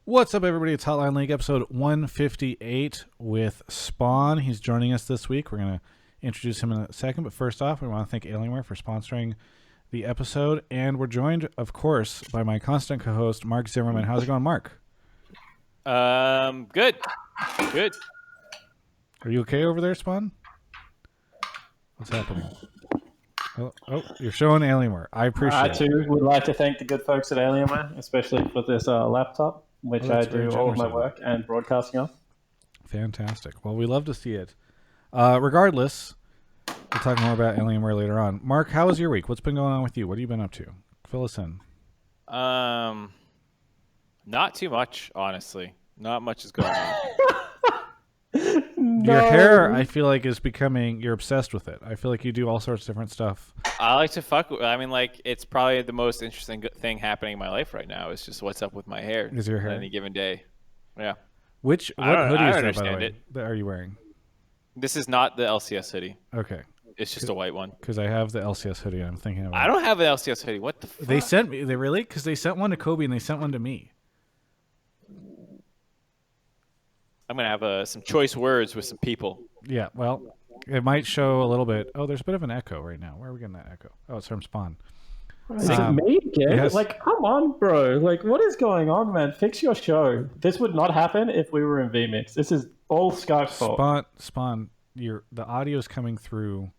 What's up, everybody? It's Hotline League, episode 158 with Spawn. He's joining us this week. We're going to introduce him in a second, but first off, we want to thank Alienware for sponsoring the episode, and we're joined, of course, by my constant co-host, Mark Zimmerman. How's it going, Mark? Good. Are you okay over there, Spawn? What's happening? Oh, you're showing Alienware. I appreciate it. I, too, would like to thank the good folks at Alienware, especially for this laptop, which I do all of my work and broadcasting on. Fantastic. Well, we love to see it. Regardless, we'll talk more about Alienware later on. Mark, how was your week? What's been going on with you? What have you been up to? Fill us in. Not too much, honestly. Not much is going on. Your hair, I feel like, is becoming, you're obsessed with it. I feel like you do all sorts of different stuff. I like to fuck with, I mean, like, it's probably the most interesting thing happening in my life right now. It's just what's up with my hair. Is your hair? On any given day. Yeah. What hoodie is that, by the way, that are you wearing? This is not the LCS hoodie. Okay. It's just a white one. Because I have the LCS hoodie and I'm thinking about I don't have an LCS hoodie. What the fuck? They sent me, really? Because they sent one to Kobe and they sent one to me. I'm going to have some choice words with some people. Yeah, well, it might show a little bit. Oh, there's a bit of an echo right now. Where are we getting that echo? Oh, it's from Spawn. Is it me again? Yes. Like, come on, bro. Like, what is going on, man? Fix your show. This would not happen if we were in VMix. This is all Skype's fault. Spawn, the audio is coming through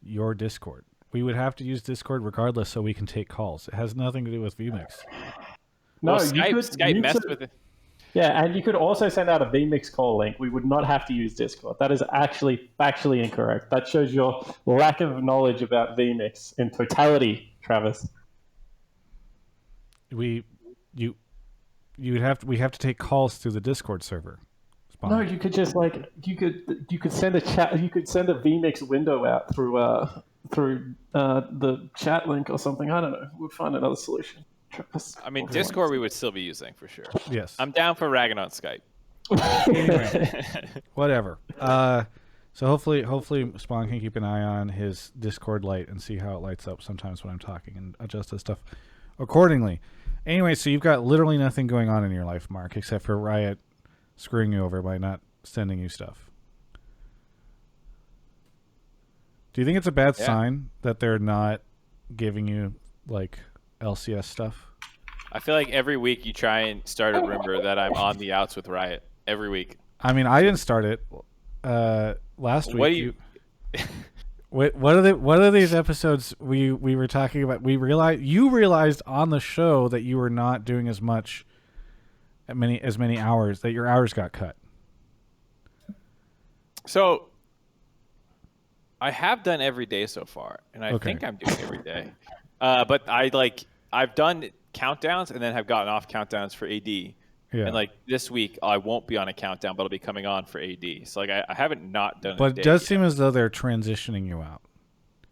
your Discord. We would have to use Discord regardless so we can take calls. It has nothing to do with VMix. No, well, Skype messed with it. Yeah, and you could also send out a VMix call link. We would not have to use Discord. That is actually factually incorrect. That shows your lack of knowledge about VMix in totality, Travis. We have to take calls through the Discord server. Spawn. No, you could just you could send a chat. You could send a VMix window out through the chat link or something. I don't know. We'll find another solution. I mean, Discord we would still be using for sure. Yes. I'm down for ragging on Skype. Anyway, whatever. So hopefully Spawn can keep an eye on his Discord light and see how it lights up sometimes when I'm talking and adjust his stuff accordingly. Anyway, so you've got literally nothing going on in your life, Mark, except for Riot screwing you over by not sending you stuff. Do you think it's a bad sign that they're not giving you, like, LCS stuff? I feel like every week you try and start a rumor that I'm on the outs with Riot. Every week. I mean, I didn't start it. Last week. What do you? What are these episodes we were talking about? You realized on the show that you were not doing as many hours, that your hours got cut. So I have done every day so far, and I think I'm doing every day. But I've done countdowns and then have gotten off countdowns for AD. Yeah. And this week I won't be on a countdown, but I'll be coming on for AD. So I haven't not done. But it does seem as though they're transitioning you out.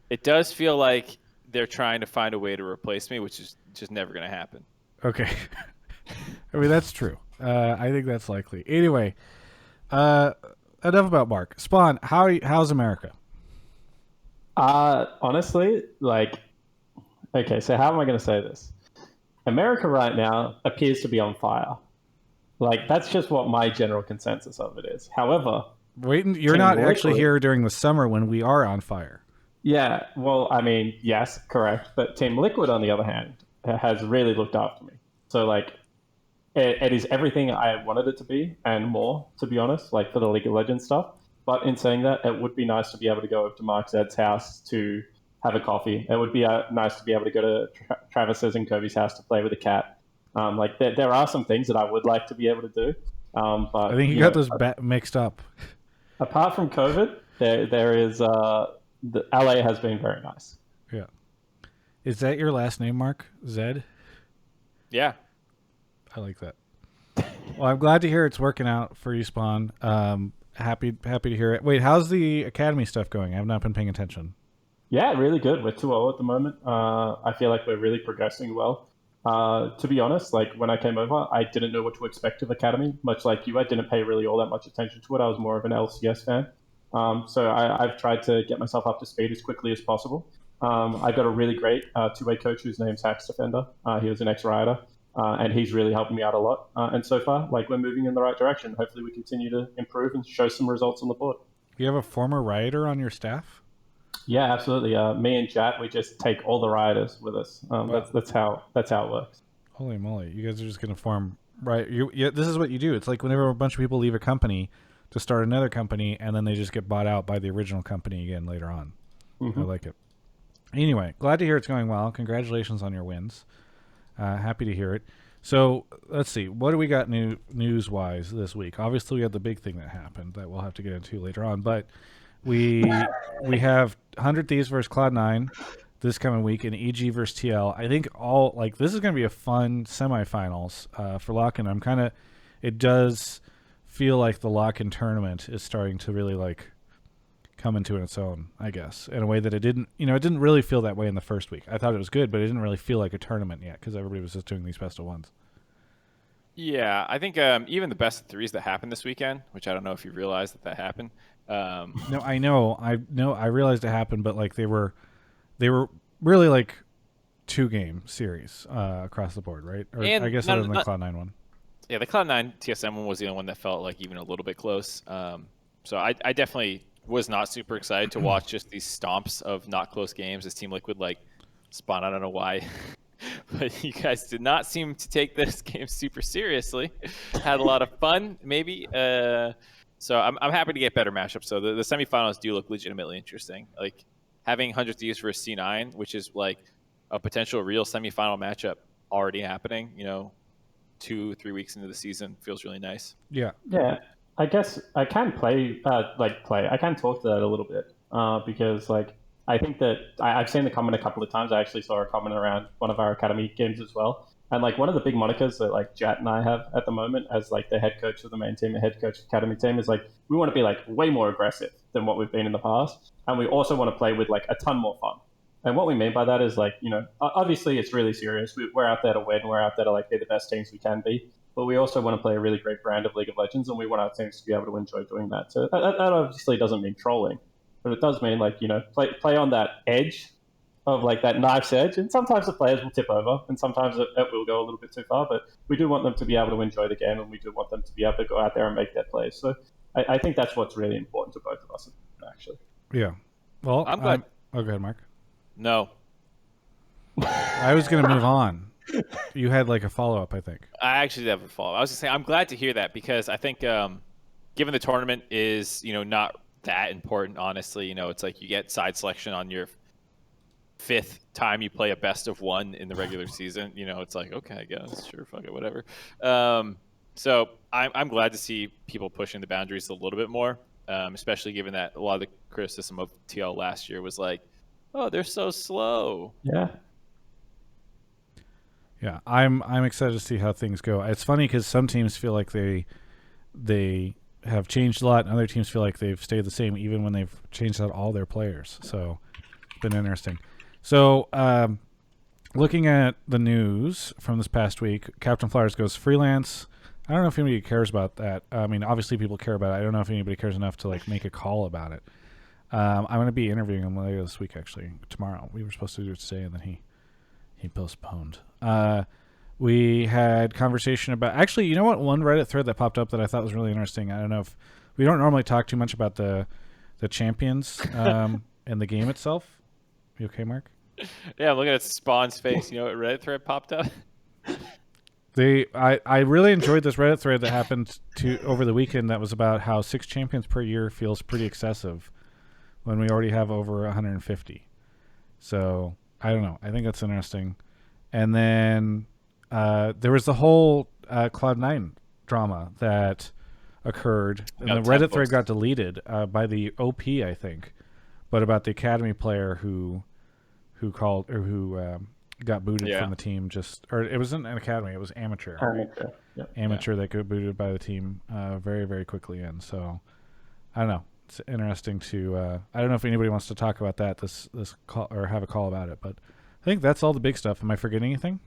It does feel like they're trying to find a way to replace me, which is just never going to happen. Okay. I mean, that's true. I think that's likely. Anyway, enough about Mark. Spawn, how's America? Honestly, okay, so how am I going to say this? America right now appears to be on fire. That's just what my general consensus of it is. However... Wait, you're not actually here during the summer when we are on fire. Yeah, well, I mean, yes, correct. But Team Liquid, on the other hand, has really looked after me. So, it is everything I wanted it to be and more, to be honest, for the League of Legends stuff. But in saying that, it would be nice to be able to go over to Mark Zed's house to have a coffee. It would be nice to be able to go to Travis's and Kobe's house to play with a cat. There are some things that I would like to be able to do. But I think you got those mixed up. Apart from COVID, there is the LA has been very nice. Yeah. Is that your last name, Mark? Zed? Yeah. I like that. Well, I'm glad to hear it's working out for you, Spawn. Happy to hear it. Wait, how's the Academy stuff going? I have not been paying attention. Yeah, really good. We're 2-0 at the moment. I feel like we're really progressing well. To be honest, when I came over, I didn't know what to expect of Academy. Much like you, I didn't pay really all that much attention to it. I was more of an LCS fan. So I've tried to get myself up to speed as quickly as possible. I got a really great two-way coach whose name's Hax Defender. He was an ex-Rioter. and he's really helping me out a lot. And so far, like, we're moving in the right direction. Hopefully, we continue to improve and show some results on the board. You have a former rioter on your staff? Yeah, absolutely. Me and Jat, we just take all the rioters with us. Wow. That's how it works. Holy moly! You guys are just going to form right. This is what you do. It's like whenever a bunch of people leave a company to start another company, and then they just get bought out by the original company again later on. I like it. Anyway, glad to hear it's going well. Congratulations on your wins. Happy to hear it. So let's see. What do we got news-wise this week? Obviously, we had the big thing that happened that we'll have to get into later on. But we have 100 Thieves versus Cloud9 this coming week and EG versus TL. I think this is going to be a fun semifinals for Lock-In. It does feel like the Lock-In tournament is starting to really come into its own, I guess, in a way that it didn't really feel that way in the first week. I thought it was good, but it didn't really feel like a tournament yet because everybody was just doing these best of ones. Yeah, I think even the best of threes that happened this weekend, which I don't know if you realized that happened. No, I know. I realized it happened, but they were really 2-game series across the board, right? Or I guess other than the Cloud9 one. Yeah, the Cloud9 TSM one was the only one that felt even a little bit close. So I definitely was not super excited to watch just these stomps of not close games as Team Liquid spawn. I don't know why, but you guys did not seem to take this game super seriously. Had a lot of fun, maybe. So I'm happy to get better matchups. So the semifinals do look legitimately interesting. Having 100 Thieves versus C9, which is a potential real semifinal matchup already happening. 2-3 weeks into the season feels really nice. Yeah. Yeah. I guess I can I can talk to that a little bit because I think that I've seen the comment a couple of times. I actually saw a comment around one of our academy games as well. And one of the big monikers that Jat and I have at the moment as the head coach of the main team, the head coach of the academy team is we want to be way more aggressive than what we've been in the past. And we also want to play with a ton more fun. And what we mean by that is obviously it's really serious. We're out there to win. We're out there to be the best teams we can be. But we also want to play a really great brand of League of Legends, and we want our teams to be able to enjoy doing that. So that obviously doesn't mean trolling, but it does mean play on that edge of that knife's edge. And sometimes the players will tip over, and sometimes it will go a little bit too far. But we do want them to be able to enjoy the game, and we do want them to be able to go out there and make their plays. So I think that's what's really important to both of us, actually. Yeah. Well, I'm glad. Go ahead, Mark. No. I was going to move on. You had a follow-up, I think. I actually did have a follow-up. I was just saying I'm glad to hear that because I think given the tournament is, not that important, honestly. It's you get side selection on your 5th time you play a best of 1 in the regular season. It's okay, I guess, sure, fuck it, whatever. So I'm glad to see people pushing the boundaries a little bit more, especially given that a lot of the criticism of TL last year was oh, they're so slow. Yeah. Yeah, I'm excited to see how things go. It's funny because some teams feel like they have changed a lot, and other teams feel like they've stayed the same even when they've changed out all their players. So it's been interesting. So looking at the news from this past week, Captain Flyers goes freelance. I don't know if anybody cares about that. I mean, obviously people care about it. I don't know if anybody cares enough to make a call about it. I'm going to be interviewing him later this week, actually, tomorrow. We were supposed to do it today, and then he postponed. We had conversation about actually, you know what? One Reddit thread that popped up that I thought was really interesting. I don't know if we don't normally talk too much about the champions and the game itself. You okay, Mark? Yeah, I'm looking at Spawn's face. What Reddit thread popped up? I really enjoyed this Reddit thread that happened over the weekend that was about how 6 champions per year feels pretty excessive when we already have over 150. So I don't know. I think that's interesting. And then there was the whole Cloud9 drama that occurred, and the Reddit thread got deleted by the OP, I think, but about the academy player who got booted from the team. Or it wasn't an academy; it was amateur. Amateur that got booted by the team very, very quickly. And so I don't know. It's interesting to. I don't know if anybody wants to talk about that this call or have a call about it, but I think that's all the big stuff. Am I forgetting anything?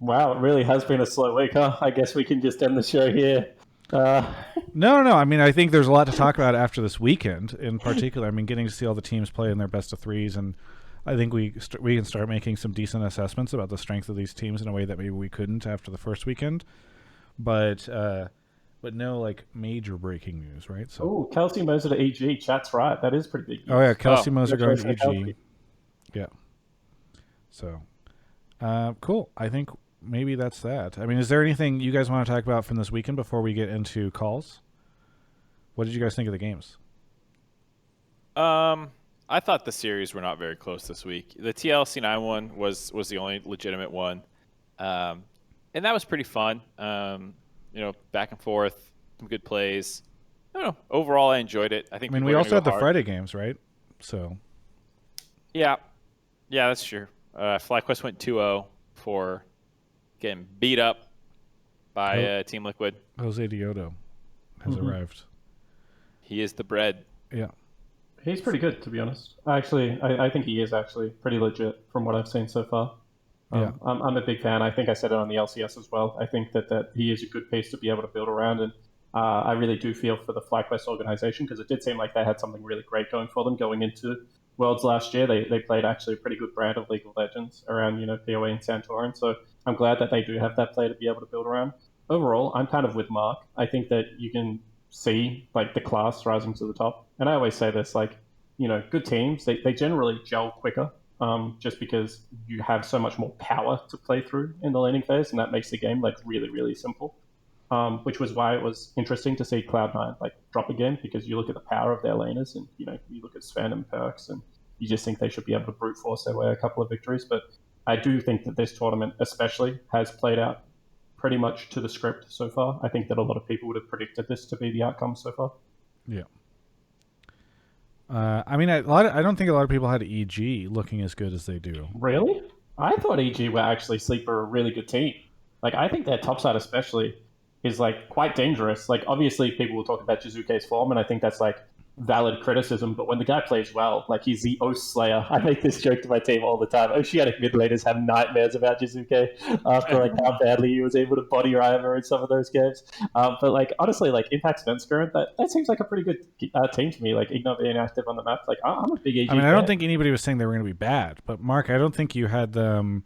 Wow, it really has been a slow week, huh? I guess we can just end the show here. No. I mean, I think there's a lot to talk about after this weekend in particular. I mean, getting to see all the teams play in their best of threes and I think we can start making some decent assessments about the strength of these teams in a way that maybe we couldn't after the first weekend. But no like major breaking news, right? So Oh, Kelsey Moser to EG. Chat's right. That is pretty big news. oh yeah, Kelsey Moser yeah, going to Kelsey. EG. Yeah. So cool. I think maybe that's that. I mean, is there anything you guys want to talk about from this weekend before we get into calls? What did you guys think of the games? I thought the series were not very close this week. The TLC9 one was the only legitimate one, and that was pretty fun. Back and forth, some good plays. I don't know. Overall, I enjoyed it. I mean, we also had the Friday games, right? So yeah, that's true. Flyquest went 2-0 for getting beat up by Team Liquid. Jose Diodo has arrived. He is the bread. Yeah. He's pretty good, to be honest. I think he is actually pretty legit from what I've seen so far. Yeah. I'm a big fan. I think I said it on the LCS as well. I think that he is a good piece to be able to build around, and I really do feel for the Flyquest organization because it did seem like they had something really great going for them going into Worlds last year. They played actually a pretty good brand of League of Legends around PoE and Santorin, so I'm glad that they do have that play to be able to build around. Overall, I'm kind of with Mark. I think that you can see like the class rising to the top, and I always say this, good teams they generally gel quicker, just because you have so much more power to play through in the laning phase, and that makes the game like really, really simple. Which was why it was interesting to see Cloud9 like drop again, because you look at the power of their laners, and you look at Sven and Perkz, and you just think they should be able to brute force their way a couple of victories. But I do think that this tournament especially has played out pretty much to the script so far. I think that a lot of people would have predicted this to be the outcome so far. Yeah. I mean, I don't think a lot of people had EG looking as good as they do. Really? I thought EG were actually Sleeper a really good team. Like, I think their top side especially is like quite dangerous. Like, obviously people will talk about Jizuke's form, and I think that's like valid criticism, but when the guy plays well, like he's the Oath Slayer. I make this joke to my team all the time. Oceanic mid laners have nightmares about Jizuke after like how badly he was able to body Ryver in some of those games. But like honestly, like Impact Svenskeren, that seems like a pretty good team to me. Like Ignore being active on the map, like I'm a big EG. I mean, I don't think anybody was saying they were going to be bad, but Mark, I don't think you had them.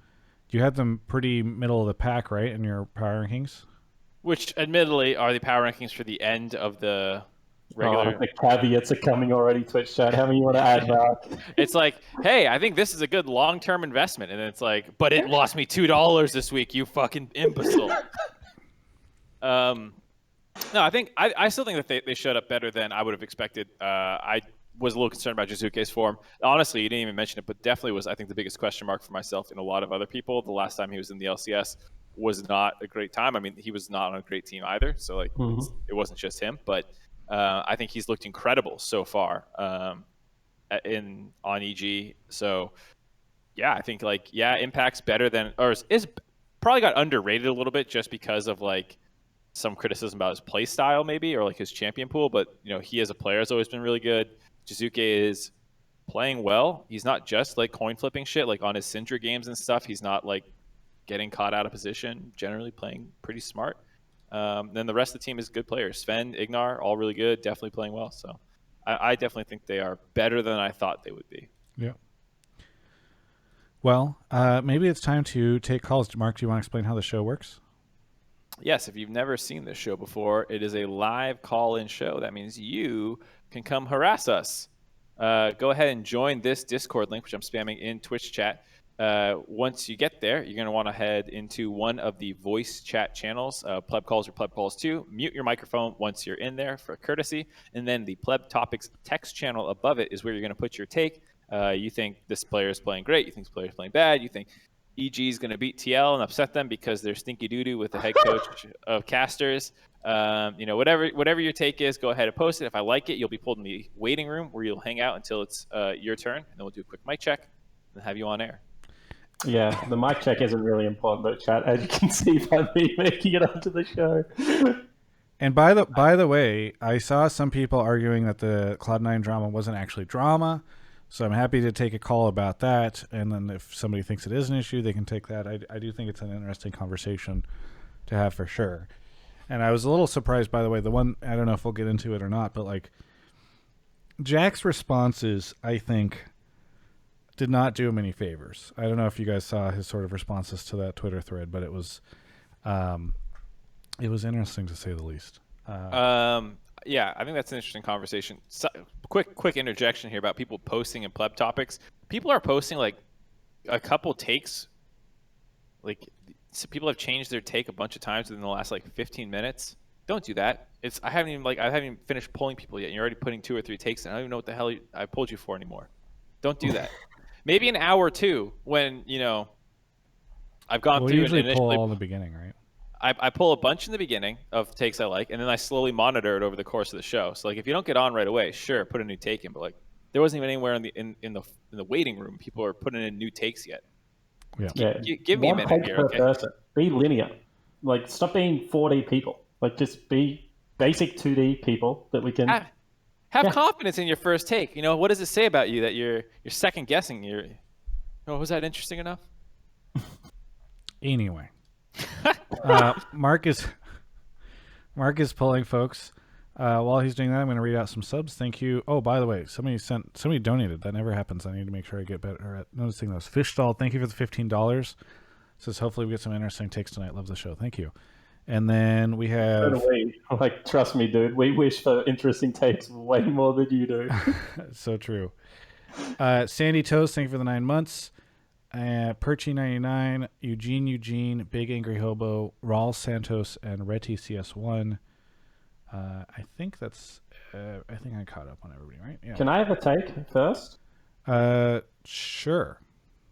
You had them pretty middle of the pack, right, in your power rankings? Which, admittedly, are the power rankings for the end of the regular. The caveats are coming already, Twitch chat. How many you want to add, Mark? It's like, hey, I think this is a good long-term investment. And it's like, but it lost me $2 this week, you fucking imbecile. No, I still think that they showed up better than I would have expected. I was a little concerned about Jizuke's form. Honestly, you didn't even mention it, but definitely was, I think, the biggest question mark for myself and a lot of other people. The last time he was in the LCS was not a great time. I mean, he was not on a great team either. So, like, it wasn't just him. But I think he's looked incredible so far on EG. So, yeah, I think, like, Impact's better than – or is probably got underrated a little bit just because of, like, some criticism about his play style maybe, or, like, his champion pool. But, he as a player has always been really good. Jizuke is playing well. He's not just, like, coin flipping shit. Like, on his Syndra games and stuff, he's not, like, getting caught out of position, generally playing pretty smart. Then the rest of the team is good players. Sven, Ignar, all really good, definitely playing well. So I definitely think they are better than I thought they would be. Yeah. Well, maybe it's time to take calls. Mark, do you want to explain how the show works? Yes, if you've never seen this show before, it is a live call-in show. That means you can come harass us. Go ahead and join this Discord link, which I'm spamming in Twitch chat. Once you get there, you're going to want to head into one of the voice chat channels, Pleb Calls or Pleb Calls 2. Mute your microphone once you're in there for courtesy. And then the Pleb Topics text channel above it is where you're going to put your take. You think this player is playing great. You think this player is playing bad. You think EG is going to beat TL and upset them because they're stinky doo-doo with the head coach of casters. Whatever your take is, go ahead and post it. If I like it, you'll be pulled in the waiting room where you'll hang out until it's your turn. And then we'll do a quick mic check and have you on air. Yeah, the mic check isn't really important though, chat, as you can see by me making it onto the show. And by the way, I saw some people arguing that the Cloud9 drama wasn't actually drama, so I'm happy to take a call about that. And then if somebody thinks it is an issue, they can take that. I do think it's an interesting conversation to have for sure. And I was a little surprised, by the way, the one, I don't know if we'll get into it or not, but like Jack's responses, I think, did not do him any favors. I don't know if you guys saw his sort of responses to that Twitter thread, but it was interesting to say the least. Yeah, I think that's an interesting conversation. So, quick interjection here about people posting in pleb topics. People are posting like a couple takes. Like, so people have changed their take a bunch of times within the last like 15 minutes. Don't do that. I haven't even finished polling people yet. And you're already putting 2 or 3 takes in. I don't even know what the hell I pulled you for anymore. Don't do that. Maybe an hour or two when I've gone through. Usually and initially pull all in the beginning, right? I pull a bunch in the beginning of takes I like, and then I slowly monitor it over the course of the show. So like, if you don't get on right away, sure, put a new take in. But like, there wasn't even anywhere in the waiting room people are putting in new takes yet. Yeah. Give me a minute here, okay? Person. Be linear. Like, stop being 4D people. Like, just be basic 2D people that we can have confidence in your first take. What does it say about you that you're second guessing? Was that interesting enough? Anyway. Mark is pulling, folks. While he's doing that, I'm going to read out some subs. Thank you. Oh, by the way, somebody donated. That never happens. I need to make sure I get better at noticing those. Fishstall, thank you for the $15. Says hopefully we get some interesting takes tonight. Loves the show. Thank you. And then we have. Like, trust me, dude. We wish for interesting takes way more than you do. So true. Sandy Toast, thank you for the 9 months. Perchy99, Eugene, Big Angry Hobo, Raul Santos, and Reti CS1. I think that's. I think I caught up on everybody, right? Yeah. Can I have a take first? Sure.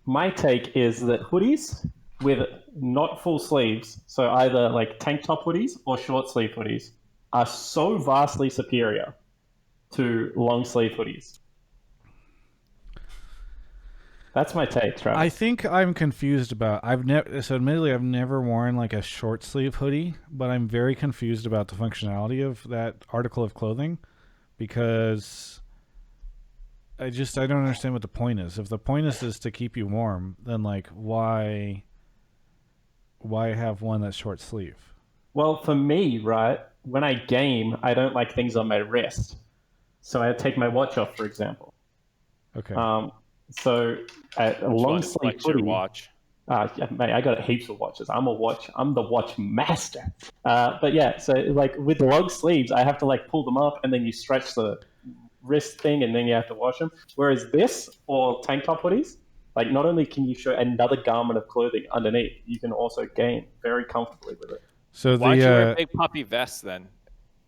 My take is that hoodies with not full sleeves, so either like tank top hoodies or short sleeve hoodies, are so vastly superior to long sleeve hoodies. That's my take, Travis. I think I'm confused about. Admittedly, I've never worn like a short sleeve hoodie, but I'm very confused about the functionality of that article of clothing because I don't understand what the point is. If the point is to keep you warm, then like why have one that's short sleeve? Well, for me, right, when I game, I don't like things on my wrist, so I take my watch off, for example. Okay. So a long sleeve hoodie. Watch. Yeah, mate, I got heaps of watches. I'm the watch master. But yeah, so like with long sleeves, I have to like pull them up and then you stretch the wrist thing and then you have to wash them. Whereas this or tank top hoodies, like not only can you show another garment of clothing underneath, you can also game very comfortably with it. So why'd you wear a big puppy vest then?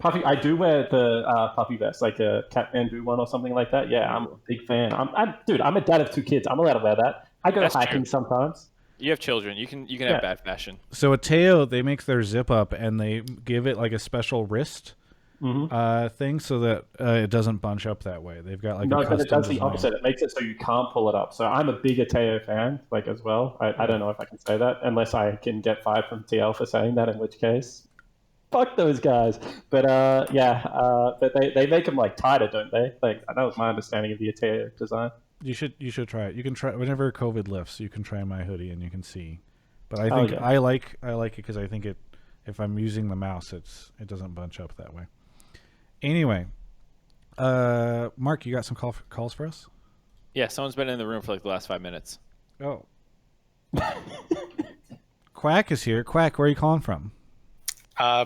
I do wear the puppy vest, like a Kathmandu one or something like that. Yeah, I'm a big fan. Dude, I'm a dad of 2 kids. I'm allowed to wear that. I go hiking sometimes. You have children. You can have bad fashion. So at Teo, they make their zip up and they give it like a special wrist thing so that it doesn't bunch up that way. They've got like no, a custom but it does the design. opposite. It makes it so you can't pull it up. So I'm a big Teo fan, like as well. I don't know if I can say that unless I can get 5 from TL for saying that, in which case. Fuck those guys. But but they make them like tighter, don't they? Like that was my understanding of the Ateo design. You should try it. You can try whenever COVID lifts. You can try my hoodie and you can see. But I think I like it because I think if I'm using the mouse, it doesn't bunch up that way. Anyway, Mark, you got some calls for us? Yeah, someone's been in the room for like the last 5 minutes. Oh. Quack is here. Quack, where are you calling from?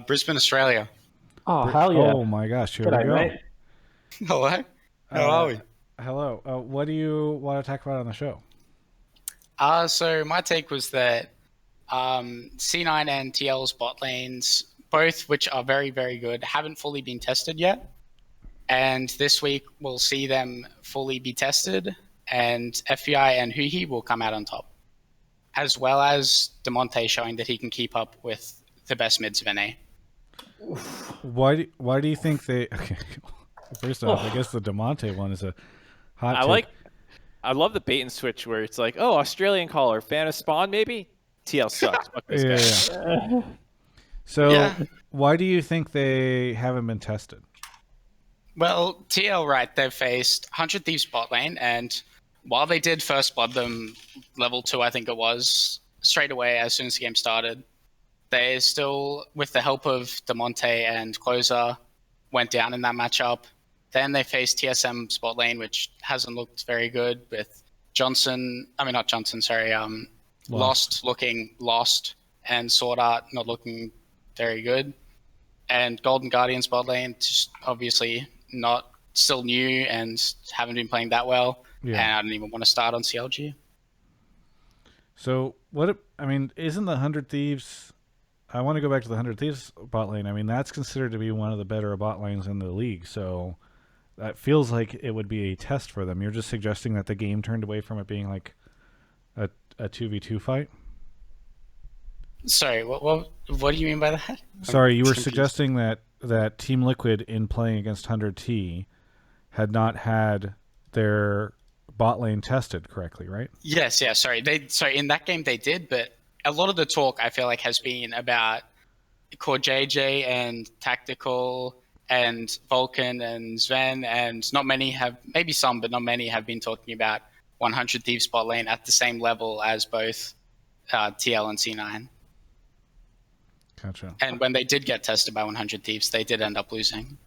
Brisbane, Australia. Oh, hell yeah. Oh, my gosh. Here G'day, we go. mate. Hello. How are we? Hello. What do you want to talk about on the show? So my take was that C9 and TL's bot lanes, both which are very, very good, haven't fully been tested yet. And this week we'll see them fully be tested, and FBI and Huhi will come out on top, as well as Demonte showing that he can keep up with the best mids of NA. Why do you think they? Okay, first off, I guess the Demonte one is a hot. I love the bait and switch where it's like, oh, Australian caller, fan of Spawn, maybe. TL sucks. Fuck this guy. Yeah. So why do you think they haven't been tested? Well, TL, right? They've faced 100 Thieves bot lane, and while they did first blood them level 2, I think it was, straight away as soon as the game started, they still, with the help of Demonte and Closer, went down in that matchup. Then they faced TSM spot lane, which hasn't looked very good, with not Johnson, sorry, Lost looking lost, and Sword Art not looking very good. And Golden Guardians bot lane, just obviously not still new and haven't been playing that well. Yeah. And I don't even want to start on CLG. So isn't the 100 Thieves... I want to go back to the 100 Thieves bot lane. I mean, that's considered to be one of the better bot lanes in the league, so that feels like it would be a test for them. You're just suggesting that the game turned away from it being like a 2v2 fight? Sorry, what do you mean by that? Sorry, you were suggesting that Team Liquid in playing against 100T had not had their bot lane tested correctly, right? Yes, yeah, sorry. In that game they did, but a lot of the talk I feel like has been about Core JJ and Tactical and Vulcan and Sven, and not many have, maybe some, but not many have been talking about 100 Thieves bot lane at the same level as both TL and C9. Gotcha. And when they did get tested by 100 Thieves, they did end up losing.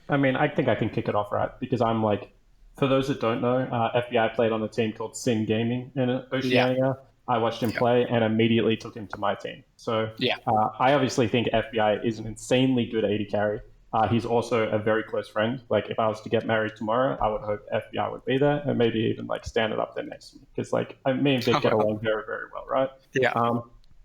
I mean, I think I can kick it off, right? Because I'm like, for those that don't know, FBI played on a team called Sin Gaming in Oceania. Yeah. I watched him play and immediately took him to my team. So I obviously think FBI is an insanely good AD carry. He's also a very close friend. Like, if I was to get married tomorrow, I would hope FBI would be there and maybe even like stand it up there next to me. Because like me and Vic get along very, very well, right? Yeah.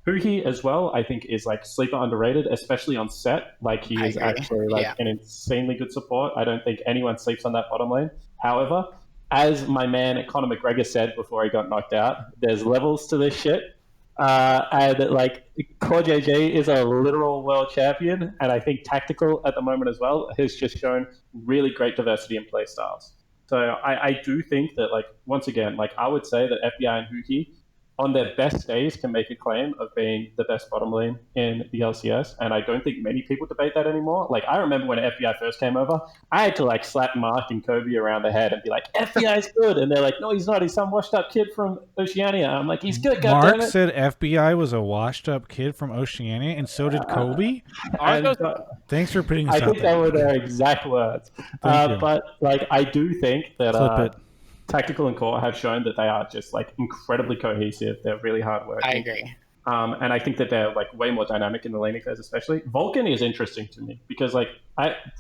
Huhi as well, I think, is like sleeper underrated, especially on set. Like, he is actually like an insanely good support. I don't think anyone sleeps on that bottom lane. However, as my man Conor McGregor said before he got knocked out, there's levels to this shit. And like, Core JJ is a literal world champion, and I think Tactical at the moment as well has just shown really great diversity in play styles. So I do think that, like, once again, like, I would say that FBI and Huhi on their best days can make a claim of being the best bottom lane in the LCS, and I don't think many people debate that anymore. Like, I remember when FBI first came over, I had to like slap Mark and Kobe around the head and be like, FBI's good, and they're like, no, he's not, he's some washed up kid from Oceania. I'm like, he's good. Mark said FBI was a washed up kid from Oceania, and so did Kobe. Thanks for putting this out. I think that were their exact words. But like, I do think that Tactical and Core have shown that they are just like incredibly cohesive. They're really hard working. I agree. And I think that they're like way more dynamic in the laning phase, especially. Vulcan is interesting to me because, like,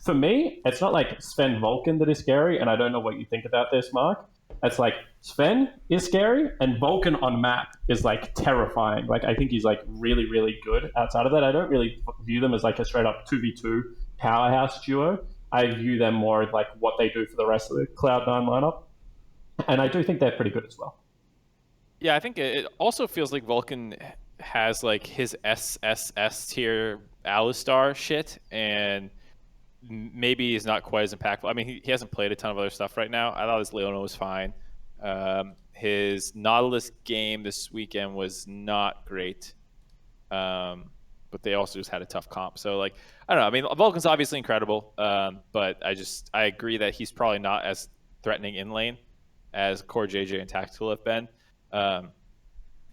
for me, it's not like Sven Vulcan that is scary, and I don't know what you think about this, Mark. It's like Sven is scary, and Vulcan on map is like terrifying. Like, I think he's like really, really good. Outside of that, I don't really view them as like a straight up 2v2 powerhouse duo. I view them more as like what they do for the rest of the Cloud9 lineup. And I do think they're pretty good as well. Yeah, I think it also feels like Vulcan has like his SSS tier Alistar shit, and maybe he's not quite as impactful. I mean, he hasn't played a ton of other stuff right now. I thought his Leona was fine. His Nautilus game this weekend was not great. But they also just had a tough comp. So, like, I don't know. I mean, Vulcan's obviously incredible, but I agree that he's probably not as threatening in lane as Core JJ and Tactical have been.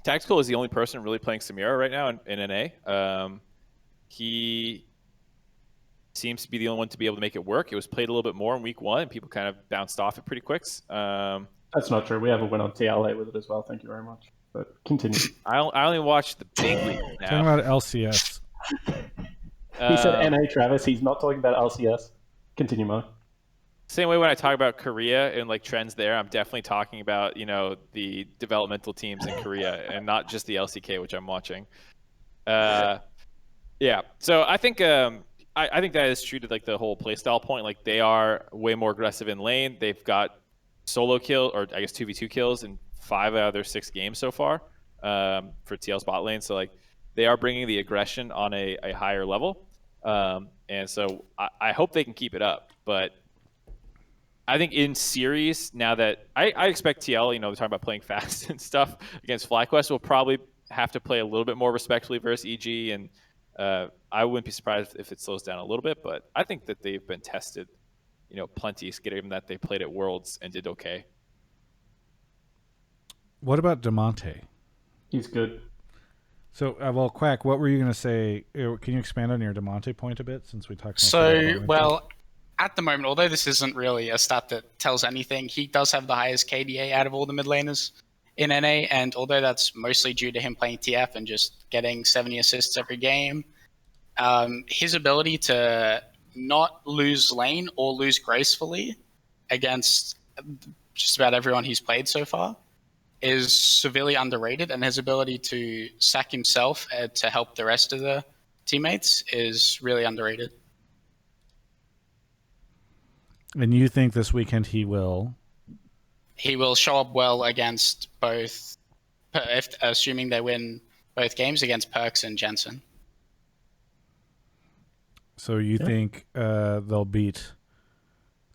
Tactical is the only person really playing Samira right now in NA. He seems to be the only one to be able to make it work. It was played a little bit more in week 1, and people kind of bounced off it pretty quick. That's not true. We have a win on TLA with it as well. Thank you very much. But continue. I only watched the big league now. Talking about LCS. He said NA, Travis. He's not talking about LCS. Continue, Mark. Same way when I talk about Korea and like trends there, I'm definitely talking about, you know, the developmental teams in Korea and not just the LCK, which I'm watching. Yeah. So I think I think that is true to like the whole playstyle point. Like, they are way more aggressive in lane. They've got solo kill, or I guess 2v2 kills in 5 out of their 6 games so far for TL's bot lane. So like, they are bringing the aggression on a higher level. And so I hope they can keep it up. But I think in series, now that I expect TL, you know, they're talking about playing fast and stuff against Flyquest, will probably have to play a little bit more respectfully versus EG, and I wouldn't be surprised if it slows down a little bit, but I think that they've been tested, you know, plenty, given that they played at Worlds and did okay. What about Demonte? He's good. So, well, Quack, what were you going to say? Can you expand on your Demonte point a bit, since we talked about at the moment, although this isn't really a stat that tells anything, he does have the highest KDA out of all the mid laners in NA, and although that's mostly due to him playing TF and just getting 70 assists every game, his ability to not lose lane or lose gracefully against just about everyone he's played so far is severely underrated, and his ability to sack himself to help the rest of the teammates is really underrated. And you think this weekend he will? He will show up well against both, assuming they win both games, against Perkz and Jensen. So you think they'll beat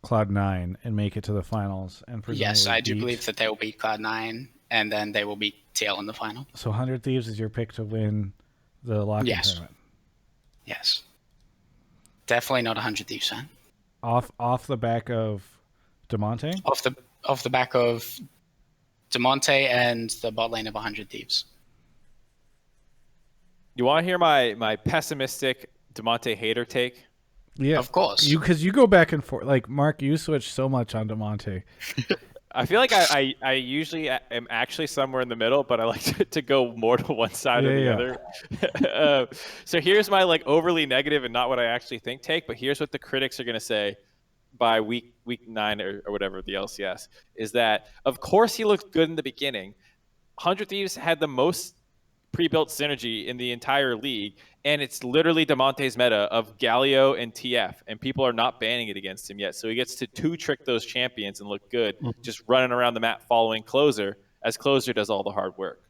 Cloud9 and make it to the finals? And yes, I do believe that they will beat Cloud9, and then they will beat TL in the final. So 100 Thieves is your pick to win the Lock In tournament? Yes. Definitely not 100 Thieves fan. Off the back of DeMonte? Off the back of DeMonte and the bot lane of 100 Thieves. You want to hear my pessimistic DeMonte hater take? Yeah, of course. Because you go back and forth. Like, Mark, you switch so much on DeMonte. I feel like I usually am actually somewhere in the middle, but I like to go more to one side or the other. So here's my overly negative and not what I actually think take, but here's what the critics are going to say by week 9 or whatever, the LCS, is that, of course, he looked good in the beginning. 100 Thieves had the most pre-built synergy in the entire league, and it's literally DeMonte's meta of Galio and TF, and people are not banning it against him yet. So he gets to 2-trick those champions and look good, just running around the map following Closer, as Closer does all the hard work.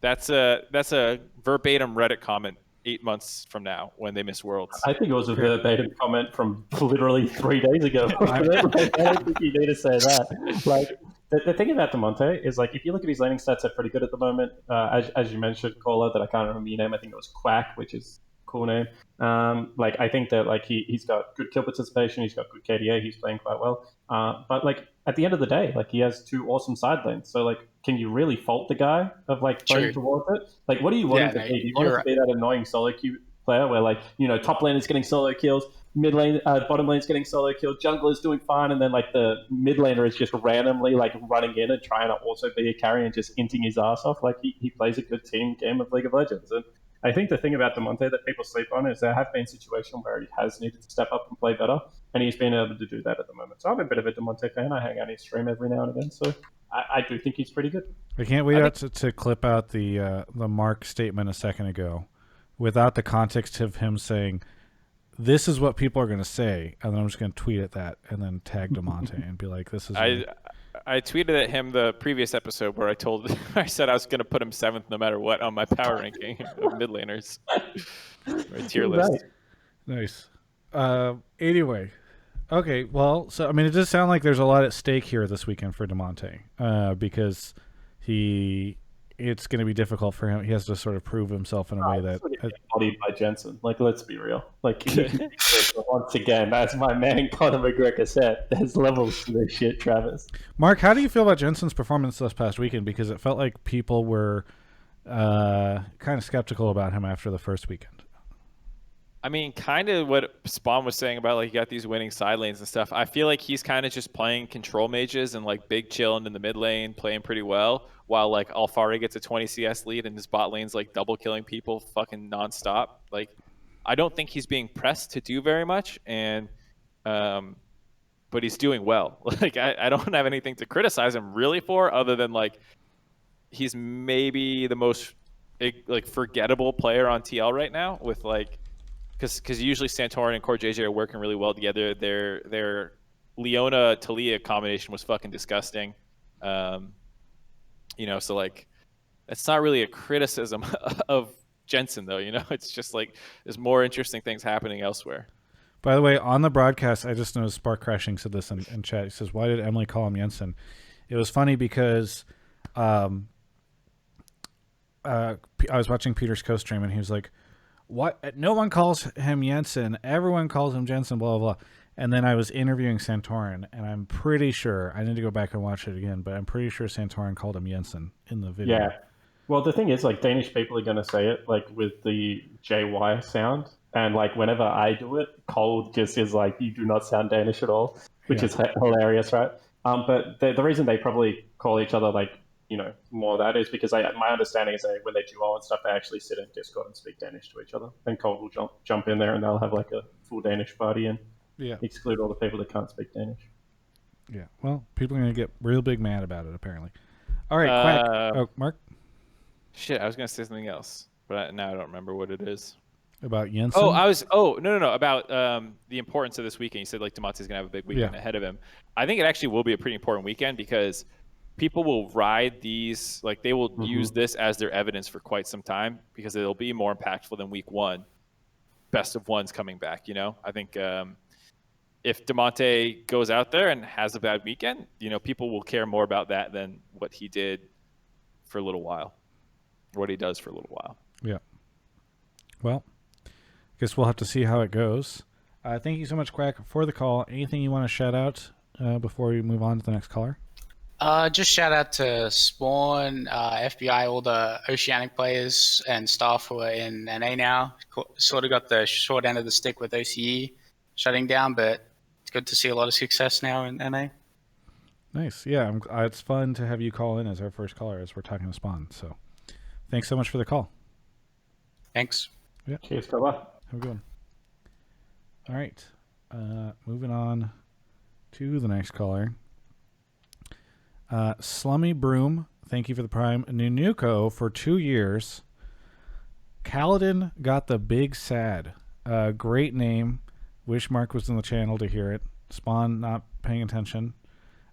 That's a verbatim Reddit comment 8 months from now when they miss Worlds. I think it was a verbatim comment from literally 3 days ago. I don't think you need to say that. The thing about DeMonte is, if you look at his laning stats, they're pretty good at the moment. As you mentioned, caller, that I can't remember your name. I think it was Quack, which is a cool name. I think that he's got good kill participation. He's got good KDA. He's playing quite well. But at the end of the day, he has 2 awesome side lanes. So can you really fault the guy of playing towards it? What do you want him to be? Do you want him to be that annoying solo queue player where top lane is getting solo kills, mid lane, bottom lane is getting solo kills, jungle is doing fine, and then the mid laner is just randomly running in and trying to also be a carry and just inting his ass off? He plays a good team game of League of Legends. And I think the thing about DeMonte that people sleep on is there have been situations where he has needed to step up and play better, and he's been able to do that at the moment. So I'm a bit of a DeMonte fan. I hang out his stream every now and again, so I do think he's pretty good. I can't wait to clip out the Mark statement a second ago without the context of him saying, this is what people are going to say, and then I'm just going to tweet at that and then tag DeMonte and be like, this is... I tweeted at him the previous episode where I said I was going to put him 7th no matter what on my power ranking of mid laners. My tier list. Nice. Anyway. Okay, well, so, it does sound like there's a lot at stake here this weekend for DeMonte, because it's going to be difficult for him. He has to sort of prove himself in a way that... Bodied by Jensen. Let's be real. Once again, as my man Conor McGregor said, there's levels to this shit, Travis. Mark, how do you feel about Jensen's performance this past weekend? Because it felt like people were kind of skeptical about him after the first weekend. Kind of what Spawn was saying about he got these winning side lanes and stuff. I feel like he's kind of just playing control mages and big chilling in the mid lane, playing pretty well, while Alfari gets a 20 CS lead and his bot lane's double killing people fucking nonstop. I don't think he's being pressed to do very much, and but he's doing well. I don't have anything to criticize him really for, other than he's maybe the most forgettable player on TL right now with because usually Santorin and Core JJ are working really well together. Their Leona Talia combination was fucking disgusting. So it's not really a criticism of Jensen though. It's just there's more interesting things happening elsewhere. By the way, on the broadcast, I just noticed Spark Crashing said this in chat. He says, "Why did Emily call him Jensen?" It was funny because I was watching Peter's co-stream and he was like, "What? No one calls him Jensen. Everyone calls him Jensen, blah, blah, blah." And then I was interviewing Santorin, and I'm pretty sure, I need to go back and watch it again, but I'm pretty sure Santorin called him Jensen in the video. Yeah. Well, the thing is, like, Danish people are going to say it, like, with the JY sound. And, like, whenever I do it, Cole just is like, you do not sound Danish at all, which is hilarious, right? But the reason they probably call each other, like, you know, more of that is because my understanding is that when they duo and stuff, they actually sit in Discord and speak Danish to each other. And Cole will jump in there and they'll have, like, a full Danish party and exclude all the people that can't speak Danish. Yeah, well, people are going to get real big mad about it, apparently. All right, Quack. Oh, Mark? Shit, I was going to say something else, but now I don't remember what it is. About Jensen? No. About the importance of this weekend. You said, like, Damonte's going to have a big weekend ahead of him. I think it actually will be a pretty important weekend because people will ride these, like, they will use this as their evidence for quite some time because it'll be more impactful than week one. Best of ones coming back, you know? I think if Damonte goes out there and has a bad weekend, you know, people will care more about that than what he did for a little while, or what he does for a little while. Yeah. Well, I guess we'll have to see how it goes. Thank you so much, Quack, for the call. Anything you want to shout out before we move on to the next caller? Just shout out to Spawn, FBI, all the Oceanic players and staff who are in NA now. Sort of got the short end of the stick with OCE shutting down, but it's good to see a lot of success now in NA. Nice. Yeah, it's fun to have you call in as our first caller as we're talking to Spawn. So thanks so much for the call. Thanks. Yeah. Cheers, Cover. Have a good one. All right. Moving on to the next caller. Slummy Broom, thank you for the prime. Nunuko for 2 years. Kaladin got the big sad. Great name. Wish Mark was in the channel to hear it. Spawn not paying attention.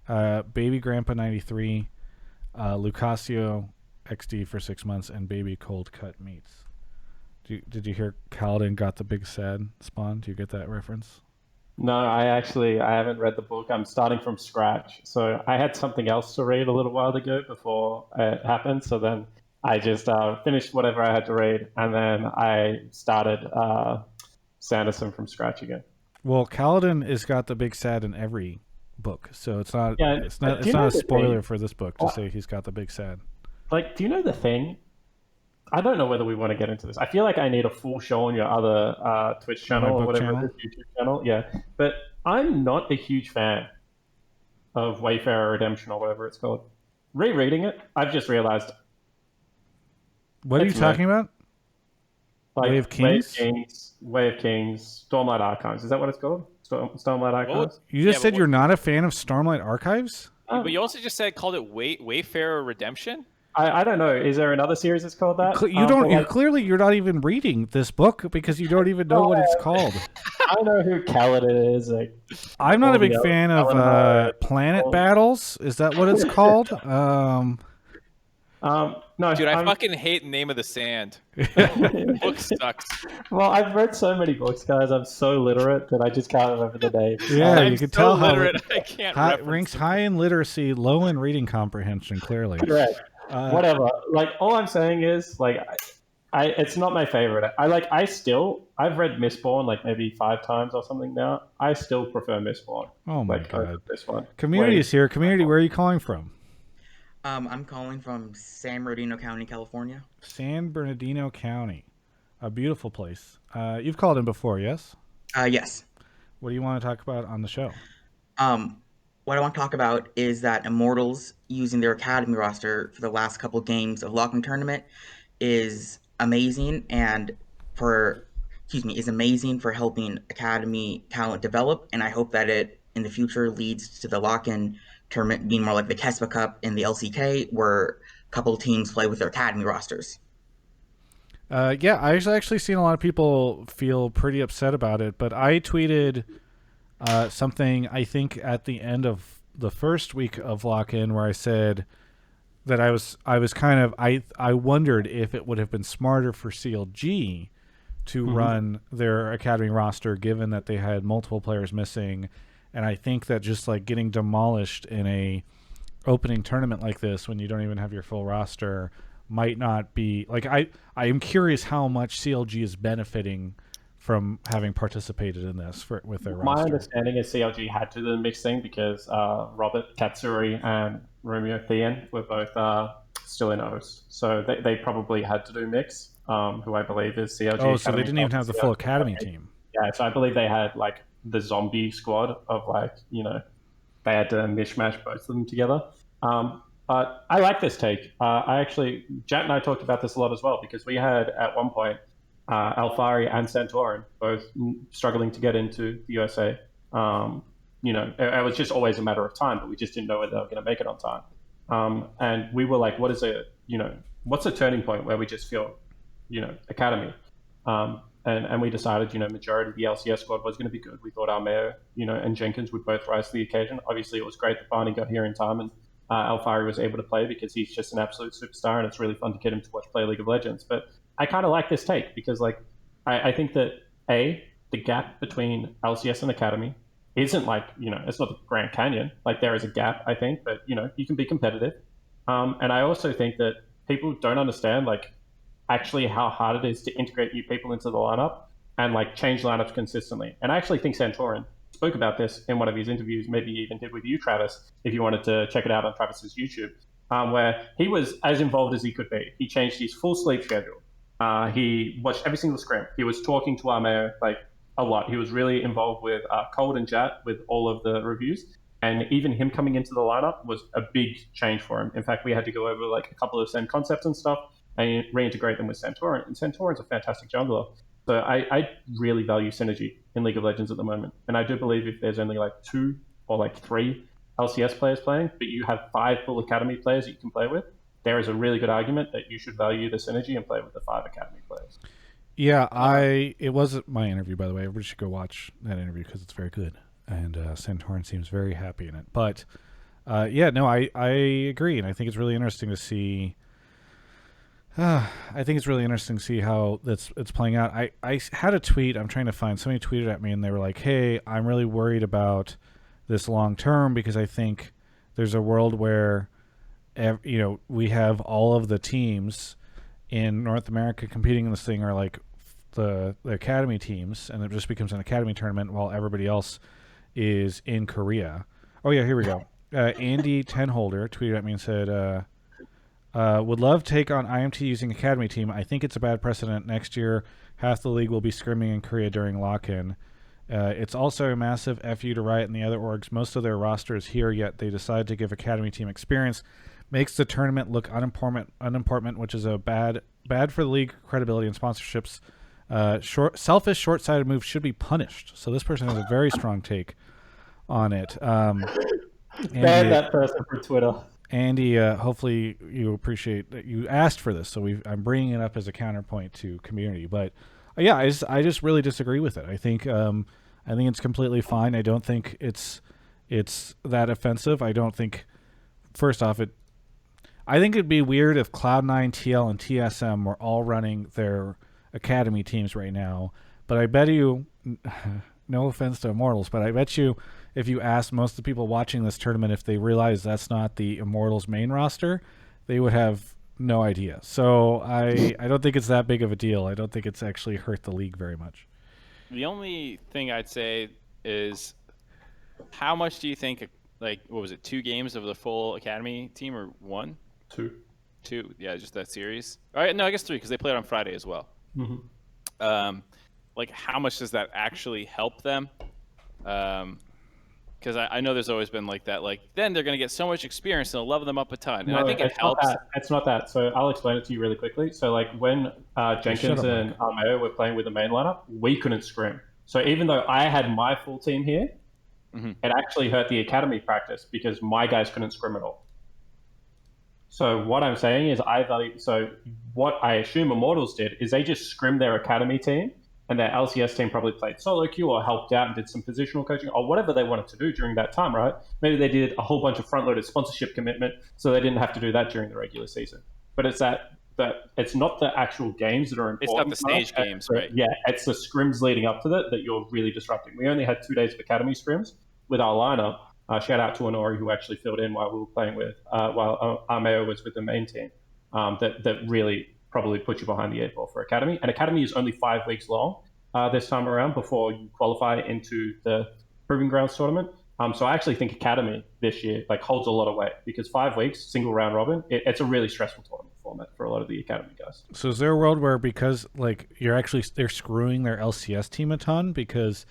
Baby Grandpa 93. Lucasio XD for 6 months and Baby Cold Cut Meats. Did you hear Kaladin got the big sad? Spawn, do you get that reference? No, I haven't read the book. I'm starting from scratch. So I had something else to read a little while ago before it happened. So then I just finished whatever I had to read, and then I started Sanderson from scratch again. Well, Kaladin has got the big sad in every book, so it's not a spoiler for this book to say he's got the big sad. Like, do you know the thing? I don't know whether we want to get into this. I feel like I need a full show on your other Twitch channel or whatever it is, YouTube channel. Yeah, but I'm not a huge fan of Wayfarer Redemption or whatever it's called. Rereading it, I've just realized. What are you talking about? Like Way of Kings? Way of Kings, Stormlight Archives. Is that what it's called? Stormlight Archives? You just said you're not a fan of Stormlight Archives? But you also just called it Wayfarer Redemption? I don't know. Is there another series that's called that? You're not even reading this book because you don't even know what it's called. I know who Kaladin is. Like, I'm not a big fan of Planet Battles. Is that what it's called? No, dude, I fucking hate Name of the Sand. The book sucks. Well, I've read so many books, guys. I'm so literate that I just can't remember the name. Yeah, you can tell literate, I can't ranks high in literacy, low in reading comprehension. Clearly, correct. Whatever. Like, all I'm saying is, like, it's not my favorite. I've read Mistborn like maybe 5 times or something now. I still prefer Mistborn. Oh my god, this one. Community is here. Community, where are you calling from? I'm calling from San Bernardino County, California. San Bernardino County, a beautiful place. You've called in before, yes? Yes. What do you want to talk about on the show? What I want to talk about is that Immortals using their academy roster for the last couple games of Lock In Tournament is amazing is amazing for helping academy talent develop, and I hope that it in the future leads to the Lock In Tournament being more like the Kespa Cup in the LCK, where a couple of teams play with their academy rosters. Yeah, I've actually seen a lot of people feel pretty upset about it, but I tweeted something, I think, at the end of the first week of Lock In, where I said that I wondered if it would have been smarter for CLG to run their academy roster, given that they had multiple players missing. And I think that just like getting demolished in a opening tournament like this, when you don't even have your full roster, might not be like, I am curious how much CLG is benefiting from having participated in this with their roster. My understanding is CLG had to do the mixing because Robert Katsuri and Romeo Thean were both still in O's. So they probably had to do mix, who I believe is CLG. Oh, so they didn't even have the full academy team. Yeah, so I believe they had like the zombie squad of like, they had to mishmash both of them together. But I like this take. Jet and I talked about this a lot as well, because we had at one point Alfari and Santorin both struggling to get into the USA. It was just always a matter of time, but we just didn't know whether they were going to make it on time. And we were like, what's a turning point where we just feel, academy? And we decided, majority of the LCS squad was going to be good. We thought our mayor, and Jenkins would both rise to the occasion. Obviously, it was great that Barney got here in time and Alfari was able to play, because he's just an absolute superstar, and it's really fun to get him to watch play League of Legends. But I kind of like this take, because I think that the gap between LCS and Academy isn't it's not the Grand Canyon. Like, there is a gap, I think, but you can be competitive. And I also think that people don't understand actually how hard it is to integrate new people into the lineup and change lineups consistently. And I actually think Santorin spoke about this in one of his interviews, maybe even did with you, Travis, if you wanted to check it out on Travis's YouTube, where he was as involved as he could be. He changed his full sleep schedule. He watched every single scrim. He was talking to Armeo a lot. He was really involved with Cold and Jat with all of the reviews. And even him coming into the lineup was a big change for him. In fact, we had to go over a couple of same concepts and stuff and reintegrate them with Santorin. And Santorin's a fantastic jungler. So I really value synergy in League of Legends at the moment. And I do believe if there's only 2 or 3 LCS players playing, but you have 5 full academy players that you can play with, there is a really good argument that you should value the synergy and play with the 5 academy players. Yeah, it wasn't my interview, by the way. Everybody should go watch that interview because it's very good. And Santorin seems very happy in it. But I agree. And I think it's really interesting to see how it's playing out. I had a tweet. I'm trying to find. Somebody tweeted at me, and they were like, "Hey, I'm really worried about this long term, because I think there's a world where, we have all of the teams in North America competing in this thing are the academy teams, and it just becomes an academy tournament while everybody else is in Korea." Oh yeah, here we go. Andy Tenholder tweeted at me and said, would love take on IMT using academy team. I think it's a bad precedent. Next year, half the league will be scrimming in Korea during lock-in. It's also a massive FU to Riot and the other orgs. Most of their roster is here, yet they decide to give academy team experience. Makes the tournament look unimportant, which is a bad for the league credibility and sponsorships. Selfish, short-sighted moves should be punished. So this person has a very strong take on it. Ban that person from Twitter. Andy, hopefully you appreciate that you asked for this, so I'm bringing it up as a counterpoint to community. But yeah, I just really disagree with it. I think it's completely fine. I don't think it's that offensive. I don't think, first off, I think it'd be weird if Cloud9, TL, and TSM were all running their academy teams right now. But I bet you, no offense to Immortals, but I bet you if you asked most of the people watching this tournament if they realize that's not the Immortals main roster, they would have no idea. So I don't think it's that big of a deal. I don't think it's actually hurt the league very much. The only thing I'd say is, how much do you think, what was it, 2 games of the full academy team, or 1? 2. 2, yeah, just that series. All right, no, I guess 3, because they played on Friday as well. Mm-hmm. How much does that actually help them? Because I know there's always been that, then they're going to get so much experience and it'll level them up a ton. And I think it helps. It's not that. So I'll explain it to you really quickly. So when Jenkins and Armeo were playing with the main lineup, we couldn't scrim. So even though I had my full team here, it actually hurt the academy practice because my guys couldn't scrim at all. So what I'm saying is so what I assume Immortals did is they just scrimmed their academy team, and their LCS team probably played solo queue or helped out and did some positional coaching or whatever they wanted to do during that time, right? Maybe they did a whole bunch of front-loaded sponsorship commitment, so they didn't have to do that during the regular season. But it's that it's not the actual games that are important. It's not the stage games, right? Yeah, it's the scrims leading up to that you're really disrupting. We only had 2 days of academy scrims with our lineup. Shout out to Honori, who actually filled in while we were playing with, while Armeo was with the main team. That really probably put you behind the 8 ball for academy. And academy is only 5 weeks long this time around before you qualify into the Proving Grounds tournament. So I actually think Academy this year like holds a lot of weight because 5 weeks, single round robin, it's a really stressful tournament format for a lot of the Academy guys. So is there a world where because like they're screwing their LCS team a ton because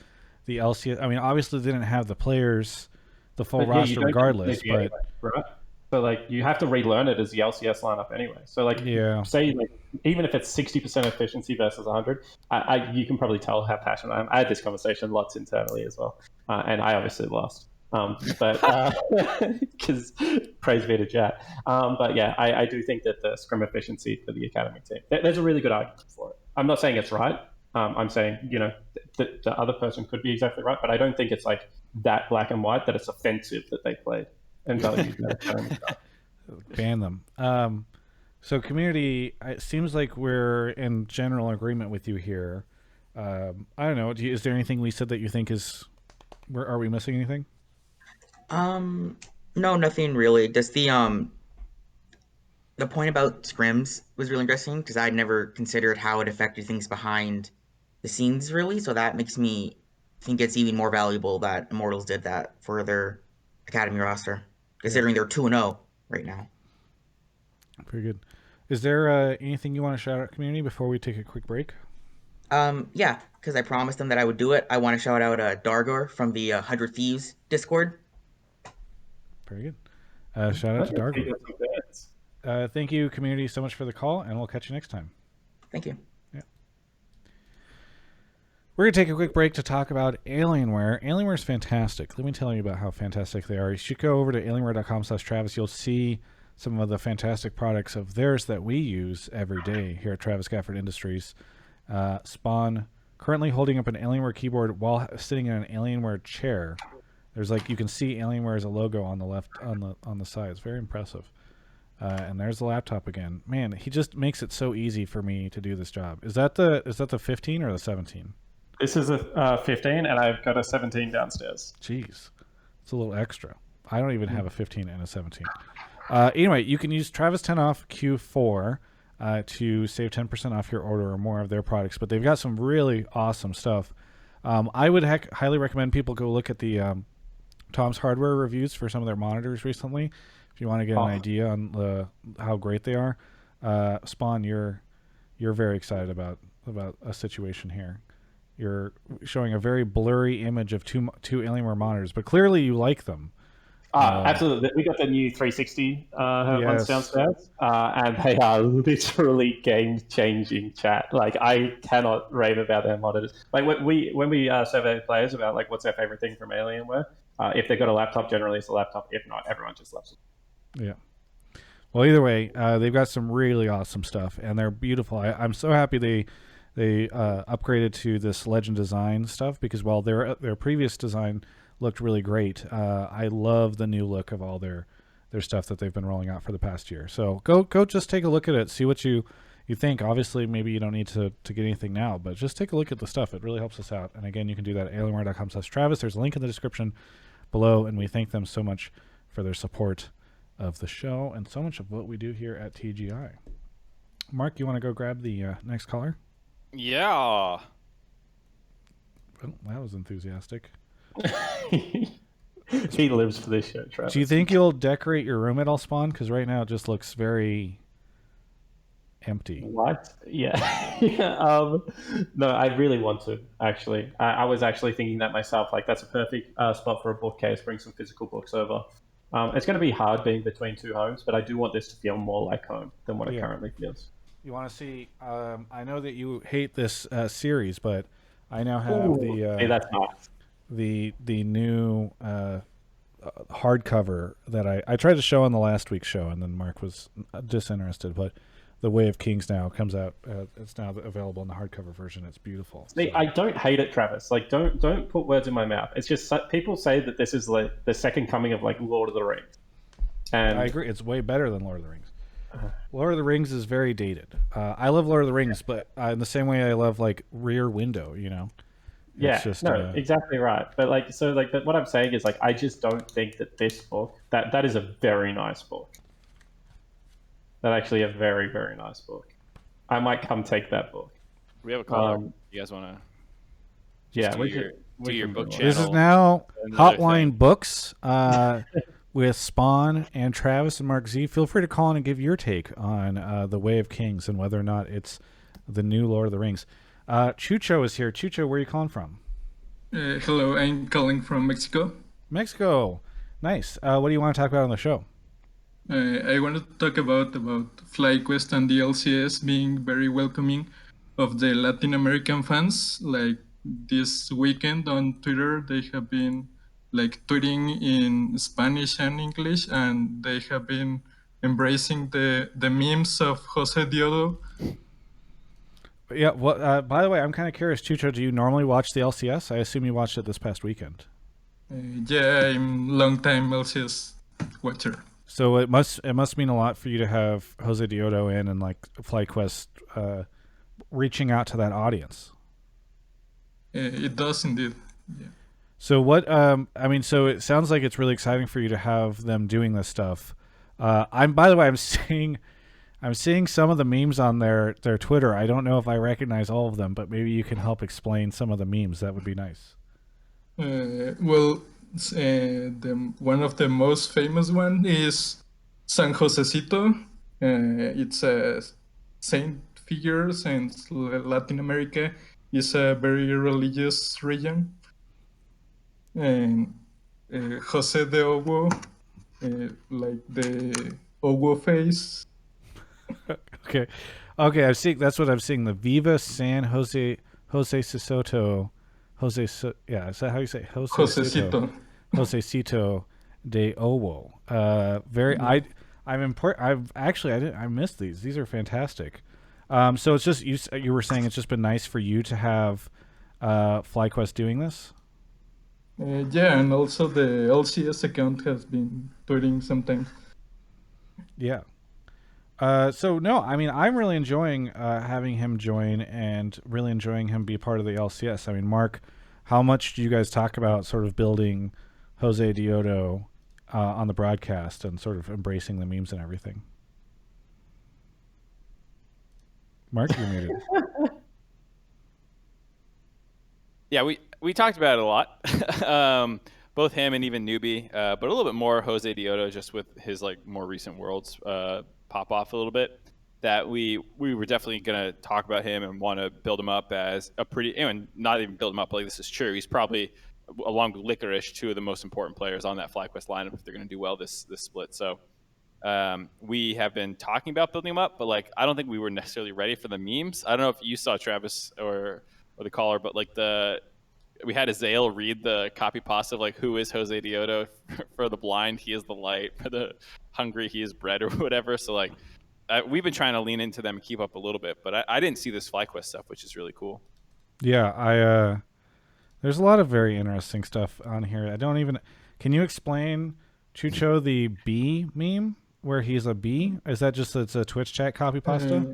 the LCS, I mean, obviously they didn't have the players, the full roster regardless, but anyway, right? So like you have to relearn it as the LCS lineup anyway. So like say like even if it's 60% efficiency versus 100, you can probably tell how passionate I am. I had this conversation lots internally as well, and I obviously lost. But because praise be to chat. But yeah, I do think that the scrim efficiency for the Academy team, there's a really good argument for it. I'm not saying it's right. I'm saying, the other person could be exactly right, but I don't think it's like that black and white that it's offensive that they played and valued that. Ban them. So community, it seems like we're in general agreement with you here. I don't know. Is there anything we said that you think is, are we missing anything? No, nothing really. Just the point about scrims was really interesting because I'd never considered how it affected things behind the scenes really. So that makes me think it's even more valuable that Immortals did that for their Academy roster, considering they're 2-0 right now. Pretty good. Is there anything you want to shout out, community, before we take a quick break? Yeah, because I promised them that I would do it. I want to shout out Dargor from the 100 Thieves Discord. Very good. Shout out to Dargor. Thank you, community, so much for the call, and we'll catch you next time. Thank you. Yeah. We're going to take a quick break to talk about Alienware. Alienware is fantastic. Let me tell you about how fantastic they are. You should go over to alienware.com/Travis. You'll see some of the fantastic products of theirs that we use every day here at Travis Gafford Industries. Spawn currently holding up an Alienware keyboard while sitting in an Alienware chair. There's like, you can see Alienware as a logo on the left, on the side. It's very impressive. And there's the laptop again. Man, he just makes it so easy for me to do this job. Is that the 15 or the 17? This is a 15, and I've got a 17 downstairs. Jeez, it's a little extra. I don't even have a 15 and a 17. Anyway, you can use Travis 10 off Q4 to save 10% off your order or more of their products. But they've got some really awesome stuff. I would highly recommend people go look at the Tom's Hardware reviews for some of their monitors recently. If you want to get an idea on how great they are, Spawn, you're very excited about a situation here. You're showing a very blurry image of two Alienware monitors, but clearly you like them. Absolutely. We got the new 360 ones downstairs, and they are literally game-changing chat. Like, I cannot rave about their monitors. Like, when we survey players about like what's their favorite thing from Alienware, if they've got a laptop, generally it's a laptop. If not, everyone just loves it. Yeah. Well, either way, they've got some really awesome stuff, and they're beautiful. I'm so happy they upgraded to this Legend design stuff, because while their previous design looked really great, I love the new look of all their stuff that they've been rolling out for the past year. So go just take a look at it, see what you think. Obviously, maybe you don't need to get anything now, but just take a look at the stuff. It really helps us out. And again, you can do that at alienware.com/Travis. There's a link in the description below, and we thank them so much for their support of the show and so much of what we do here at TGI. Mark, you want to go grab the next caller? Yeah. Well, that was enthusiastic. He lives for this show, Travis. Do you think you'll decorate your room at all, Spawn? Because right now it just looks very empty. What? Yeah. No, I really want to, actually. I was actually thinking that myself. Like, that's a perfect spot for a bookcase. Bring some physical books over. It's going to be hard being between two homes, but I do want this to feel more like home than what it currently feels. You want to see? I know that you hate this series, but I now have hey, that's nice. the new hardcover that I tried to show on the last week's show, and then Mark was disinterested. But the Way of Kings now comes out. It's now available in the hardcover version. It's beautiful. See, I don't hate it, Travis. Like, don't put words in my mouth. It's just people say that this is like the second coming of like Lord of the Rings. And I agree. It's way better than Lord of the Rings. Lord of the Rings is very dated. I love Lord of the Rings, but in the same way I love like Rear Window, you know. It's just, exactly right. But but what I'm saying is, like, I just don't think that this book that is a very nice book. That's actually a very, very nice book. I might come take that book. We have a caller. You guys want to? Yeah, do your book channel. This is now Another Hotline thing. Books with Spawn and Travis and Mark Z. Feel free to call in and give your take on The Way of Kings and whether or not it's the new Lord of the Rings. Chucho is here. Chucho, where are you calling from? Hello, I'm calling from Mexico. Mexico. Nice. What do you want to talk about on the show? I want to talk about Flyquest and the LCS being very welcoming of the Latin American fans. Like this weekend on Twitter, they have been like tweeting in Spanish and English, and they have been embracing the memes of Jose Diodo. Yeah. Well, by the way, I'm kind of curious, Chucho. Do you normally watch the LCS? I assume you watched it this past weekend. Yeah, I'm long-time LCS watcher. So it must mean a lot for you to have Jose Diodo in and like Flyquest reaching out to that audience. It does indeed. Yeah. So what? I mean, so it sounds like it's really exciting for you to have them doing this stuff. By the way, I'm seeing some of the memes on their Twitter. I don't know if I recognize all of them, but maybe you can help explain some of the memes. That would be nice. Well, one of the most famous one is San Josecito. It's a saint figure since Latin America is a very religious region. And Jose de Owo, like the Owo face. Okay, I'm seeing. That's what I'm seeing. The Viva San Jose Soto. Is that how you say Josecito? Josecito de Owo. I missed these. These are fantastic. So it's just you were saying it's just been nice for you to have Flyquest doing this. Yeah, and also the LCS account has been tweeting sometimes. Yeah. So no, I mean, I'm really enjoying having him join and really enjoying him be part of the LCS. I mean, Mark, how much do you guys talk about sort of building Jose Diodo on the broadcast and sort of embracing the memes and everything? Mark, you're muted. Yeah, we talked about it a lot. Both him and even Newbie, but a little bit more Jose Diodo just with his like more recent Worlds pop off a little bit. That we were definitely gonna talk about him and want to build him up as a pretty, and not even build him up, but like this is true. He's probably, along with Licorice, two of the most important players on that Flyquest lineup if they're gonna do well this split. So we have been talking about building him up, but like I don't think we were necessarily ready for the memes. I don't know if you saw Travis or the caller, but like we had Azale read the copy pasta of like, who is Jose Diodo? For the blind, he is the light. For the hungry, he is bread, or whatever. So like we've been trying to lean into them and keep up a little bit, but I didn't see this Flyquest stuff, which is really cool. Yeah, there's a lot of very interesting stuff on here. Can you explain, Chucho, the bee meme where he's a bee? Is that just it's a Twitch chat copy pasta?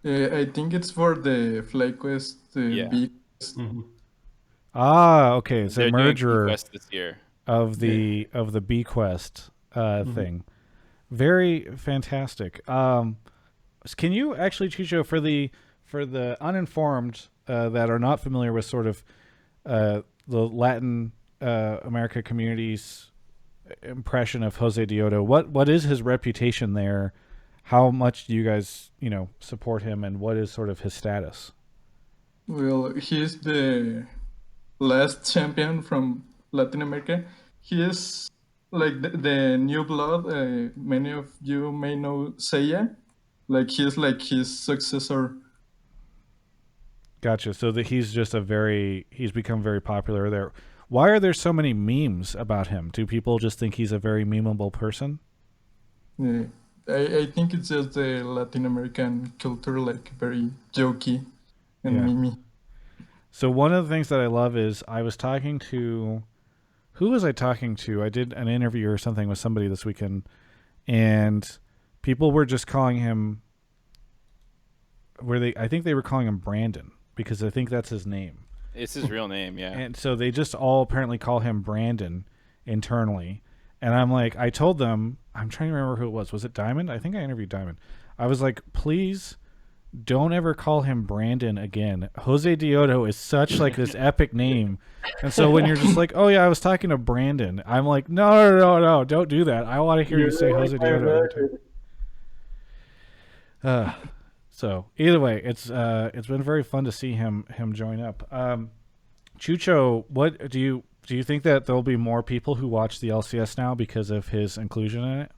I think it's for the Flyquest bee. Mm-hmm. Ah, okay. It's They're a merger this year. of the BQuest thing. Very fantastic. Can you actually, Chucho, for the uninformed that are not familiar with sort of the Latin America community's impression of Jose Diodo, what is his reputation there? How much do you guys support him, and what is sort of his status? Well, he's the last champion from Latin America. He is like the new blood. Many of you may know Seiya. Like he's like his successor. Gotcha. So that he's become very popular there. Why are there so many memes about him? Do people just think he's a very memeable person? Yeah. I think it's just the Latin American culture, like very jokey and memey. So one of the things that I love is I was talking to, who was I talking to? I did an interview or something with somebody this weekend, and people were just calling him, I think they were calling him Brandon, because I think that's his name. It's his real name, yeah. And so they just all apparently call him Brandon internally. And I'm like, I told them, I'm trying to remember who it was. Was it Diamond? I think I interviewed Diamond. I was like, please don't ever call him Brandon again. Jose Diodo is such like this epic name. And so when you're just like, oh yeah, I was talking to Brandon, I'm like, no, don't do that. I want to hear you say Jose Diodo every time. So either way, it's been very fun to see him join up. Chucho, what do you think that there'll be more people who watch the LCS now because of his inclusion in it?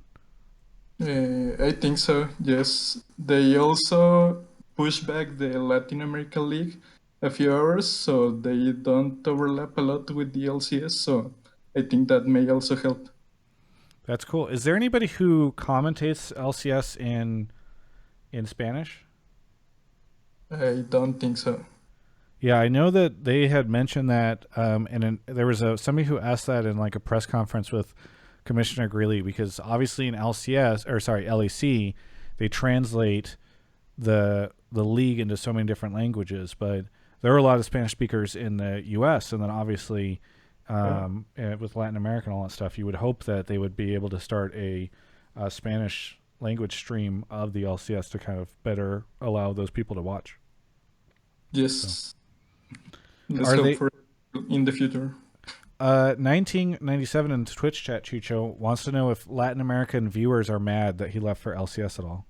I think so, yes. They also push back the Latin America League a few hours, so they don't overlap a lot with the LCS, so I think that may also help. That's cool. Is there anybody who commentates LCS in Spanish? I don't think so. Yeah, I know that they had mentioned that, and there was somebody who asked that in like a press conference with Commissioner Greeley, because obviously in LAC, they translate the league into so many different languages, but there are a lot of Spanish speakers in the U.S. and then obviously with Latin America and all that stuff, you would hope that they would be able to start a Spanish language stream of the LCS to kind of better allow those people to watch. Yes. So. Let's hope for in the future. 1997 in Twitch chat, Chucho wants to know if Latin American viewers are mad that he left for LCS at all.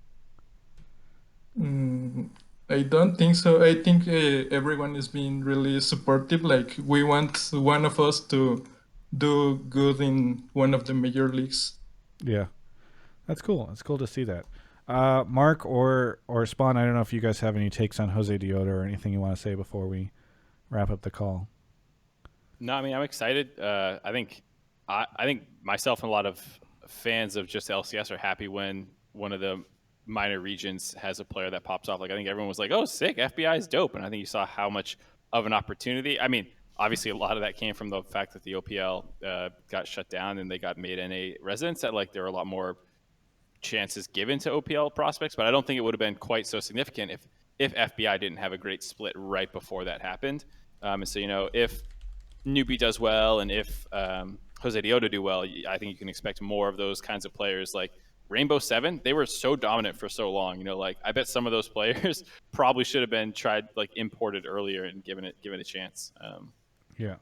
I don't think so. I think everyone is being really supportive. Like, we want one of us to do good in one of the major leagues. Yeah, that's cool. It's cool to see that. Mark or Spawn, I don't know if you guys have any takes on Jose Diodo or anything you want to say before we wrap up the call. No, I mean, I'm excited. I think myself and a lot of fans of just LCS are happy when one of the minor regions has a player that pops off. Like, I think everyone was like, oh, sick, FBI is dope. And I think you saw how much of an opportunity. I mean, obviously a lot of that came from the fact that the OPL got shut down and they got made NA residents, that like there were a lot more chances given to OPL prospects, but I don't think it would have been quite so significant if FBI didn't have a great split right before that happened. And so, if Newbie does well and if Jose Diodo do well, I think you can expect more of those kinds of players. Like Rainbow Seven, they were so dominant for so long. Like I bet some of those players probably should have been imported earlier and given a chance. Yeah.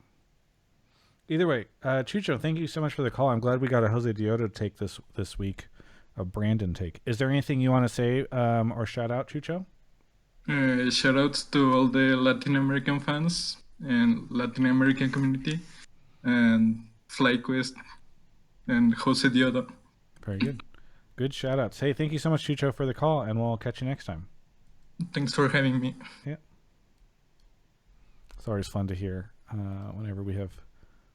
Either way, Chucho, thank you so much for the call. I'm glad we got a Jose Diodo take this week, a Brandon take. Is there anything you want to say or shout out, Chucho? Shout outs to all the Latin American fans and Latin American community and Flyquest and Jose Diodo. Very good. Good shout outs. Hey, thank you so much, Chucho, for the call, and we'll catch you next time. Thanks for having me. Yeah. It's always fun to hear whenever we have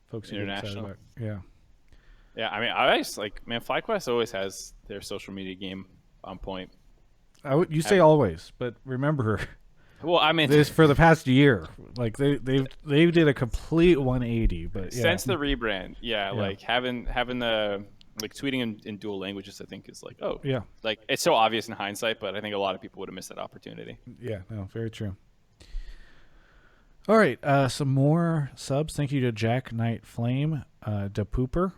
folks international. Yeah. Yeah, I mean, I always Flyquest always has their social media game on point. You say always, but remember. Well, I mean, this for the past year, like they did a complete 180. But yeah. Since the rebrand, like having the tweeting in dual languages, I think is like it's so obvious in hindsight, but I think a lot of people would have missed that opportunity. Yeah, no, very true. All right, some more subs. Thank you to Jack Knight Flame, Da Pooper,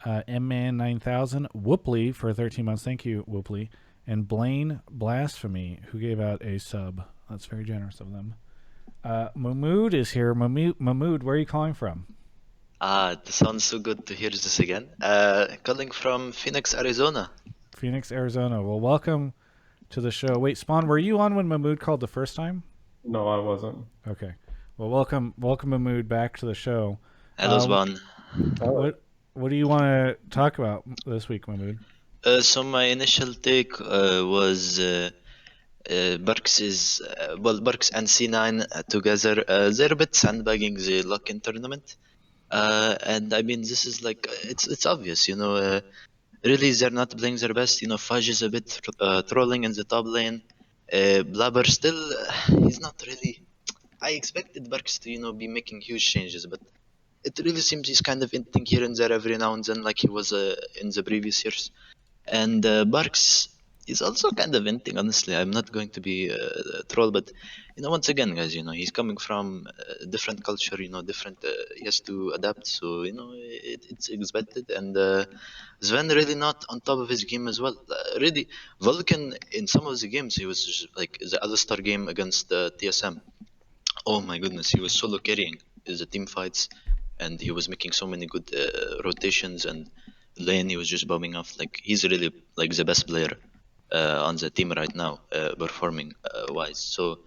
M-Man 9000, Whoopley for 13 months. Thank you, Whoopley. And Blaine Blasphemy, who gave out a sub. That's very generous of them. MAHMOUD is here. MAHMOUD, where are you calling from? It sounds so good to hear this again. Calling from Phoenix, Arizona. Phoenix, Arizona. Well, welcome to the show. Wait, Spawn, were you on when MAHMOUD called the first time? No, I wasn't. Okay. Well, welcome MAHMOUD back to the show. Hello, Spawn. What do you want to talk about this week, MAHMOUD? So my initial take was Perkz and C9 together. They're a bit sandbagging the Lock In tournament, and I mean this is like it's obvious, really they're not playing their best. Fudge is a bit trolling in the top lane. Blabber still, he's not really. I expected Perkz to be making huge changes, but it really seems he's kind of hinting here and there every now and then, like he was in the previous years. And Perkz, he's also kind of venting. Honestly, I'm not going to be a troll, but once again, guys, he's coming from a different culture. Different. He has to adapt, so it's expected. And Sven really not on top of his game as well. Really, Vulcan in some of the games, he was just like the Alistar game against TSM. Oh my goodness, he was solo carrying the team fights, and he was making so many good rotations and lane. He was just bombing off. Like he's really like the best player on the team right now, performing wise. So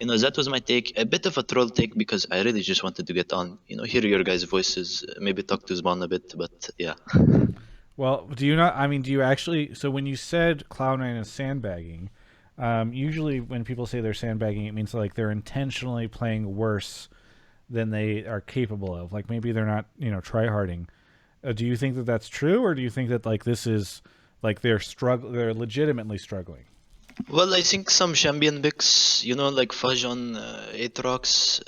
that was my take. A bit of a troll take because I really just wanted to get on, hear your guys' voices, maybe talk to Spawn a bit, but yeah. Well, do you not? I mean, do you actually? So when you said Cloud9 is sandbagging, usually when people say they're sandbagging, it means like they're intentionally playing worse than they are capable of. Like maybe they're not, tryharding. Do you think that that's true, or do you think that like this is like they're legitimately struggling? Well, I think some champion picks, like Fudge on Aatrox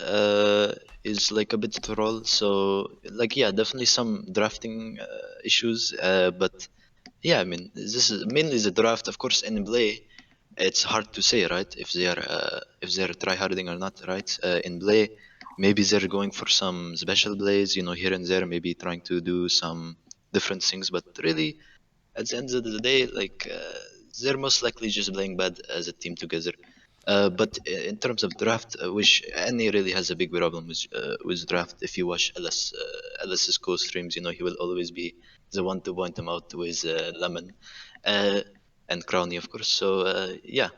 is like a bit troll. So, like, yeah, definitely some drafting issues. But yeah, I mean, this is mainly the draft. Of course, in play, it's hard to say, right? If they're tryharding or not, right? In play, maybe they're going for some special plays, here and there, maybe trying to do some different things. But really, at the end of the day, like they're most likely just playing bad as a team together. But in terms of draft, which Annie really has a big problem with draft. If you watch LS's co-streams, he will always be the one to point him out with Lemon and Crowny, of course. So yeah.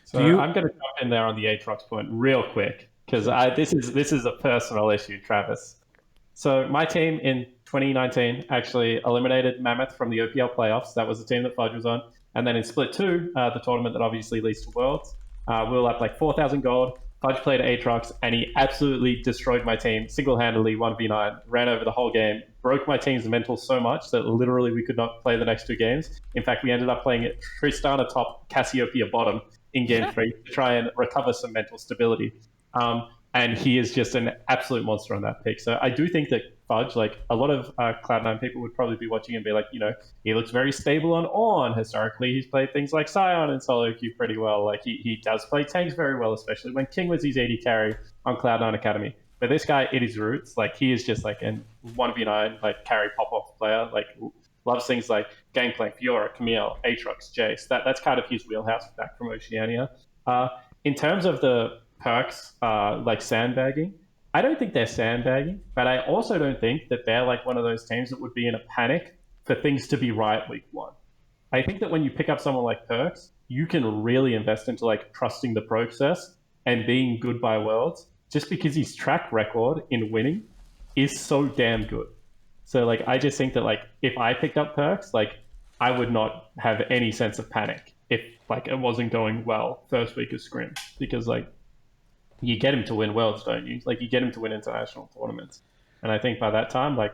So I'm going to jump in there on the Aatrox point real quick because this is a personal issue, Travis. So my team in 2019 actually eliminated Mammoth from the OPL playoffs. That was the team that Fudge was on. And then in Split 2, the tournament that obviously leads to Worlds, we were up like 4,000 gold. Fudge played Aatrox, and he absolutely destroyed my team single-handedly, 1v9, ran over the whole game, broke my team's mental so much that literally we could not play the next 2 games. In fact, we ended up playing Tristana top, Cassiopeia bottom in Game 3 to try and recover some mental stability. And he is just an absolute monster on that pick. So I do think that Fudge, like a lot of Cloud9 people would probably be watching and be like, he looks very stable on. Historically, he's played things like Sion and solo queue pretty well. Like he does play tanks very well, especially when King was his AD carry on Cloud9 Academy. But this guy, at his roots, like he is just like a 1v9 like carry pop-off player. Like loves things like Gangplank, Fiora, Camille, Aatrox, Jace. That's kind of his wheelhouse back from Oceania. In terms of the Perkz, like sandbagging, I don't think they're sandbagging, but I also don't think that they're like one of those teams that would be in a panic for things to be right week 1. I think that when you pick up someone like Perkz, you can really invest into like trusting the process and being good by Worlds, just because his track record in winning is so damn good. So like I just think that like if I picked up Perkz, like I would not have any sense of panic if like it wasn't going well first week of scrim, because like you get him to win Worlds, don't you? Like you get him to win international tournaments, and I think by that time, like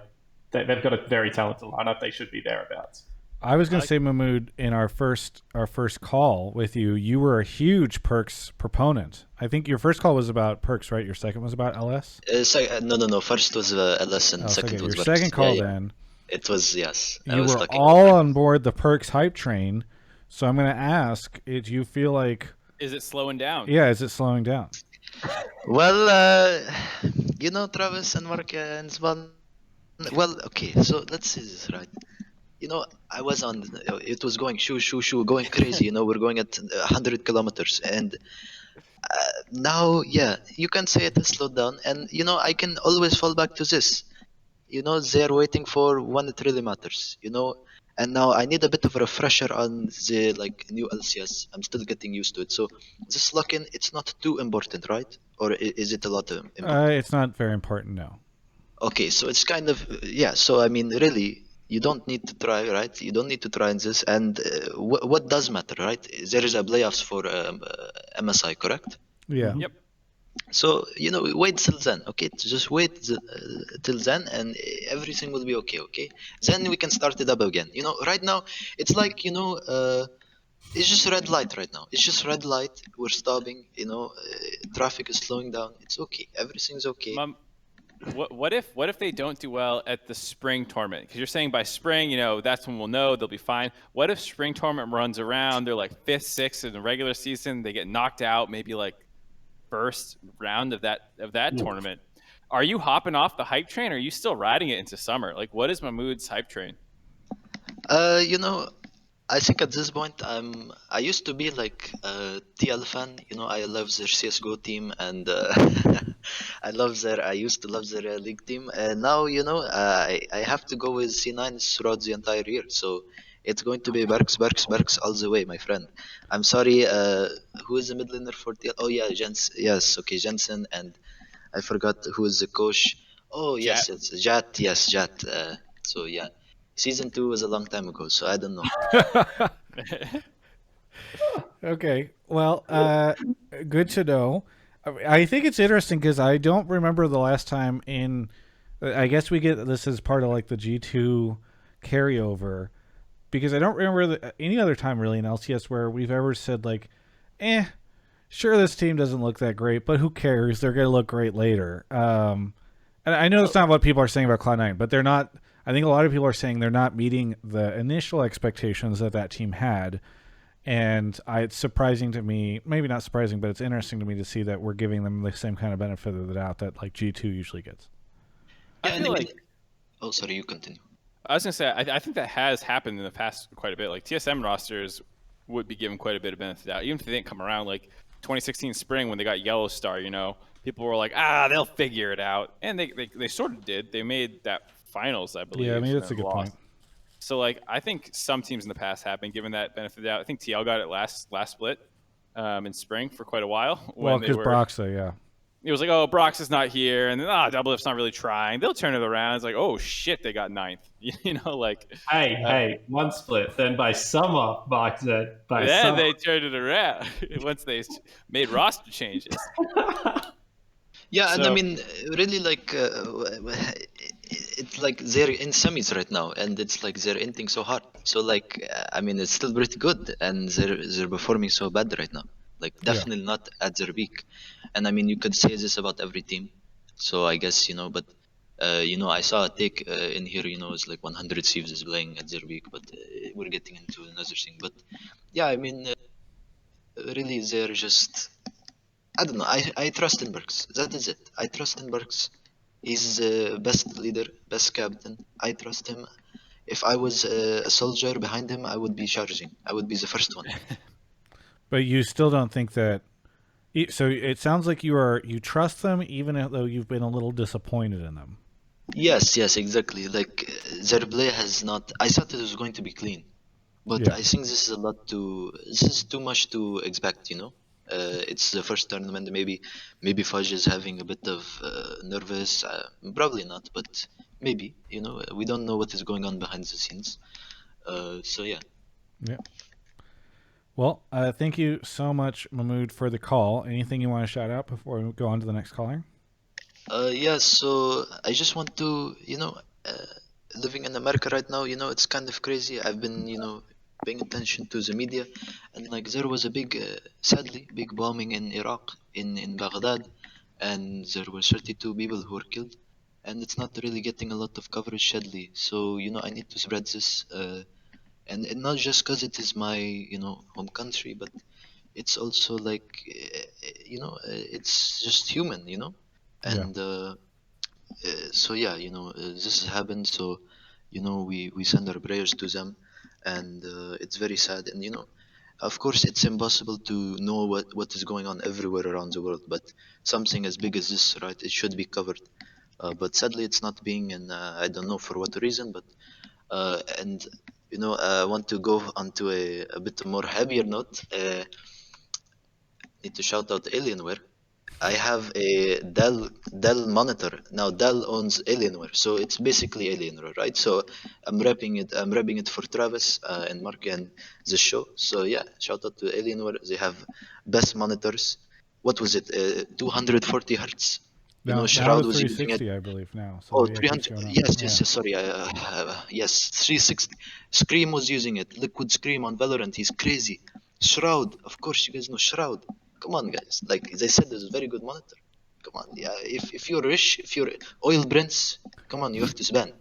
they've got a very talented lineup. They should be thereabouts. I was going to say, Mahmoud, in our first call with you, you were a huge Perkz proponent. I think your first call was about Perkz, right? Your second was about LS? No. First was LS and second was your Perkz. Second call then. It was, yes. You were all on board the Perkz hype train. So I'm going to ask, do you feel like... Is it slowing down? Yeah, is it slowing down? Well, Travis and Mark and Svan. Well, okay, so let's see this, right? I was on, it was going shoo, going crazy, we're going at 100 kilometers. And now, yeah, you can say it has slowed down. And, I can always fall back to this. They're waiting for when it really matters, And now I need a bit of a refresher on the new LCS. I'm still getting used to it. So this lock-in, it's not too important, right? Or is it a lot of important? It's not very important, no. Okay, so it's kind of, yeah. So, I mean, really, you don't need to try, right? You don't need to try in this. And what does matter, right? There is a playoffs for MSI, correct? Yeah. Yep. So, wait till then, okay? Just wait till then and everything will be okay? Then we can start it up again. Right now, it's like, it's just red light right now. It's just red light. We're stopping, traffic is slowing down. It's okay. Everything's okay. What if they don't do well at the spring tournament? Because you're saying by spring, that's when we'll know they'll be fine. What if spring tournament runs around? They're like 5th, 6th in the regular season. They get knocked out, maybe like first round of that tournament. Are you hopping off the hype train, or are you still riding it into summer? Like, what is MAHMOUD's hype train? I think at this point I used to be like a TL fan. I love their CS:GO team, and I used to love their league team. And now I have to go with C9 throughout the entire year. So it's going to be Perkz all the way, my friend. I'm sorry. Who is the mid laner for TL? Oh yeah, Yes, okay, Jensen, and I forgot who is the coach. Oh yes, Jat. it's Jat. Yes, Jat. So yeah, season 2 was a long time ago, so I don't know. Okay, well, good to know. I think it's interesting because I don't remember the last time I guess we get this as part of like the G2 carryover, because I don't remember any other time really in LCS where we've ever said like, sure, this team doesn't look that great, but who cares? They're going to look great later. And I know it's not what people are saying about Cloud9, but they're not. I think a lot of people are saying they're not meeting the initial expectations that team had. And it's surprising to me, maybe not surprising, but it's interesting to me to see that we're giving them the same kind of benefit of the doubt that like G2 usually gets. Yeah, I feel like. Oh, sorry, you continue. I was gonna say I think that has happened in the past quite a bit. Like TSM rosters would be given quite a bit of benefit of the doubt, even if they didn't come around. Like 2016 spring when they got Yellow Star, people were like, they'll figure it out, and they sort of did. They made that finals, I believe. Yeah, I mean that's a good point. So like I think some teams in the past have been given that benefit of the doubt. I think TL got it last split in spring for quite a while. Well, because Broxa, yeah. It was like, oh, Brox is not here, and then Doublelifts not really trying. They'll turn it around. It's like, oh shit, they got 9th. Like. Hey, one split. Then by summer, Mark said. Then they turned it around once they made roster changes. Yeah, and I mean, really, like, it's like they're in semis right now, and it's like they're ending so hard. So, like, I mean, it's still pretty good, and they're performing so bad right now. Like, definitely not at their peak. And I mean, you could say this about every team. So I guess, but, I saw a take in here, it's like 100 Thieves is playing at their peak, but we're getting into another thing. But yeah, I mean, really, they're just, I don't know. I trust in Perkz. That is it. I trust in Perkz. He's the best leader, best captain. I trust him. If I was a soldier behind him, I would be charging. I would be the first one. But you still don't think that. So it sounds like you trust them, even though you've been a little disappointed in them. Yes, exactly. Like their play has not. I thought it was going to be clean, but I think this is too much to expect. It's the first tournament. Maybe Fudge is having a bit of nervous. Probably not, but maybe. We don't know what is going on behind the scenes. So yeah. Yeah. Well, thank you so much, MAHMOUD, for the call. Anything you want to shout out before we go on to the next caller? So I just want to, living in America right now, it's kind of crazy. I've been, paying attention to the media, and like there was a sadly, big bombing in Iraq, in Baghdad, and there were 32 people who were killed, and it's not really getting a lot of coverage, sadly. So, I need to spread this, and not just because it is my, home country, but it's also like, it's just human, and so yeah, this happened. So, we send our prayers to them, and it's very sad. And of course, it's impossible to know what is going on everywhere around the world. But something as big as this, right? It should be covered. But sadly, it's not being, and I don't know for what reason. But and I want to go onto a bit more happier note. Need to shout out Alienware. I have a Dell monitor. Now Dell owns Alienware, so it's basically Alienware, right? So I'm repping it for Travis and Mark and the show. So yeah, shout out to Alienware. They have best monitors. What was it? 240 hertz. Shroud was using it. I believe now. So 300. Yes. Sorry. Yes, 360. Scream was using it. Liquid Scream on Valorant. He's crazy. Shroud. Of course, you guys know Shroud. Come on, guys. Like they said, this is a very good monitor. Come on, yeah. If you're rich, if you're oil prince, come on, you have to spend.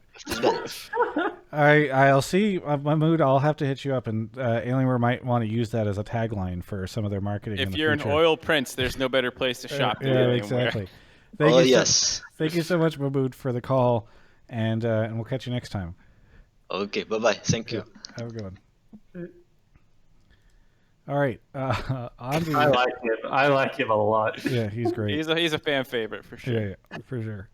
I'll see MAHMOUD. I'll have to hit you up, and Alienware might want to use that as a tagline for some of their marketing. If in the you're future. an oil prince, there's no better place to shop than Alienware. Exactly. Yes. Thank you so much, MAHMOUD, for the call, and we'll catch you next time. Okay, bye-bye. Thank you. Have a good one. All right. On to I like him. I like him a lot. Yeah, he's great. He's a fan favorite for sure. Yeah, for sure.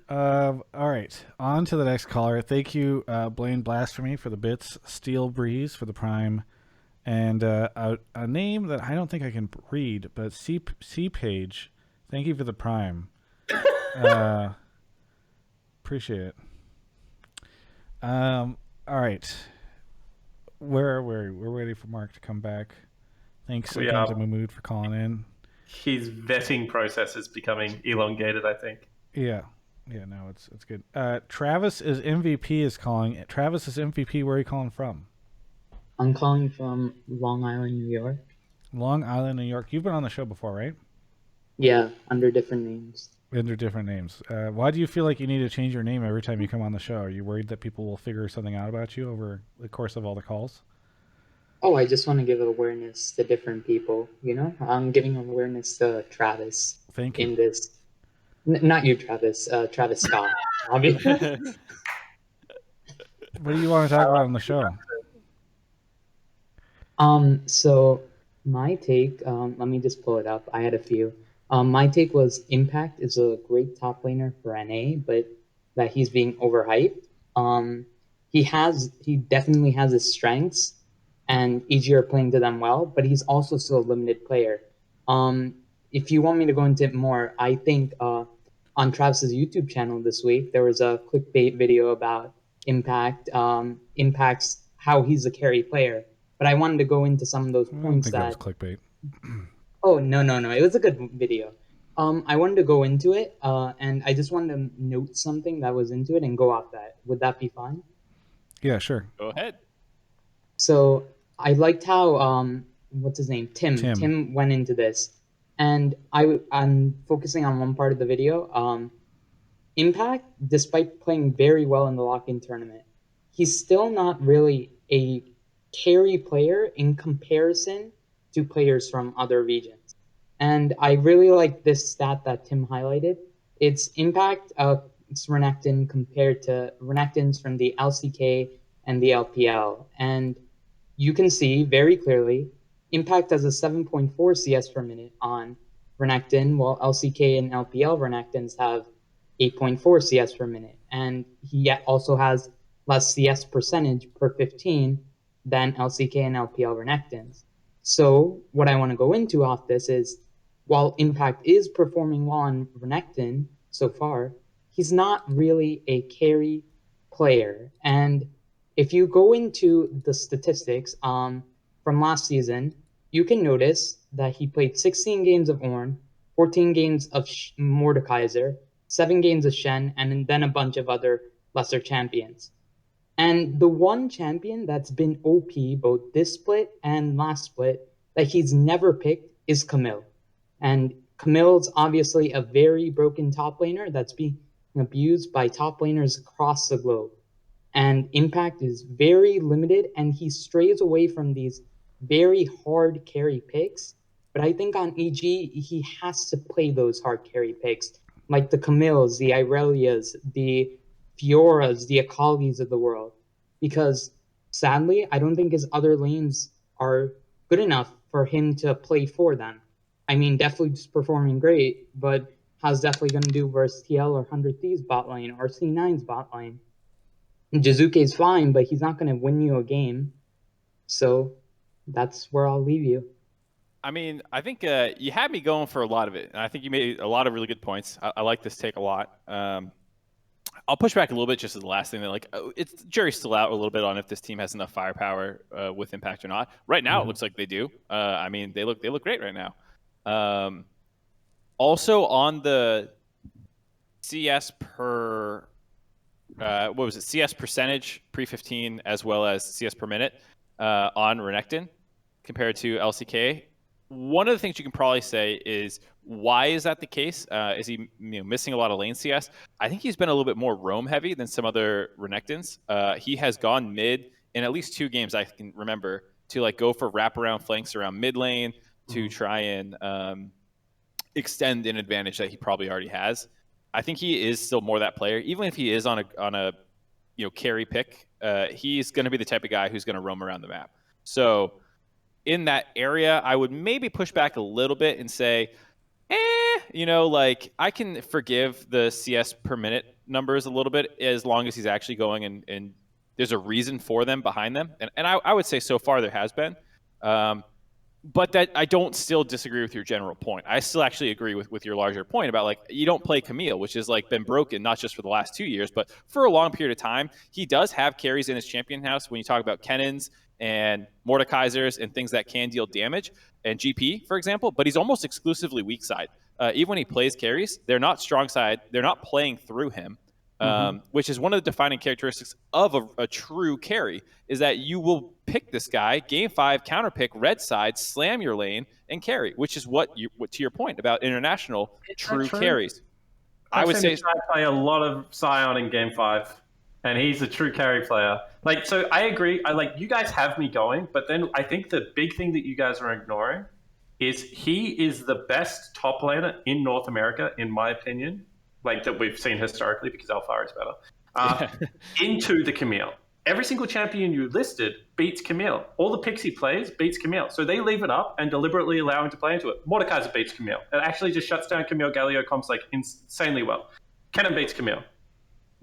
All right. On to the next caller. Thank you, Blaine Blasphemy, for the bits, Steel Breeze for the Prime, and a name that I don't think I can read, but C Page. Thank you for the Prime. Appreciate it. All right. Where are we? We're waiting for Mark to come back. Thanks again to MAHMOUD for calling in. His vetting process is becoming elongated, I think. Yeah. No, it's good. Travis is calling. Travis is MVP. Where are you calling from? I'm calling from Long Island, New York. Long Island, New York. You've been on the show before, right? Yeah, under different names. Under different names. Why do you feel like you need to change your name every time you come on the show? Are you worried that people will figure something out about you over the course of all the calls? Oh, I just want to give awareness to different people, you know? I'm giving awareness to Travis. Thank you. In this. Not you, Travis. Travis Scott, obviously. What do you want to talk about on the show? So my take, let me just pull it up. I had a few. My take was Impact is a great top laner for NA, but that he's being overhyped. He definitely has his strengths, and EG are playing to them well, but he's also still a limited player. If you want me to go into it more, I think on Travis's YouTube channel this week, there was a clickbait video about Impact, Impact's how he's a carry player. But I wanted to go into some of those points that was clickbait. Oh, no. It was a good video. I wanted to go into it, and I just wanted to note something that was into it and go off that. Would that be fine? Yeah, sure. Go ahead. So I liked how, what's his name? Tim went into this. And I'm focusing on one part of the video. Impact, despite playing very well in the lock-in tournament, he's still not really a carry player in comparison to players from other regions. And I really like this stat that Tim highlighted. It's Impact, it's Renekton compared to Renektons from the LCK and the LPL. And you can see very clearly Impact has a 7.4 CS per minute on Renekton, while LCK and LPL Renektons have 8.4 CS per minute. And he also has less CS percentage per 15 than LCK and LPL Renektons. So what I want to go into off this is, while Impact is performing well on Renekton so far, he's not really a carry player. And if you go into the statistics from last season, you can notice that he played 16 games of Ornn, 14 games of Mordekaiser, 7 games of Shen, and then a bunch of other lesser champions. And the one champion that's been OP both this split and last split that he's never picked is Camille. And Camille's obviously a very broken top laner that's being abused by top laners across the globe. And Impact is very limited, and he strays away from these very hard carry picks. But I think on EG, he has to play those hard carry picks, like the Camilles, the Irelias, the Fioras, the Akalis of the world. Because sadly, I don't think his other lanes are good enough for him to play for them. I mean, definitely just performing great, but how's definitely going to do versus TL or 100 Thieves bot lane or C9's bot lane? Jizuke's fine, but he's not going to win you a game. So that's where I'll leave you. I mean, I think you had me going for a lot of it, and I think you made a lot of really good points. I like this take a lot. I'll push back a little bit just as the last thing. That it's jury's still out a little bit on if this team has enough firepower with Impact or not. Right now, it looks like they do. I mean, they look great right now. Also on the CS per what was it? CS percentage pre-15 as well as CS per minute on Renekton compared to LCK. one of the things you can probably say is, why is that the case? Is he missing a lot of lane CS? I think he's been a little bit more roam heavy than some other Renekton's. He has gone mid in at least 2 games I can remember to like go for wraparound flanks around mid lane to try and extend an advantage that he probably already has. I think he is still more that player, even if he is on a carry pick. He's going to be the type of guy who's going to roam around the map. So in that area, I would maybe push back a little bit and say, I can forgive the CS per minute numbers a little bit as long as he's actually going and there's a reason for them behind them. And I would say so far there has been. But that I don't still disagree with your general point. I still actually agree with your larger point about like you don't play Camille, which has like been broken not just for the last 2 years, but for a long period of time. He does have carries in his champion house when you talk about Kennons and Mordekaisers and things that can deal damage and GP, for example, but he's almost exclusively weak side. Even when he plays carries, they're not strong side. They're not playing through him. Which is one of the defining characteristics of a true carry, is that you will pick this guy, game 5, counter pick, red side, slam your lane, and carry, which is what to your point about international true carries. I would say I play a lot of Sion in game 5, and he's a true carry player. Like, so I agree. You guys have me going, but then I think the big thing that you guys are ignoring is he is the best top laner in North America, in my opinion. Like that we've seen historically, because Alfari is better, into the Camille. Every single champion you listed beats Camille. All the picks he plays beats Camille. So they leave it up and deliberately allow him to play into it. Mordekaiser beats Camille. It actually just shuts down Camille Galio comps like insanely well. Kennen beats Camille.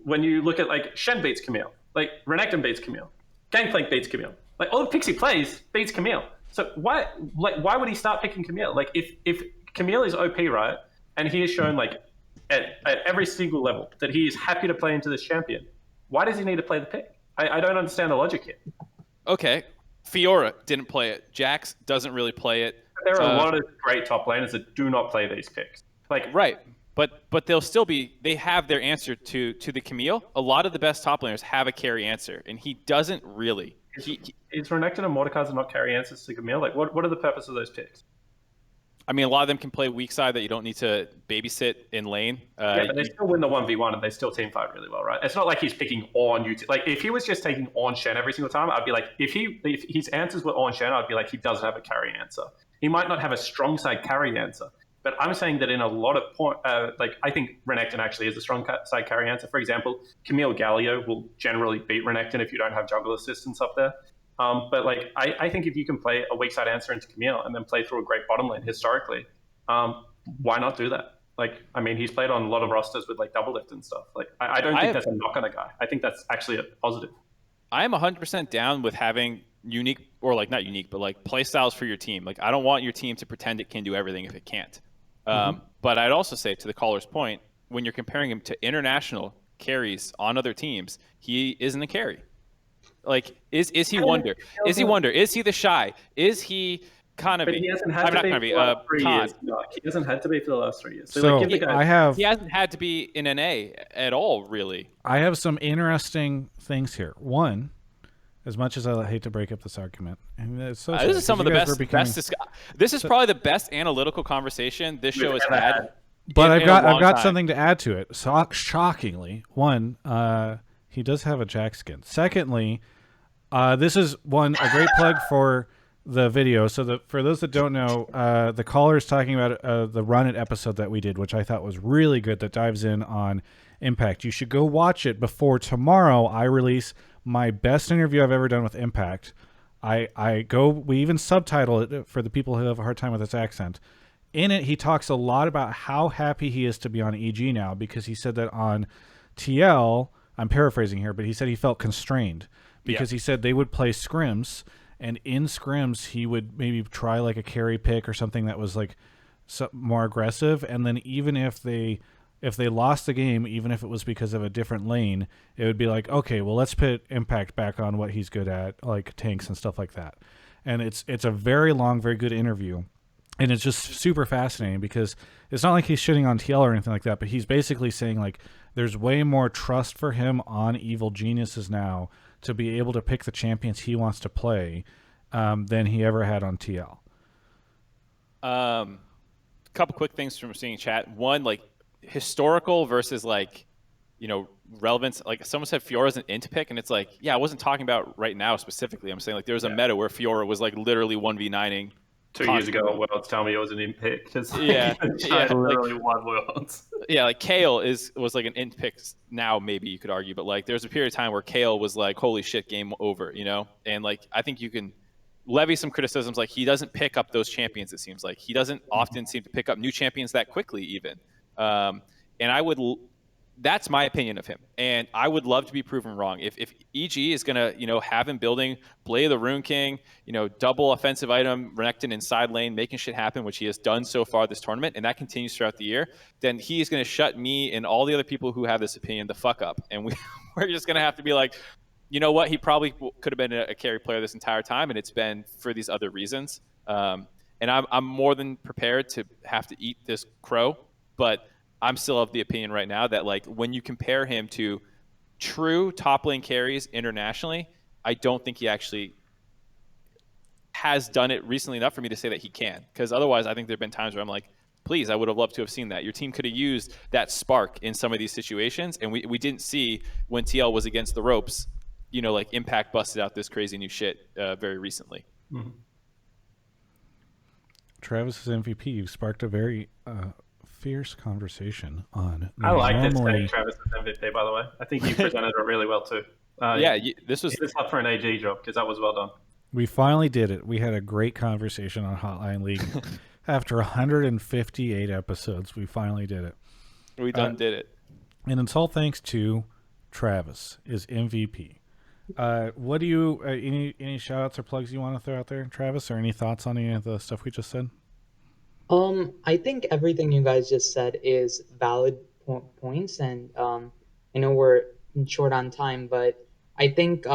When you look at like Shen beats Camille. Like Renekton beats Camille. Gangplank beats Camille. Like all the picks he plays beats Camille. So why would he start picking Camille? Like if Camille is OP, right? And he has shown like at every single level that he is happy to play into this champion, why does he need to play the pick? I don't understand the logic here. Okay. Fiora didn't play it. Jax doesn't really play it. There are a lot of great top laners that do not play these picks. Right. But they'll still be, they have their answer to the Camille. A lot of the best top laners have a carry answer, and he doesn't really. Is Renekton and Mordekaiser not carry answers to Camille? Like, what are the purpose of those picks? I mean, a lot of them can play weak side that you don't need to babysit in lane. But they still win the 1v1 and they still team fight really well, right? It's not like he's picking on you. Like, if he was just taking on Shen every single time, I'd be like, if his answers were on Shen, I'd be like, he doesn't have a carry answer. He might not have a strong side carry answer. But I'm saying that in a lot of I think Renekton actually is a strong side carry answer. For example, Camille Galio will generally beat Renekton if you don't have jungle assistance up there. But I think if you can play a weak side answer into Camille and then play through a great bottom lane historically, why not do that? Like, I mean, he's played on a lot of rosters with like Doublelift and stuff. Like, I don't think that's a knock on a guy. I think that's actually a positive. I am 100% down with having unique, or like not unique, but like play styles for your team. Like, I don't want your team to pretend it can do everything if it can't. But I'd also say, to the caller's point, when you're comparing him to international carries on other teams, he isn't a carry. Like, is he Wonder? Is he Wonder? Is he the Shy? Is he kind of? But he hasn't had to be for the last 3 years. No, he hasn't had to be for the last 3 years. So he hasn't had to be in NA at all, really. I have some interesting things here. One, as much as I hate to break up this argument, and it's so this is some of the best. This is probably the best analytical conversation this show has had. But I've got something to add to it. So, shockingly, one, he does have a Jack skin. Secondly, this is a great plug for the video. So for those that don't know, the caller is talking about the Run It episode that we did, which I thought was really good, that dives in on Impact. You should go watch it before tomorrow I release my best interview I've ever done with Impact. We even subtitle it for the people who have a hard time with its accent. In it, he talks a lot about how happy he is to be on EG now, because he said that on TL, I'm paraphrasing here, but he said he felt constrained because he said they would play scrims, and in scrims he would maybe try like a carry pick or something that was like more aggressive, and then even if they lost the game, even if it was because of a different lane, it would be like, okay, well, let's put Impact back on what he's good at, like tanks and stuff like that. And it's a very long, very good interview. And it's just super fascinating because it's not like he's shitting on TL or anything like that, but he's basically saying like there's way more trust for him on Evil Geniuses now to be able to pick the champions he wants to play than he ever had on TL. Couple quick things from seeing chat. One, like historical versus like, relevance. Like someone said Fiora's an int pick, and it's like, yeah, I wasn't talking about right now specifically. I'm saying like there was a meta where Fiora was like literally 1v9ing 2 years ago at Worlds. Tell me it was an int pick. Literally won Worlds. Yeah, like Kale was like an int pick now, maybe you could argue, but like there's a period of time where Kale was like, holy shit, game over, And like I think you can levy some criticisms. Like he doesn't pick up those champions. It seems like he doesn't often seem to pick up new champions that quickly, even. And that's my opinion of him. And I would love to be proven wrong. If EG is gonna, have him building Blade of the Rune King, double offensive item, Renekton in side lane, making shit happen, which he has done so far this tournament, and that continues throughout the year, then he is gonna shut me and all the other people who have this opinion the fuck up. And we're just gonna have to be like, you know what? He probably could have been a carry player this entire time, and it's been for these other reasons. And I'm more than prepared to have to eat this crow, but I'm still of the opinion right now that like when you compare him to true top lane carries internationally, I don't think he actually has done it recently enough for me to say that he can. Because otherwise, I think there have been times where I'm like, please, I would have loved to have seen that. Your team could have used that spark in some of these situations, and we didn't see when TL was against the ropes, like Impact busted out this crazy new shit very recently. Mm-hmm. Travis's MVP, you've sparked a very fierce conversation on. I like this take, Travis's MVP, by the way. I think you presented it really well too. This was up for an AG job because that was well done. We finally did it. We had a great conversation on Hotline League. After 158 episodes, we finally did it. We did it. And it's all thanks to Travis, is MVP. What do you any shout outs or plugs you want to throw out there, Travis, or any thoughts on any of the stuff we just said? I think everything you guys just said is valid points, and I know we're short on time, but I think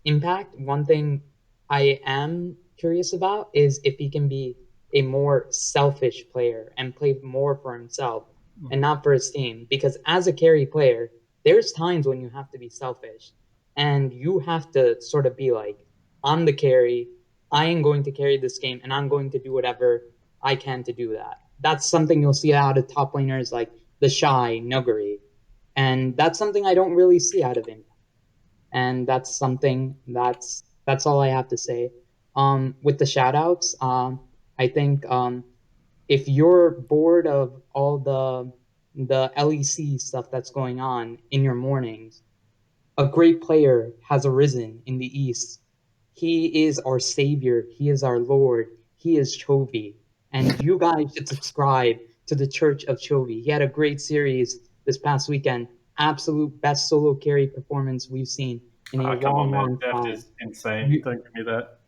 Impact, one thing I am curious about is if he can be a more selfish player and play more for himself and not for his team. Because as a carry player, there's times when you have to be selfish and you have to sort of be like, I'm the carry, I am going to carry this game, and I'm going to do whatever I can to do that. That's something you'll see out of top laners like the Shy, Nuggery. And that's something I don't really see out of him. And that's something that's all I have to say. With the shout outs, I think if you're bored of all the LEC stuff that's going on in your mornings, a great player has arisen in the East. He is our savior. He is our Lord. He is Chovy. And you guys should subscribe to the Church of Chovy. He had a great series this past weekend. Absolute best solo carry performance we've seen in a long time. That is insane. Don't give me that.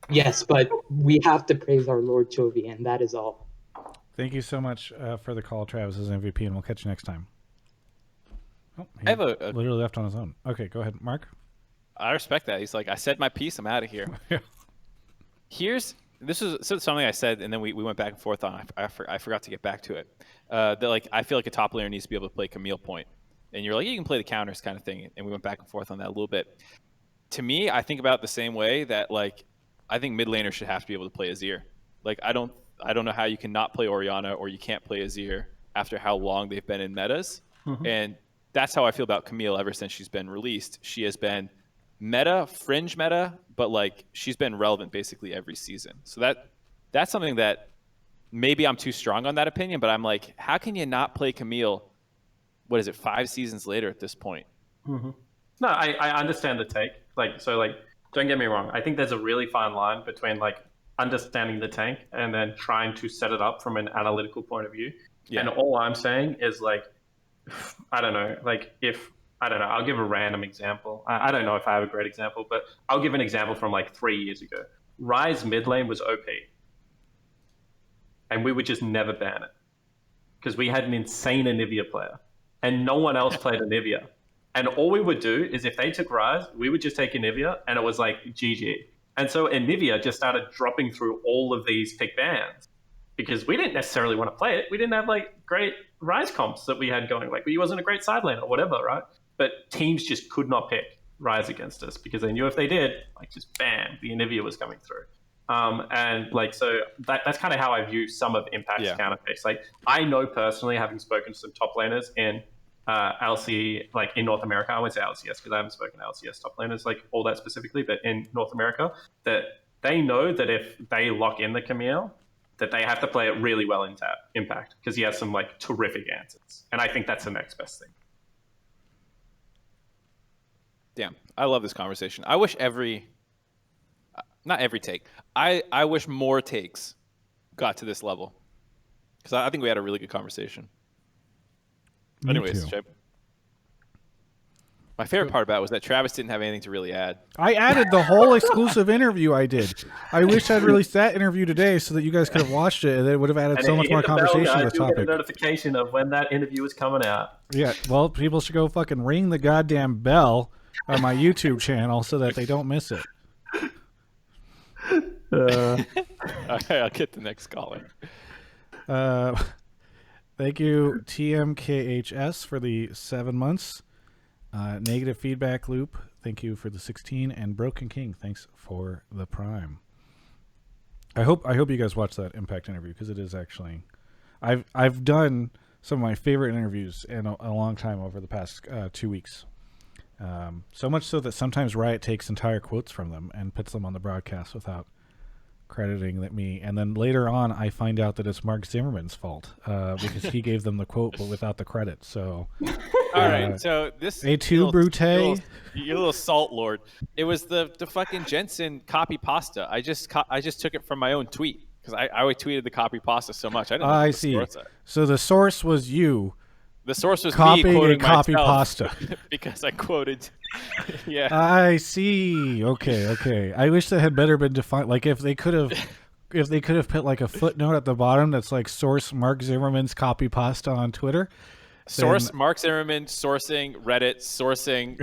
Yes, but we have to praise our Lord Chovy, and that is all. Thank you so much for the call, Travis, as MVP, and we'll catch you next time. Oh, he I have literally left on his own. Okay, go ahead, Mark. I respect that. He's like, I said my piece. I'm out of here. This is something I said, and then we went back and forth on. I forgot to get back to it. That like I feel like a top laner needs to be able to play Camille point, and you're like, you can play the counters kind of thing, and we went back and forth on that a little bit. To me, I think about it the same way that like I think mid laners should have to be able to play Azir. Like I don't know how you can not play Orianna or you can't play Azir after how long they've been in metas, and that's how I feel about Camille ever since she's been released. She has been meta, fringe meta, but like she's been relevant basically every season. So that's something that maybe I'm too strong on that opinion, but I'm like, how can you not play Camille? What is it, 5 seasons later at this point? No, I understand the take. Like, so like, don't get me wrong. I think there's a really fine line between like understanding the tank and then trying to set it up from an analytical point of view. Yeah. And all I'm saying is like, I don't know, like I'll give a random example. I don't know if I have a great example, but I'll give an example from like 3 years ago. Ryze mid lane was OP. And we would just never ban it. Because we had an insane Anivia player. And no one else played Anivia. And all we would do is if they took Ryze, we would just take Anivia, and it was like GG. And so Anivia just started dropping through all of these pick bans. Because we didn't necessarily want to play it. We didn't have like great Ryze comps that we had going. Like he wasn't a great side lane or whatever, right? But teams just could not pick Ryze against us because they knew if they did, like just bam, the Anivia was coming through. And like, so that's kind of how I view some of Impact's counter picks. Like, I know personally, having spoken to some top laners in LC, like in North America, I won't say LCS because I haven't spoken to LCS top laners like all that specifically, but in North America, that they know that if they lock in the Camille, that they have to play it really well in Impact because he has some like terrific answers, and I think that's the next best thing. Damn, I love this conversation. I wish not every take. I wish more takes got to this level because I think we had a really good conversation. Anyways, my favorite part about it was that Travis didn't have anything to really add. I added the whole exclusive interview I did. I wish I'd released that interview today so that you guys could have watched it, and it would have added so much more conversation to the topic. Get a notification of when that interview is coming out. Yeah, well, people should go fucking ring the goddamn bell on my YouTube channel so that they don't miss it. Okay, I'll get the next caller. Thank you, TMKHS, for the 7 months. Negative Feedback Loop, thank you for the 16. And Broken King, thanks for the Prime. I hope you guys watched that Impact interview because it is actually... I've done some of my favorite interviews in a long time over the past 2 weeks. So much so that sometimes Riot takes entire quotes from them and puts them on the broadcast without crediting me, and then later on I find out that it's Mark Zimmerman's fault because he gave them the quote but without the credit. So all right, so this A2 Brute, you little salt lord. It was the fucking Jensen copy pasta. I just took it from my own tweet because I always tweeted the copy pasta so much. I didn't know I see. So the source was you. The source was copying me quoting a copy myself pasta because I quoted. Yeah, I see. Okay. I wish that had better been defined. Like if they could have put like a footnote at the bottom that's like source Mark Zimmerman's copy pasta on Twitter. Source Mark Zimmerman sourcing Reddit sourcing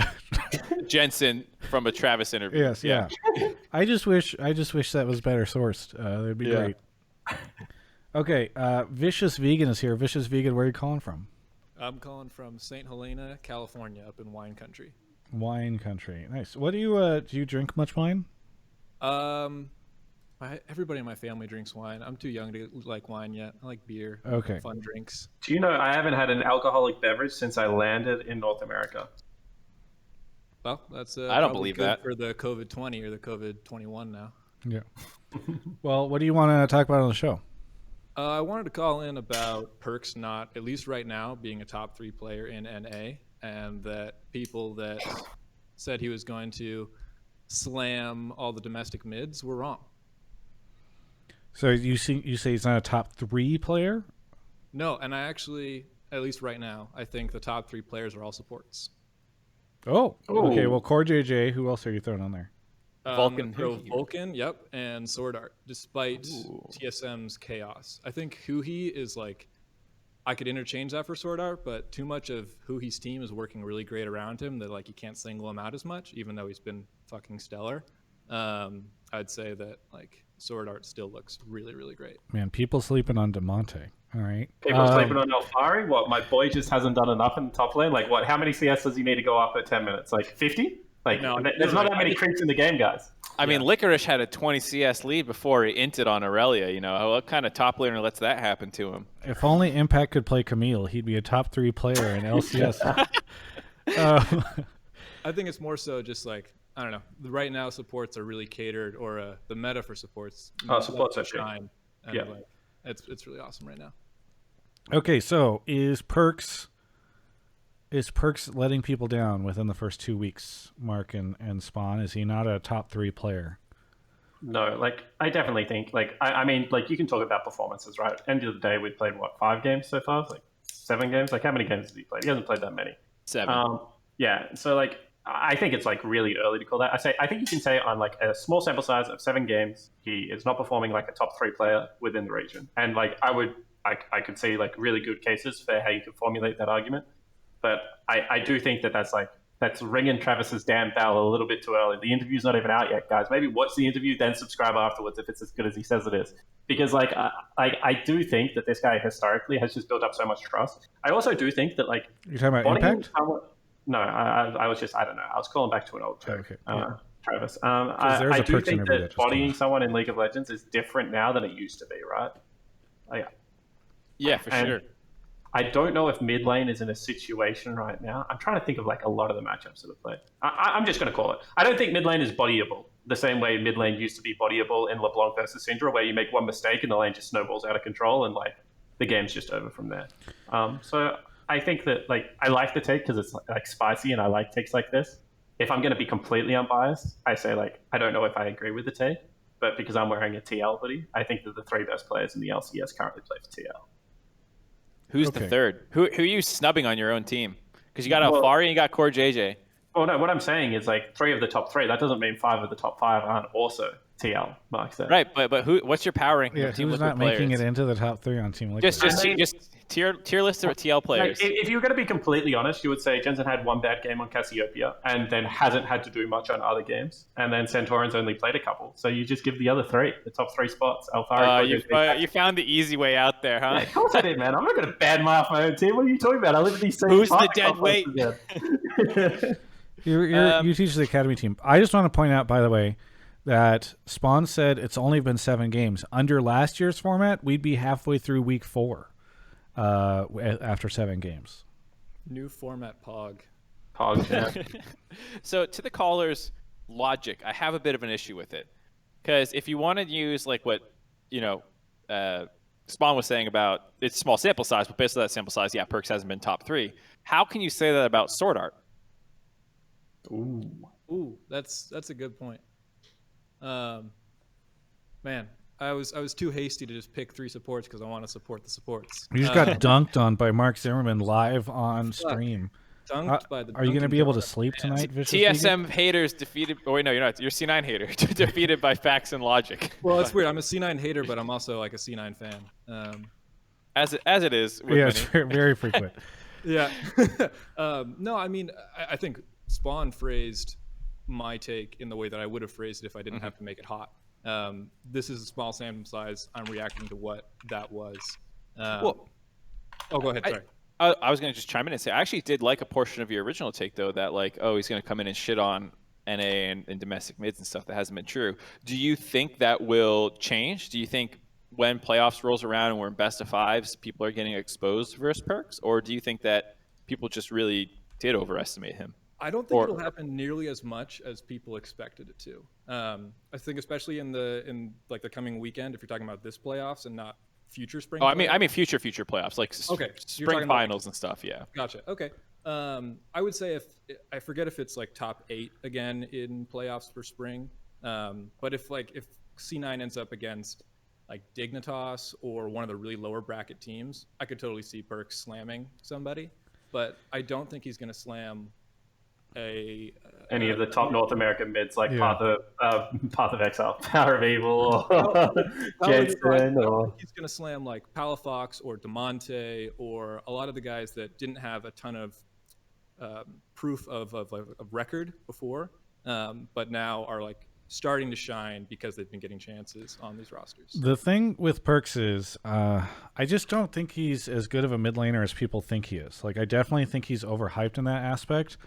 Jensen from a Travis interview. Yes, yeah. I just wish that was better sourced. That'd be great. Okay, Vicious Vegan is here. Vicious Vegan, where are you calling from? I'm calling from St. Helena, California, up in wine country. Wine country, nice. What do you drink much wine? Everybody in my family drinks wine. I'm too young to like wine yet. I like beer. Okay. Fun drinks. Do you know I haven't had an alcoholic beverage since I landed in North America? Well, that's I don't believe good that for the COVID-20 or the COVID-21 now. Yeah. Well, what do you want to talk about on the show? I wanted to call in about Perkz not, at least right now, being a top 3 player in NA, and that people that said he was going to slam all the domestic mids were wrong. So you say he's not a top 3 player? No, and I actually, at least right now, I think the top 3 players are all supports. Oh, okay. Well, Core JJ, who else are you throwing on there? Vulcan, yep, and Sword Art, despite TSM's chaos. I think Huhi is like, I could interchange that for Sword Art, but too much of Huhi's team is working really great around him that like you can't single him out as much, even though he's been fucking stellar. I'd say that like Sword Art still looks really, really great. Man, people sleeping on DeMonte. All right. People sleeping on Alfari? What, my boy just hasn't done enough in the top lane? Like what, how many CS does he need to go up at 10 minutes? Like 50? Like, no, there's not that many creeps in the game, guys. I mean, Licorice had a 20 CS lead before he inted on Aurelia. You know, what kind of top laner lets that happen to him? If only Impact could play Camille, he'd be a top 3 player in LCS. I think it's more so just like, I don't know. Right now, supports are really catered, or the meta for supports. Supports are shine. Yeah, like, it's really awesome right now. Okay, so is Perkz letting people down within the first 2 weeks, Mark and Spawn? Is he not a top 3 player? No, like I definitely think I mean like you can talk about performances, right? End of the day, we've played what, 5 games so far? Like 7 games? Like how many games has he played? He hasn't played that many. 7. Yeah, so like I think it's like really early to call that. I think you can say on like a small sample size of 7 games, he is not performing like a top 3 player within the region. And like I could see like really good cases for how you could formulate that argument. But I do think that's ringing Travis's damn bell a little bit too early. The interview's not even out yet, guys. Maybe watch the interview, then subscribe afterwards if it's as good as he says it is. Because like I do think that this guy historically has just built up so much trust. I also do think that like you're talking about Impact. No, I was just I don't know. I was calling back to an old joke. Okay. Yeah. Travis. there's I a do Perkz think interview that that just came bodying out. someone in League of Legends is different now than it used to be, right? Yeah, for sure. I don't know if mid lane is in a situation right now. I'm trying to think of like a lot of the matchups that have played. I'm just going to call it. I don't think mid lane is bodyable the same way mid lane used to be bodyable in LeBlanc versus Syndra, where you make one mistake and the lane just snowballs out of control and like the game's just over from there. So I think that like I like the take because it's like spicy and I like takes like this. If I'm going to be completely unbiased, I say like I don't know if I agree with the take, but because I'm wearing a TL hoodie, I think that the 3 best players in the LCS currently play for TL. Who's the third? Who are you snubbing on your own team? Because you got Alfari and you got Core JJ. Well, no, what I'm saying is like 3 of the top 3. That doesn't mean 5 of the top 5 aren't also TL. Mark said. Right, but who? What's your power ranking? Yeah, of Team who's Liquid not making players? it into the top 3 on Team Liquid? Just tier list of TL players. Like, if you were going to be completely honest, you would say Jensen had one bad game on Cassiopeia and then hasn't had to do much on other games, and then Centaurion's only played a couple. So you just give the other 3, the top 3 spots. Alfari. You found the easy way out there, huh? Yeah, of course I did, man. I'm not going to badmouth my own team. What are you talking about? I live in these same. Who's the dead weight? You teach the academy team. I just want to point out, by the way, that Spawn said it's only been 7 games. Under last year's format, we'd be halfway through week 4 after 7 games. New format Pog. Yeah. So to the caller's logic, I have a bit of an issue with it. Because if you want to use like what, Spawn was saying about it's small sample size, but based on that sample size, yeah, Perkz hasn't been top 3. How can you say that about Sword Art? Ooh, that's a good point. Man, I was too hasty to just pick 3 supports because I want to support the supports. You just got dunked on by Mark Zimmerman live on stream. Dunked by the are you going to be able to sleep tonight, Vicious TSM haters defeated. Oh wait, no, you're not. You're C9 hater defeated by facts and logic. Well, it's weird. I'm a C9 hater, but I'm also like a C9 fan. As it is. With yeah, it's very frequent. Yeah. No, I mean, I think Spawn phrased my take in the way that I would have phrased it if I didn't have to make it hot. This is a small sample size. I'm reacting to what that was. Go ahead. Sorry. I was going to just chime in and say I actually did like a portion of your original take, though, that like, oh, he's going to come in and shit on NA and domestic mids and stuff. That hasn't been true. Do you think that will change? Do you think when playoffs rolls around and we're in best of 5s, people are getting exposed versus Perkz? Or do you think that people just really did overestimate him? I don't think it'll happen nearly as much as people expected it to. I think especially in like the coming weekend, if you're talking about this playoffs and not future spring. I mean future playoffs, like spring finals and stuff. Yeah. Gotcha. Okay. I would say if I forget if it's like top 8 again in playoffs for spring, but if C9 ends up against like Dignitas or one of the really lower bracket teams, I could totally see Perkz slamming somebody, but I don't think he's going to slam any of the top North American mids like Path of Exile, Power of Evil, or Jensen, or he's going to slam like Palafox or Demonte or a lot of the guys that didn't have a ton of proof of record before, but now are like starting to shine because they've been getting chances on these rosters. The thing with Perkz is I just don't think he's as good of a mid laner as people think he is. Like I definitely think he's overhyped in that aspect.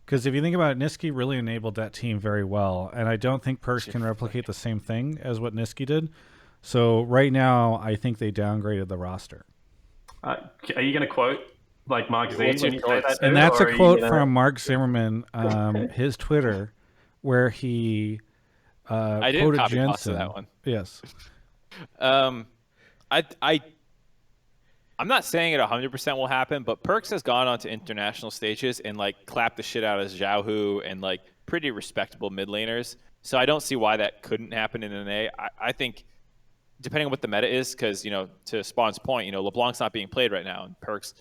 Because if you think about it, Niski really enabled that team very well, and I don't think Perkz can replicate the same thing as what Niski did. So right now, I think they downgraded the roster. Are you going to quote like Mark Z? And that's a quote from Mark Zimmerman, his Twitter, where he I didn't quoted copy Jensen. That one. Yes. I'm not saying it 100% will happen, but Perkz has gone onto international stages and like clapped the shit out of Xiaohu and like pretty respectable mid laners. So I don't see why that couldn't happen in NA. I think depending on what the meta is, because to Spawn's point, LeBlanc's not being played right now, and Perkz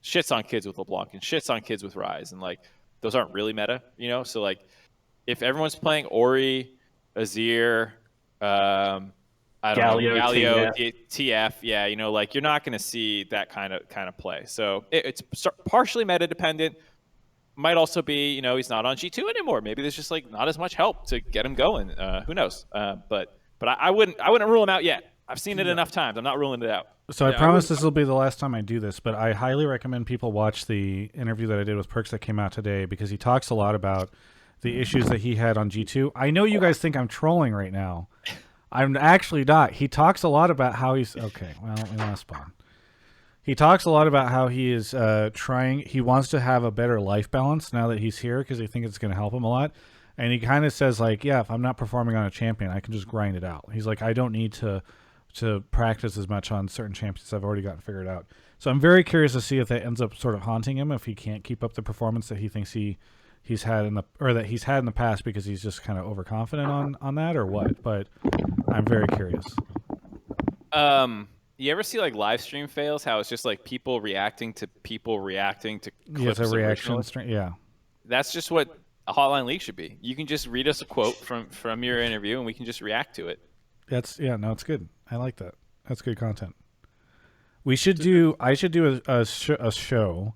shits on kids with LeBlanc and shits on kids with Ryze, and like those aren't really meta, So like if everyone's playing Ori, Azir, Galio, TF, yeah, you're not going to see that kind of play. So it's partially meta dependent. Might also be, he's not on G2 anymore. Maybe there's just like not as much help to get him going. Who knows? But I wouldn't rule him out yet. I've seen it enough times. I'm not ruling it out. So I promise this will be the last time I do this, but I highly recommend people watch the interview that I did with Perkz that came out today, because he talks a lot about the issues that he had on G2. I know you guys think I'm trolling right now. I'm actually not. He talks a lot about how he's okay. Well, we want to spawn. He talks a lot about how he is trying. He wants to have a better life balance now that he's here because he thinks it's going to help him a lot. And he kind of says like, yeah, if I'm not performing on a champion, I can just grind it out. He's like, I don't need to practice as much on certain champions. I've already gotten figured out. So I'm very curious to see if that ends up sort of haunting him, if he can't keep up the performance that he thinks he's had in the past because he's just kind of overconfident on that or what. But I'm very curious. You ever see like live stream fails? How it's just like people reacting to clips. Yes, a reaction stream. Yeah, that's just what a Hotline League should be. You can just read us a quote from your interview, and we can just react to it. It's good. I like that. That's good content. I should do a show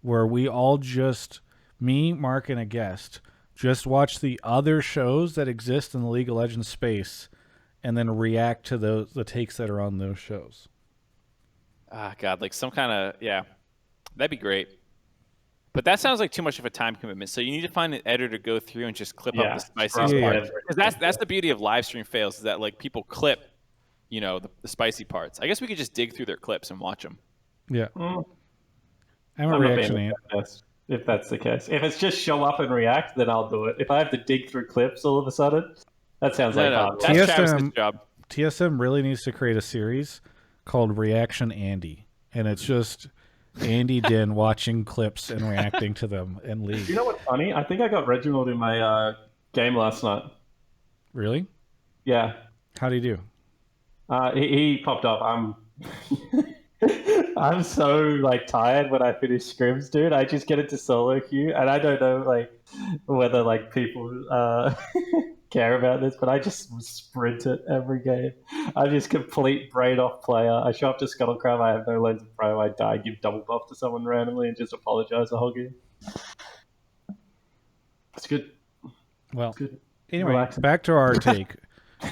where we all just, me, Mark, and a guest, just watch the other shows that exist in the League of Legends space, and then react to the takes that are on those shows. Ah, God, like some kind of that'd be great. But that sounds like too much of a time commitment. So you need to find an editor to go through and just clip up the spicy parts. Because that's the beauty of live stream fails, is that like people clip, the spicy parts. I guess we could just dig through their clips and watch them. Yeah. I'm a reaction if that's the case. If it's just show up and react, then I'll do it. If I have to dig through clips all of a sudden, that sounds like hard. That's Travis's job. TSM really needs to create a series called Reaction Andy. And it's just Andy Din watching clips and reacting to them in League. You know what's funny? I think I got Reginald in my game last night. Really? Yeah. How'd he do? He popped up. I'm so like tired when I finish scrims, dude. I just get into solo queue, and I don't know like whether like people care about this, but I just sprint it every game. I'm just complete brain off player. I show up to Scuttlecraft, I have no lens of pro, I die, give double buff to someone randomly, and just apologize the whole game. It's good. Well, it's good. Anyway, Relaxing. Back to our take,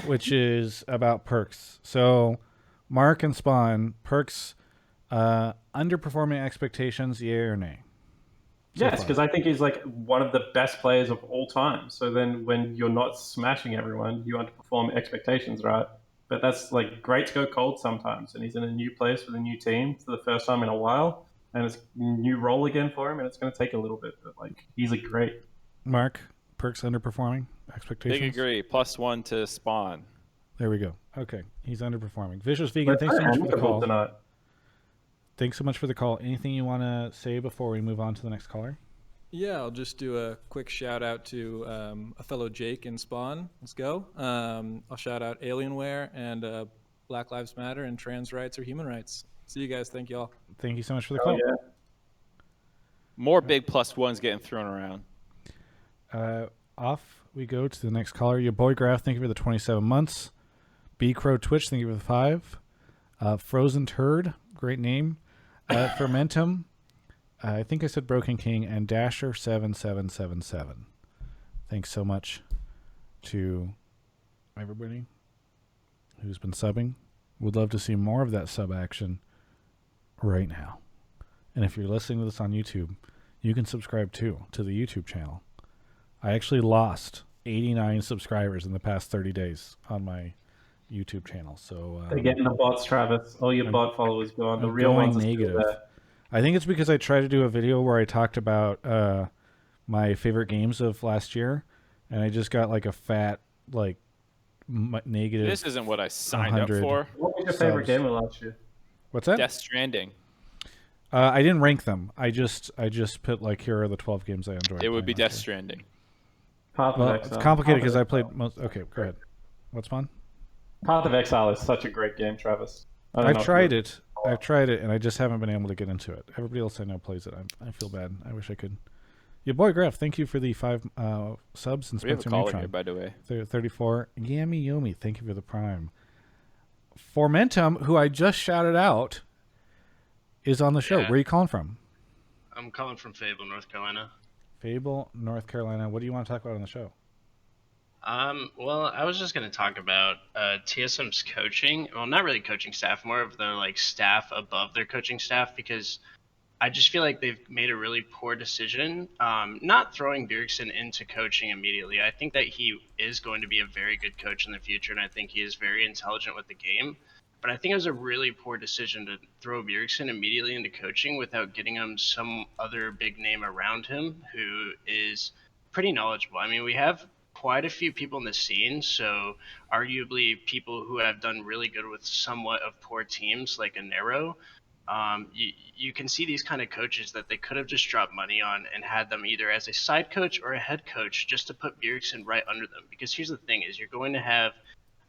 which is about Perkz. So, Mark and Spawn, Perkz underperforming expectations, yay or nay? Yes, because I think he's like one of the best players of all time. So then when you're not smashing everyone, you underperform expectations, right? But that's like great to go cold sometimes. And he's in a new place with a new team for the first time in a while. And it's a new role again for him. And it's going to take a little bit. But like, he's a great. Mark, Perkz underperforming expectations? Big agree. +1 to Spawn. There we go. Okay. He's underperforming. Vicious Vegan, thanks so much for the call. Tonight. Thanks so much for the call. Anything you want to say before we move on to the next caller? Yeah, I'll just do a quick shout out to a fellow Jake in Spawn. Let's go. I'll shout out Alienware and Black Lives Matter and trans rights or human rights. See you guys. Thank you all. Thank you so much for the call. Yeah. More big +1s getting thrown around. Off we go to the next caller. Your boy Graph, thank you for the 27 months. B Crow Twitch, thank you for the 5. Frozen Turd, great name. Fomentum, I think I said Broken King, and Dasher7777. Thanks so much to everybody who's been subbing. Would love to see more of that sub action right now. And if you're listening to this on YouTube, you can subscribe too to the YouTube channel. I actually lost 89 subscribers in the past 30 days on my YouTube channel. So they're getting the bots, Travis. All your bot followers gone. The real ones are negative. still there. I think it's because I tried to do a video where I talked about my favorite games of last year, and I just got like a fat like negative. This isn't what I signed up for. What was your favorite game of last year? What's that? Death Stranding. I didn't rank them. I just put like, here are the 12 games I enjoyed. It would be Death Stranding. Well, it's complicated because I played most. Okay, go ahead. What's fun? Path of Exile is such a great game, Travis. I've tried it, and I just haven't been able to get into it. Everybody else I know plays it. I feel bad. I wish I could. Your boy Graf, thank you for the 5 subs and Spencer We have a caller Neutron. here, by the way. 34. Yami Yomi, thank you for the prime. Fomentum, who I just shouted out, is on the show. Yeah. Where are you calling from? I'm calling from Fable, North Carolina. Fable, North Carolina. What do you want to talk about on the show? Well, I was just going to talk about TSM's coaching. Well, not really coaching staff, more of their like staff above their coaching staff, because I just feel like they've made a really poor decision not throwing Bjergsen into coaching immediately. I think that he is going to be a very good coach in the future, and I think he is very intelligent with the game. But I think it was a really poor decision to throw Bjergsen immediately into coaching without getting him some other big name around him who is pretty knowledgeable. I mean, we have quite a few people in the scene, so arguably people who have done really good with somewhat of poor teams like a Nero. You can see these kind of coaches that they could have just dropped money on and had them either as a side coach or a head coach just to put Bjergsen right under them. Because here's the thing is you're going to have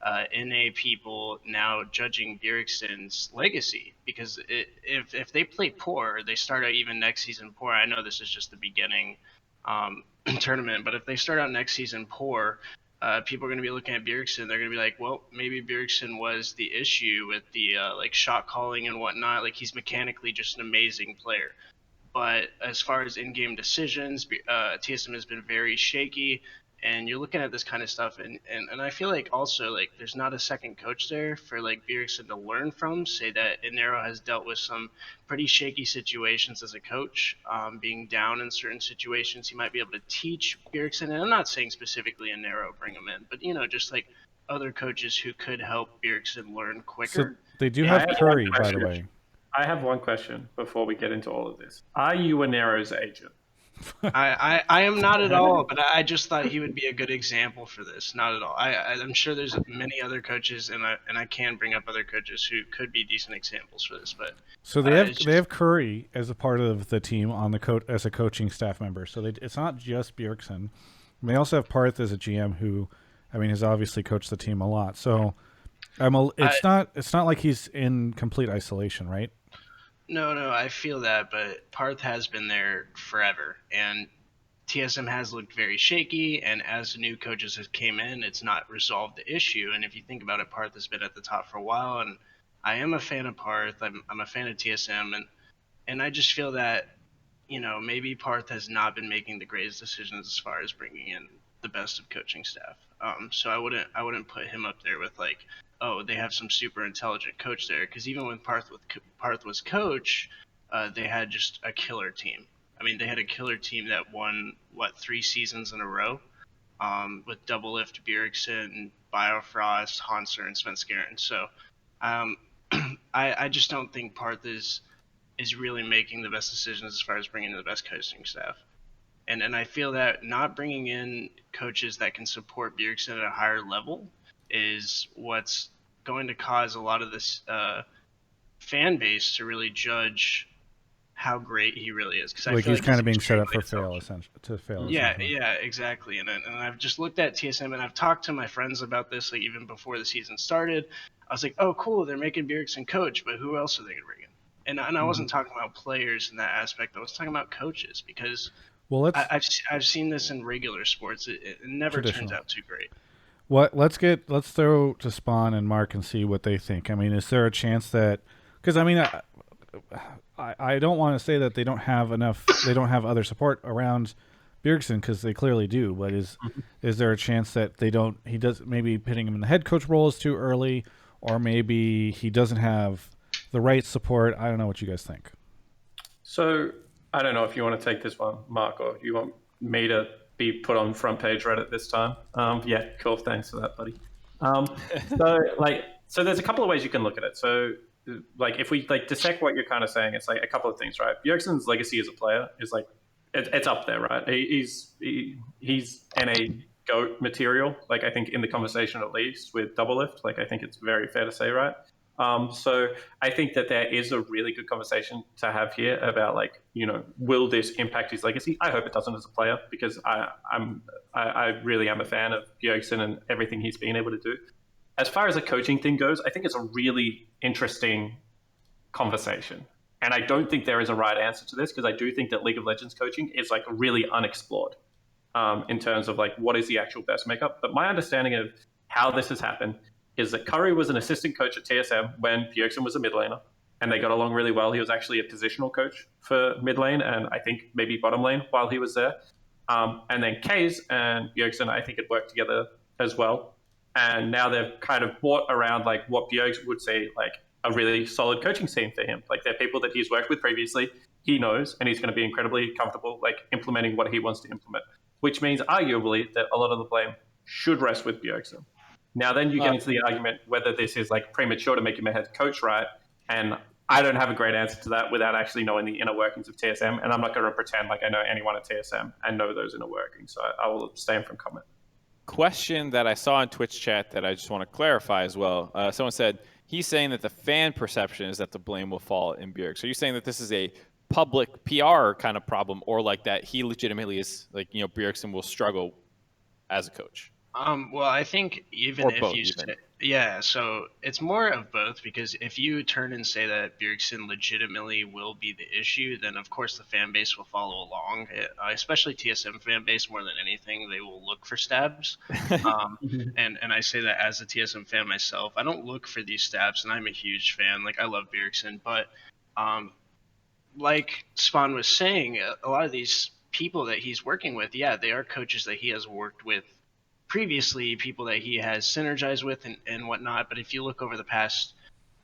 NA people now judging Bjergsen's legacy because if they play poor, they start out even next season poor. I know this is just the beginning tournament, but if they start out next season poor, people are going to be looking at Bjergsen. They're going to be like, well, maybe Bjergsen was the issue with the like shot calling and whatnot. Like he's mechanically just an amazing player. But as far as in-game decisions, TSM has been very shaky. And you're looking at this kind of stuff, and I feel like also like there's not a second coach there for like Bjergsen to learn from. Say that Inero has dealt with some pretty shaky situations as a coach, being down in certain situations. He might be able to teach Bjergsen, and I'm not saying specifically Inero bring him in, but you know just like other coaches who could help Bjergsen learn quicker. So they do have Curry, by the way. I have one question before we get into all of this. Are you Inero's agent? I am not at all, but I just thought he would be a good example for this. Not at all. I'm sure there's many other coaches, and I can bring up other coaches who could be decent examples for this. But so they have Curry as a part of the team on the as a coaching staff member. So it's not just Bjergsen. They also have Perkz as a GM who, I mean, has obviously coached the team a lot. So it's not like he's in complete isolation, right? No, I feel that, but Perkz has been there forever, and TSM has looked very shaky, and as the new coaches have came in, it's not resolved the issue. And if you think about it, Perkz has been at the top for a while, and I am a fan of Perkz. I'm a fan of TSM, and I just feel that, you know, maybe Perkz has not been making the greatest decisions as far as bringing in the best of coaching staff. So I wouldn't put him up there with like, oh, they have some super intelligent coach there, because even when Perkz was coach, they had just a killer team. I mean, they had a killer team that won 3 seasons in a row, with Doublelift, Bjergsen, Biofrost, Hanser, and Svenskeren. So, I just don't think Perkz is really making the best decisions as far as bringing in the best coaching staff. And I feel that not bringing in coaches that can support Bjergsen at a higher level is what's going to cause a lot of this fan base to really judge how great he really is. Because like he's kind of being set up for fail, essentially. Yeah, exactly. And I've just looked at TSM, and I've talked to my friends about this, like even before the season started. I was like, oh, cool, they're making Bjergsen coach, but who else are they going to bring in? And I wasn't talking about players in that aspect. I was talking about coaches, because I've seen this in regular sports. It never turns out too great. Let's throw to Spawn and Mark and see what they think. I mean, is there a chance that, because I mean, I don't want to say that they don't have other support around Bjergsen, because they clearly do, but is there a chance that he does, maybe putting him in the head coach role is too early, or maybe he doesn't have the right support? I don't know what you guys think. So I don't know if you want to take this one, Mark, or you want me to be put on front page Reddit this time. Yeah, cool. Thanks for that, buddy. So there's a couple of ways you can look at it. So like if we like dissect what you're kind of saying, it's like a couple of things, right? Bjergsen's legacy as a player is like it's up there, right? He's NA GOAT material. Like I think in the conversation at least with Doublelift, like I think it's very fair to say, right? So I think that there is a really good conversation to have here about like, you know, will this impact his legacy? I hope it doesn't as a player, because I really am a fan of Bjergsen and everything he's been able to do. As far as a coaching thing goes, I think it's a really interesting conversation. And I don't think there is a right answer to this, because I do think that League of Legends coaching is like really unexplored in terms of like what is the actual best makeup. But my understanding of how this has happened is that Curry was an assistant coach at TSM when Bjergsen was a mid laner, and they got along really well. He was actually a positional coach for mid lane and I think maybe bottom lane while he was there. And then Kaze and Bjergsen, I think, had worked together as well. And now they've kind of brought around like what Bjergsen would say like a really solid coaching team for him. Like they're people that he's worked with previously. he knows, and he's going to be incredibly comfortable like implementing what he wants to implement, which means arguably that a lot of the blame should rest with Bjergsen. Now then you get into the argument whether this is like premature to make him a head coach, right? And I don't have a great answer to that without actually knowing the inner workings of TSM, and I'm not going to pretend like I know anyone at TSM and know those inner workings, so I will abstain from comment. Question that I saw in Twitch chat that I just want to clarify as well. Someone said he's saying that the fan perception is that the blame will fall in Bjerg. So you're saying that this is a public PR kind of problem, or like that he legitimately is like, you know, Bjergsen will struggle as a coach? Well, I think even if you say, yeah, so it's more of both, because if you turn and say that Bjergsen legitimately will be the issue, then of course the fan base will follow along, especially TSM fan base more than anything. They will look for stabs. And I say that as a TSM fan myself. I don't look for these stabs, and I'm a huge fan. Like, I love Bjergsen, but like Spawn was saying, a lot of these people that he's working with, yeah, they are coaches that he has worked with previously, people that he has synergized with and whatnot. But if you look over the past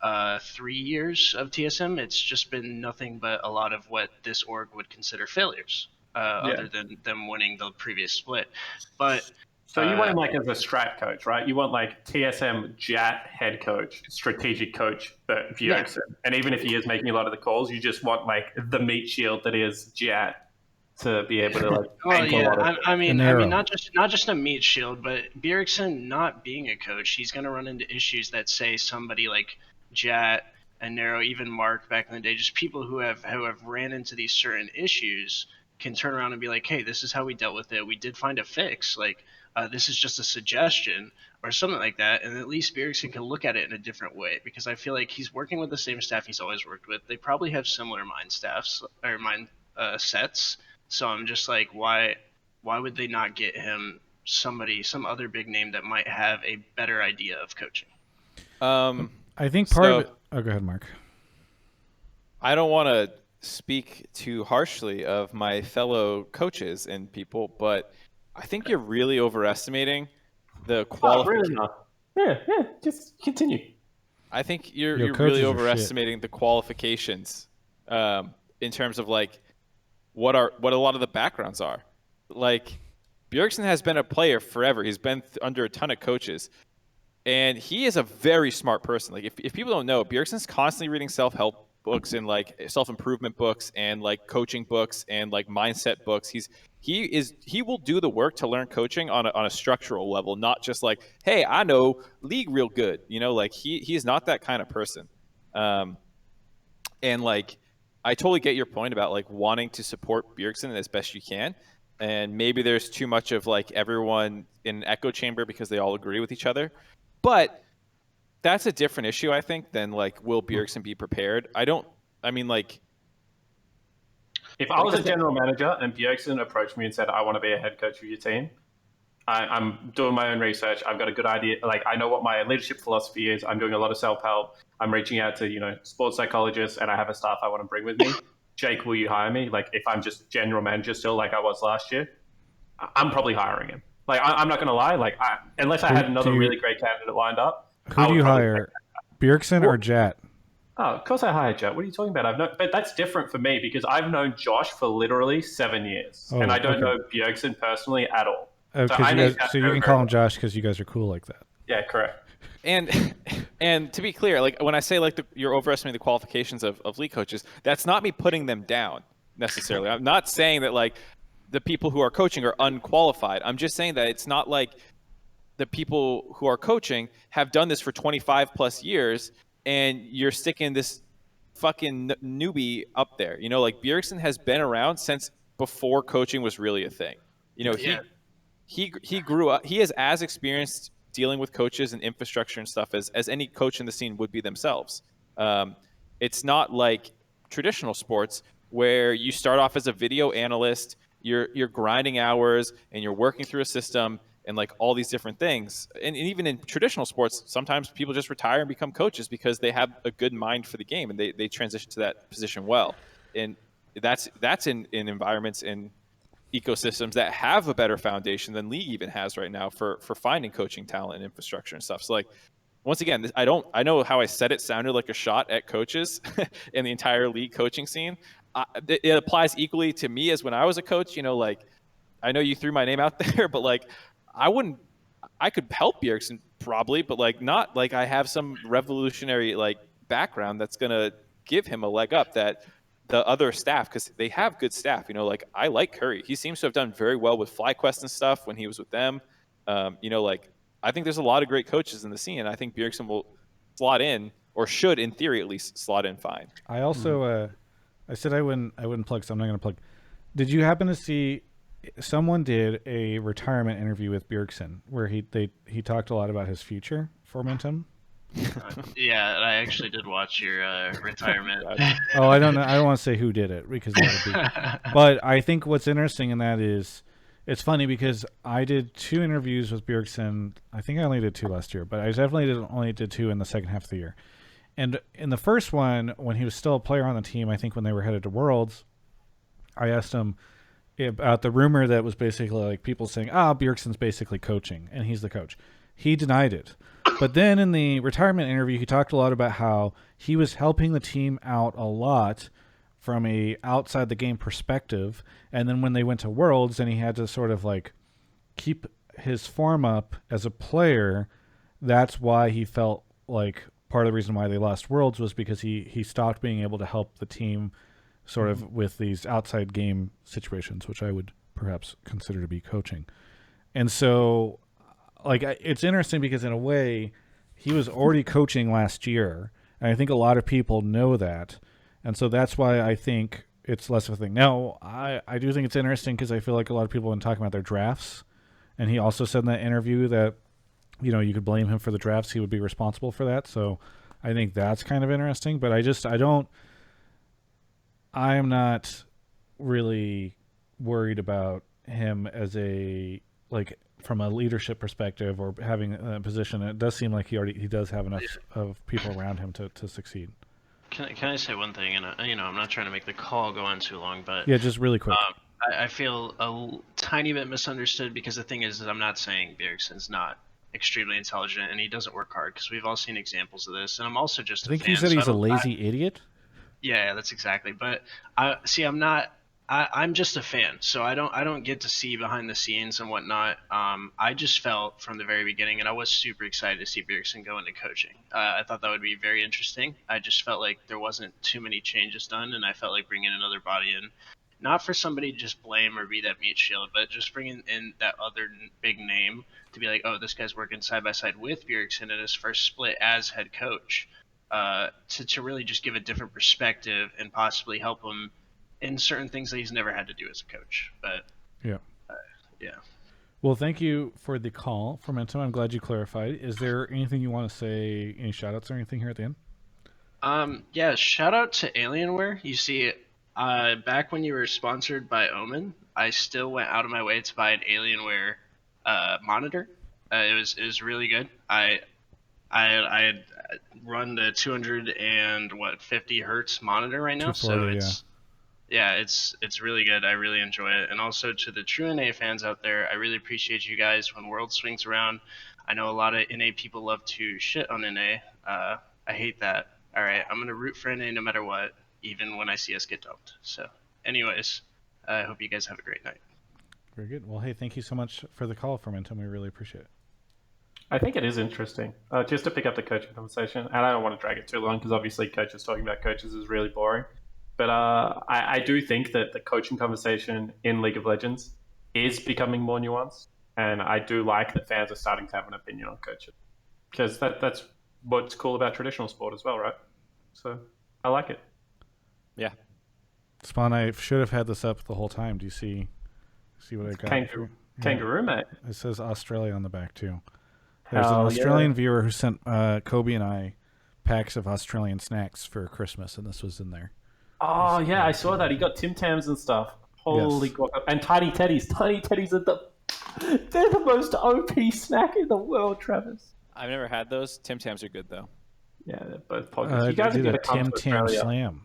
3 years of TSM, it's just been nothing but a lot of what this org would consider failures, other than them winning the previous split. But so you want him like as a strat coach, right? You want like TSM Jat head coach, strategic coach for Bjergsen. Yeah. And even if he is making a lot of the calls, you just want like the meat shield that is Jat to be able to like. Well, yeah, I mean, not just a meat shield, but Bjergsen not being a coach, he's going to run into issues that say somebody like Jat and Nero, even Mark back in the day, just people who have ran into these certain issues can turn around and be like, hey, this is how we dealt with it. We did find a fix. Like, this is just a suggestion or something like that. And at least Bjergsen can look at it in a different way, because I feel like he's working with the same staff he's always worked with. They probably have similar mind staffs or mind sets. So I'm just like, why would they not get him some other big name that might have a better idea of coaching? I think part of it. Oh, go ahead, Mark. I don't want to speak too harshly of my fellow coaches and people, but I think you're really overestimating the qualification. Yeah, just continue. I think you're really overestimating the qualifications in terms of like what a lot of the backgrounds are. Like, Bjergsen has been a player forever. He's been under a ton of coaches, and he is a very smart person. Like, if people don't know, Bjergsen's constantly reading self-help books and like self-improvement books and like coaching books and like mindset books. He will do the work to learn coaching on a structural level, not just like, hey, I know League real good. You know, like he is not that kind of person. And like, I totally get your point about like wanting to support Bjergsen as best you can. And maybe there's too much of like everyone in an echo chamber because they all agree with each other. But that's a different issue, I think, than like, will Bjergsen be prepared? Like, if I was a general manager and Bjergsen approached me and said, I want to be a head coach of your team, I'm doing my own research. I've got a good idea. Like, I know what my leadership philosophy is. I'm doing a lot of self-help. I'm reaching out to, sports psychologists, and I have a staff I want to bring with me. Jake, will you hire me? Like, if I'm just general manager still, like I was last year, I'm probably hiring him. Like, I'm not going to lie. Like, unless I had another really great candidate lined up. Who do you hire, Bjergsen or Jat? Oh, of course I hired Jat. What are you talking about? But that's different for me because I've known Josh for literally 7 years, and I don't know Bjergsen personally at all. So you can call him Josh because you guys are cool like that. Yeah, correct. And to be clear, like when I say like you're overestimating the qualifications of league coaches, that's not me putting them down necessarily. I'm not saying that like the people who are coaching are unqualified. I'm just saying that it's not like the people who are coaching have done this for 25 plus years and you're sticking this fucking newbie up there. Like Bjergsen has been around since before coaching was really a thing. He grew up. He is as experienced dealing with coaches and infrastructure and stuff as any coach in the scene would be themselves. It's not like traditional sports where you start off as a video analyst, you're grinding hours and you're working through a system and like all these different things. And even in traditional sports, sometimes people just retire and become coaches because they have a good mind for the game and they transition to that position well. And that's in environments in ecosystems that have a better foundation than League even has right now for finding coaching talent and infrastructure and stuff. So like, once again, I know how I said it sounded like a shot at coaches in the entire League coaching scene. it applies equally to me as when I was a coach. You know, like I know you threw my name out there, but like I could help Bjergsen probably, but like not like I have some revolutionary like background that's gonna give him a leg up that the other staff, because they have good staff. You know, like I like Curry. He seems to have done very well with Flyquest and stuff when he was with them. You know, like I think there's a lot of great coaches in the scene, and I think Bjergsen will slot in, or should in theory at least slot in fine. I also I said I wouldn't plug, so I'm not going to plug. Did you happen to see someone did a retirement interview with Bjergsen where he talked a lot about his future for Fomentum? Yeah, I actually did watch your retirement. Oh, I don't know. I don't want to say who did it because that would be. But I think what's interesting in that is it's funny because I did 2 interviews with Bjergsen. I think I only did 2 last year, but I definitely only did 2 in the second half of the year. And in the first one, when he was still a player on the team, I think when they were headed to Worlds, I asked him about the rumor that was basically like people saying, Bjergsen's basically coaching, and he's the coach. He denied it. But then in the retirement interview, he talked a lot about how he was helping the team out a lot from a outside the game perspective. And then when they went to Worlds and he had to sort of like keep his form up as a player, that's why he felt like part of the reason why they lost Worlds was because he stopped being able to help the team sort of with these outside game situations, which I would perhaps consider to be coaching. And so like it's interesting because in a way he was already coaching last year, and I think a lot of people know that, and so that's why I think it's less of a thing. Now I do think it's interesting because I feel like a lot of people have been talking about their drafts, and he also said in that interview that, you know, you could blame him for the drafts, he would be responsible for that. So I think that's kind of interesting, but I am not really worried about him as a, like, from a leadership perspective or having a position. It does seem like he does have enough of people around him to succeed. Can I say one thing? And I'm not trying to make the call go on too long, but yeah, just really quick. I feel a tiny bit misunderstood because the thing is I'm not saying Bjergsen's not extremely intelligent and he doesn't work hard, because we've all seen examples of this. And I'm also just I think you said he's a lazy idiot. Yeah, that's exactly. But I'm just a fan, so I don't get to see behind the scenes and whatnot. I just felt from the very beginning, and I was super excited to see Bjergsen go into coaching. I thought that would be very interesting. I just felt like there wasn't too many changes done, and I felt like bringing another body in, not for somebody to just blame or be that meat shield, but just bringing in that other big name to be like, oh, this guy's working side by side with Bjergsen in his first split as head coach, to really just give a different perspective and possibly help him in certain things that he's never had to do as a coach. But yeah. Yeah. Well, thank you for the call, Fomentum. I'm glad you clarified. Is there anything you want to say, any shout outs or anything here at the end? Yeah, shout out to Alienware. You see, back when you were sponsored by Omen, I still went out of my way to buy an Alienware monitor. It was really good. I had run the 250 hertz monitor right now, so it's really good. I really enjoy it. And also to the true NA fans out there, I really appreciate you guys when World swings around. I know a lot of NA people love to shit on NA. I hate that. All right, I'm gonna root for NA no matter what, even when I see us get dumped. So, anyways, I hope you guys have a great night. Very good. Well, hey, thank you so much for the call, Fomentum. We really appreciate it. I think it is interesting. Just to pick up the coaching conversation, and I don't want to drag it too long because obviously coaches talking about coaches is really boring. But I do think that the coaching conversation in League of Legends is becoming more nuanced, and I do like that fans are starting to have an opinion on coaches, because that's what's cool about traditional sport as well, right? So I like it. Yeah. Spawn, I should have had this up the whole time. Do you see what I got? Kangaroo, mate. It says Australia on the back too. There's an Australian viewer who sent Kobe and I packs of Australian snacks for Christmas, and this was in there. Oh yeah, I saw that. He got Tim Tams and stuff. Holy God! And Tiny Teddies. Tiny Teddies they're the most OP snack in the world, Travis. I've never had those. Tim Tams are good though. Yeah, they're both poggers. You guys are did gonna a come Tim to Tam Australia. Slam.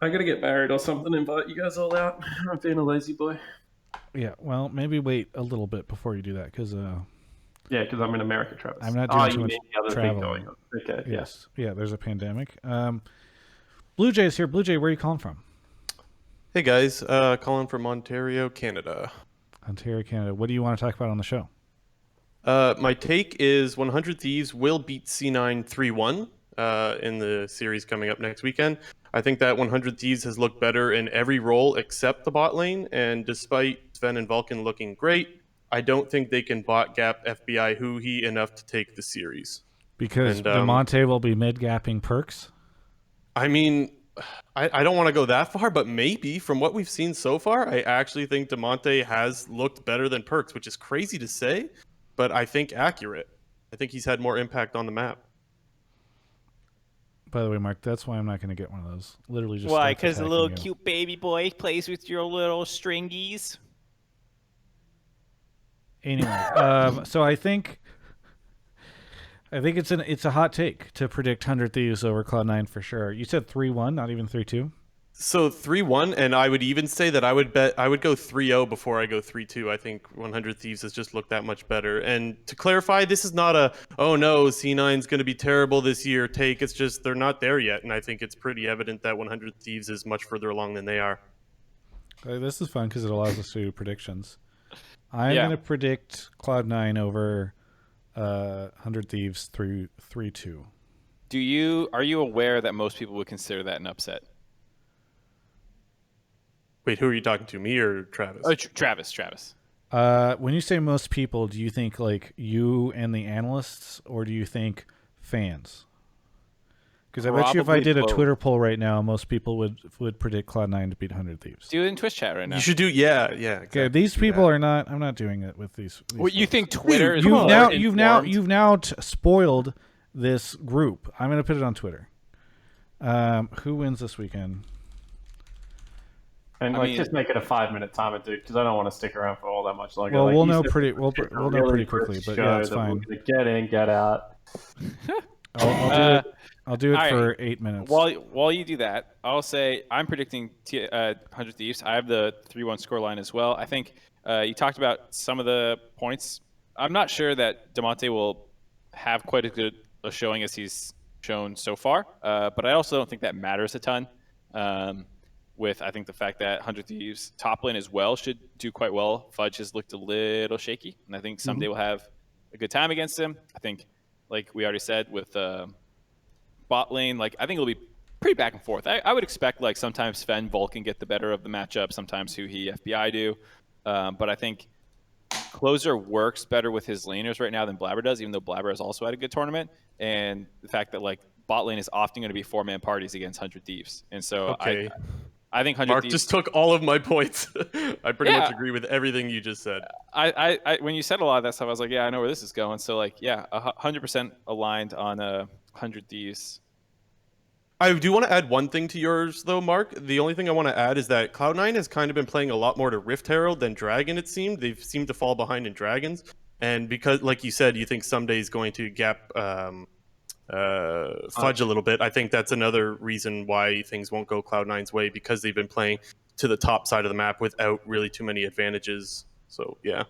I gotta get married or something. Invite you guys all out. I'm being a lazy boy. Yeah, well, maybe wait a little bit before you do that, because because I'm in America, Travis. I'm not doing too much the other traveling. thing going on. Okay. Yes. Yeah, there's a pandemic. Bluejay's here. Bluejay, where are you calling from? Hey guys, calling from Ontario, Canada. Ontario, Canada. What do you want to talk about on the show? My take is 100 Thieves will beat C9 3-1 in the series coming up next weekend. I think that 100 Thieves has looked better in every role except the bot lane, and despite Sven and Vulcan looking great, I don't think they can bot gap FBI Huhi enough to take the series. Because Demonte will be mid-gapping Perkz? I mean, I don't want to go that far, but maybe from what we've seen so far, I actually think Demonte has looked better than Perkz, which is crazy to say, but I think accurate. I think he's had more impact on the map. By the way, Mark, that's why I'm not going to get one of those. Literally just why? Because the little you. cute baby boy plays with your little stringies. Anyway, so I think it's a hot take to predict 100 Thieves over Cloud9 for sure. You said 3-1, not even 3-2. So 3-1, and I would even say that I would go 3-0 before I go 3-2. I think 100 Thieves has just looked that much better. And to clarify, this is not a oh no, C9's going to be terrible this year take. It's just they're not there yet, and I think it's pretty evident that 100 Thieves is much further along than they are. This is fun because it allows us to do predictions. I'm going to predict Cloud9 over 100 Thieves 3-2. Are you aware that most people would consider that an upset? Wait, who are you talking to, me or Travis? Oh, Travis. When you say most people, do you think like you and the analysts, or do you think fans? Because I bet you if I did a Twitter poll right now, most people would predict Cloud9 to beat 100 Thieves. Do it in Twitch chat right now. You should do, yeah. Exactly. Okay, these people are not. I'm not doing it with these. What you think Twitter is? You've now spoiled this group. I'm going to put it on Twitter. Who wins this weekend? And just make it a 5-minute timer, dude, because I don't want to stick around for all that much longer. Well, like, we'll know pretty quickly, but yeah, it's fine. Get in, get out. I'll do it for 8 minutes. While you do that, I'll say I'm predicting 100 Thieves. I have the 3-1 scoreline as well. I think you talked about some of the points. I'm not sure that Demonte will have quite as good a showing as he's shown so far, but I also don't think that matters a ton. With I think the fact that 100 Thieves top lane as well should do quite well. Fudge has looked a little shaky, and I think someday we'll have a good time against him. I think, like we already said, with bot lane, like I think it'll be pretty back and forth. I would expect like sometimes Sven Vulcan get the better of the matchup, sometimes Huhi FBI do, but I think Closer works better with his laners right now than Blabber does, even though Blabber has also had a good tournament, and the fact that like bot lane is often going to be 4-man parties against 100 Thieves, and so I think 100 Mark Thieves just took all of my points. I pretty much agree with everything you just said. I when you said a lot of that stuff, I was like, yeah, I know where this is going. So like, yeah, 100% aligned on 100 Thieves. I do want to add one thing to yours, though, Mark. The only thing I want to add is that Cloud9 has kind of been playing a lot more to Rift Herald than Dragon, it seemed. They've seemed to fall behind in Dragons. And because, like you said, you think someday is going to gap Fudge a little bit, I think that's another reason why things won't go Cloud9's way, because they've been playing to the top side of the map without really too many advantages. So, yeah.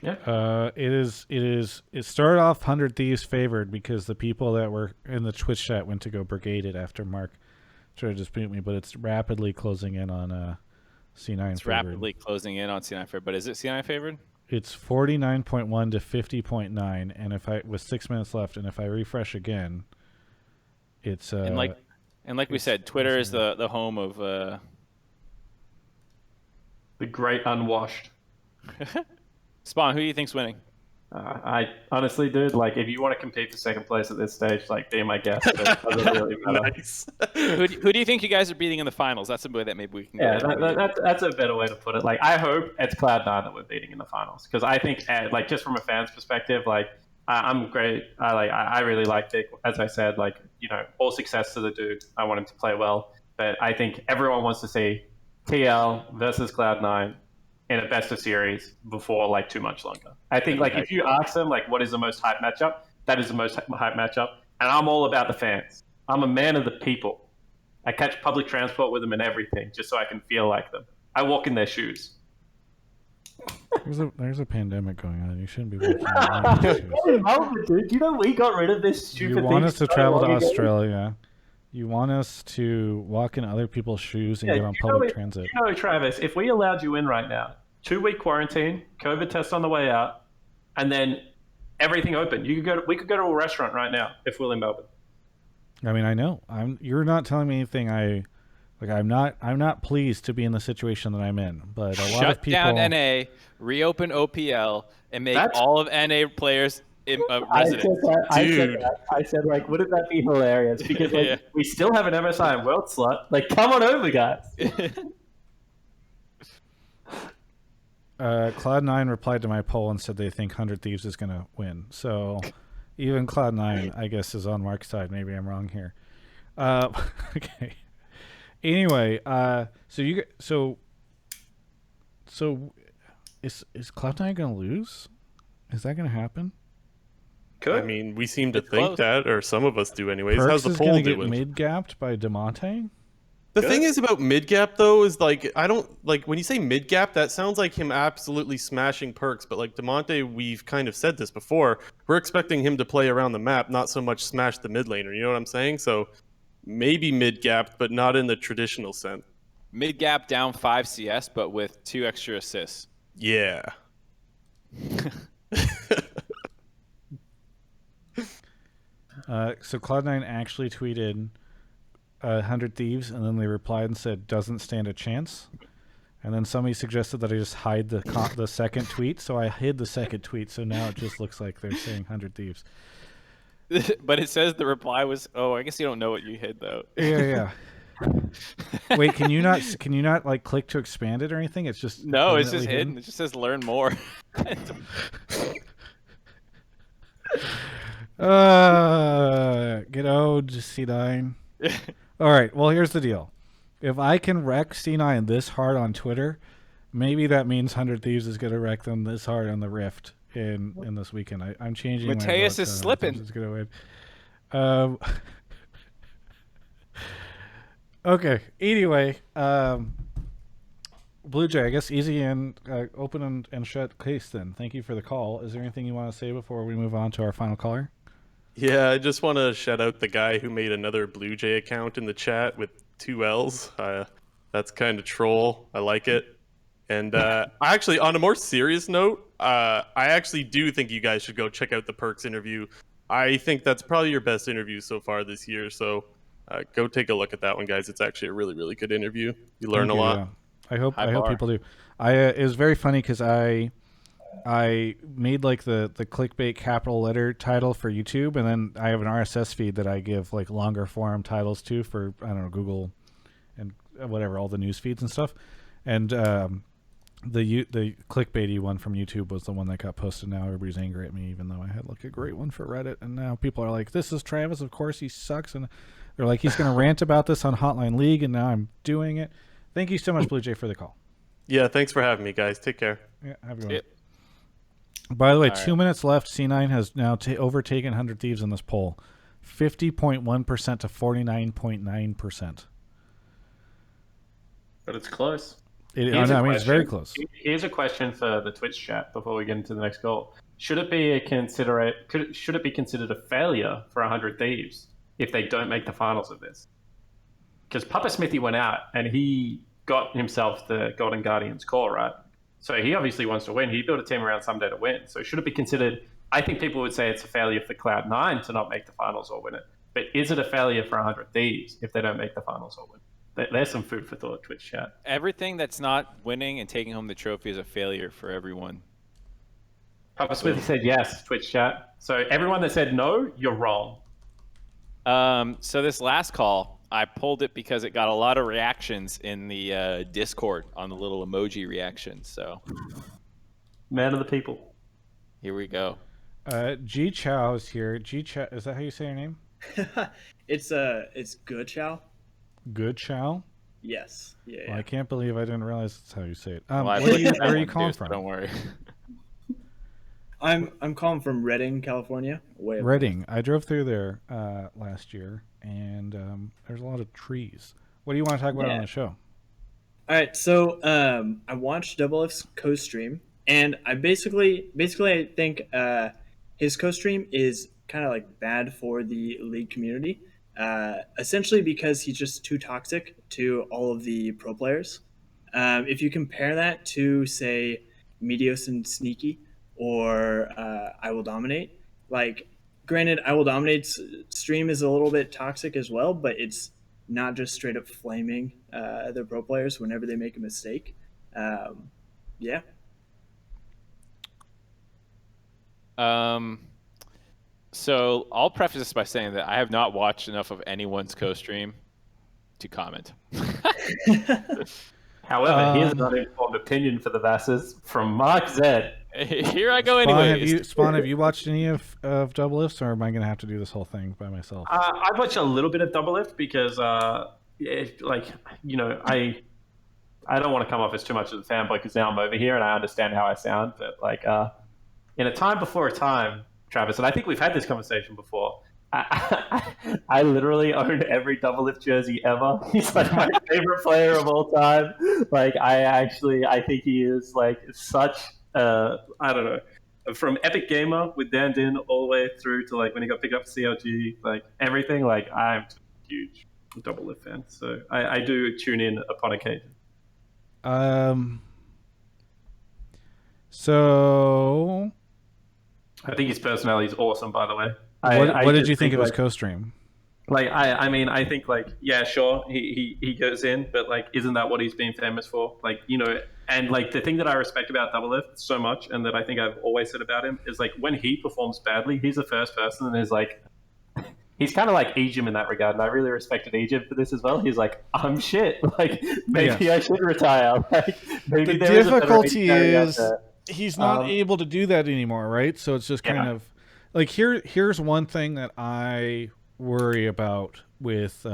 Yeah. It started off 100 Thieves favored because the people that were in the Twitch chat went to go brigade it after Mark tried to dispute me, but it's rapidly closing in on C9 It's favored. rapidly closing in on C9 favored, but is it C9 favored? It's 49.1 to 50.9, and if I with 6 minutes left, and if I refresh again, it's and like we said, Twitter is the home of the great unwashed. Spawn, who do you think's winning? I honestly, dude, like if you want to compete for second place at this stage, like be my guest. It doesn't really matter. Nice. Who do you think you guys are beating in the finals? That's a way that maybe we can. That's a better way to put it. Like I hope it's Cloud9 that we're beating in the finals, because I think, like just from a fan's perspective, like I'm great. I really like Dick. As I said, like all success to the dude. I want him to play well, but I think everyone wants to see TL versus Cloud9 in a best of series before like too much longer. I think like if you ask them like what is the most hype matchup, that is the most hype matchup. And I'm all about the fans. I'm a man of the people. I catch public transport with them and everything just so I can feel like them. I walk in their shoes. There's a pandemic going on. You shouldn't be working. Dude, you know we got rid of this stupid You want thing us to so travel to long ago? Australia. You want us to walk in other people's shoes and Yeah, get on public transit. You know, Travis, if we allowed you in right now, 2-week quarantine, COVID test on the way out, and then everything open, we could go to a restaurant right now if we're in Melbourne. I mean, I know. You're not telling me anything. I'm not pleased to be in the situation that I'm in. But a lot of people shut down NA, reopen OPL, and make all of NA players residents. I said, like, wouldn't that be hilarious? Because we still have an MSI and World slot. Like, come on over, guys. Cloud9 replied to my poll and said they think 100 Thieves is going to win. So even Cloud9, I guess, is on Mark's side. Maybe I'm wrong here. Okay. Anyway, so is Cloud9 going to lose? Is that going to happen? I mean, we seem to think that, or some of us do anyways. Perkz How's the is poll going to get doing? mid-gapped by Demonte? The thing is about mid-gap, though, is like, I don't, like, when you say mid-gap, that sounds like him absolutely smashing Perkz, but like Demonte, we've kind of said this before, we're expecting him to play around the map, not so much smash the mid laner, you know what I'm saying? So maybe mid-gap, but not in the traditional sense. Mid-gap down 5 CS, but with 2 extra assists. Yeah. So Cloud9 actually tweeted 100 Thieves, and then they replied and said, doesn't stand a chance. And then somebody suggested that I just hide the second tweet, so I hid the second tweet, so now it just looks like they're saying 100 Thieves. But it says the reply was, I guess you don't know what you hid, though. Yeah. Wait, can you not like click to expand it or anything? It's just no, it's just hidden. It just says learn more. Get owed, C9. All right, well, here's the deal. If I can wreck C9 this hard on Twitter, maybe that means 100 Thieves is going to wreck them this hard on the Rift in this weekend. I'm changing Mateus my is slipping. Is going to win. Okay, anyway, Bluejay, I guess easy and open and shut case then. Thank you for the call. Is there anything you want to say before we move on to our final caller? Yeah, I just want to shout out the guy who made another Bluejay account in the chat with 2 L's. That's kind of troll. I like it. And actually, on a more serious note, I actually do think you guys should go check out the Perkz interview. I think that's probably your best interview so far this year. So go take a look at that one, guys. It's actually a really, really good interview. You learn a lot. Yeah. I hope people do. It was very funny because I made like the clickbait capital letter title for YouTube, and then I have an RSS feed that I give like longer form titles to for, I don't know, Google and whatever, all the news feeds and stuff. And the clickbaity one from YouTube was the one that got posted. Now everybody's angry at me, even though I had like a great one for Reddit. And now people are like, "This is Travis. Of course he sucks." And they're like, "He's going to rant about this on Hotline League," and now I'm doing it. Thank you so much, Bluejay, for the call. Yeah, thanks for having me, guys. Take care. Yeah, have a good one. By the way, 2 minutes left. C9 has now overtaken 100 Thieves in this poll, 50.1% to 49.9%. But it's close. It's very close. Here's a question for the Twitch chat before we get into the next goal. Should it be considered a failure for 100 Thieves if they don't make the finals of this? Because Papa Smithy went out and he got himself the Golden Guardians core, right? So he obviously wants to win. He built a team around Someday to win. So should it be considered? I think people would say it's a failure for Cloud9 to not make the finals or win it. But is it a failure for 100 Thieves if they don't make the finals or win? There's some food for thought, Twitch chat. Everything that's not winning and taking home the trophy is a failure for everyone. Papa Smithy said yes, Twitch chat. So everyone that said no, you're wrong. So this last call, I pulled it because it got a lot of reactions in the Discord on the little emoji reaction. So, man of the people. Here we go. Gechao is here. Gechao, is that how you say your name? It's gechao. Gechao? Yes. Yeah. Well, I can't believe I didn't realize that's how you say it. Well, where are you calling from? Don't worry. I'm calling from Redding, California. Redding. I drove through there last year, and there's a lot of trees. What do you want to talk about on the show? All right, so I watched Doublelifts co-stream, And I basically I think his co-stream is kind of like bad for the league community, essentially because he's just too toxic to all of the pro players. If you compare that to, say, Medios and Sneaky or I Will Dominate, like, granted, I Will Dominate's stream is a little bit toxic as well, but it's not just straight up flaming the pro players whenever they make a mistake. Yeah. So I'll preface this by saying that I have not watched enough of anyone's co-stream to comment. However, here's an uninformed opinion for the masses from Mark Z. Here I go anyway. Spawn, have you watched any of Doublelifts, or am I going to have to do this whole thing by myself? I've watched a little bit of Doublelift because, I don't want to come off as too much of a fanboy because now I'm over here and I understand how I sound. But in a time before a time, Travis, and I think we've had this conversation before. I literally own every Doublelift jersey ever. He's like my favorite player of all time. Like I think he is like such I don't know, from Epic Gamer with Dan Din all the way through to like when he got picked up for CLG, like everything. Like I'm a huge Doublelift fan, so I do tune in upon occasion. So I think his personality is awesome, by the way. What did you think of his co-stream? Like, I think, like, yeah, sure, he goes in, but, like, isn't that what he's been famous for? Like, and, like, the thing that I respect about Doublelift so much, and that I think I've always said about him, is, like, when he performs badly, he's the first person and is, like, he's kind of like Egypt in that regard, and I really respected Egypt for this as well. He's like, I'm shit. Like, maybe I should retire. Like, maybe the difficulty is he's not able to do that anymore, right? So it's just kind of like here's one thing that I worry about with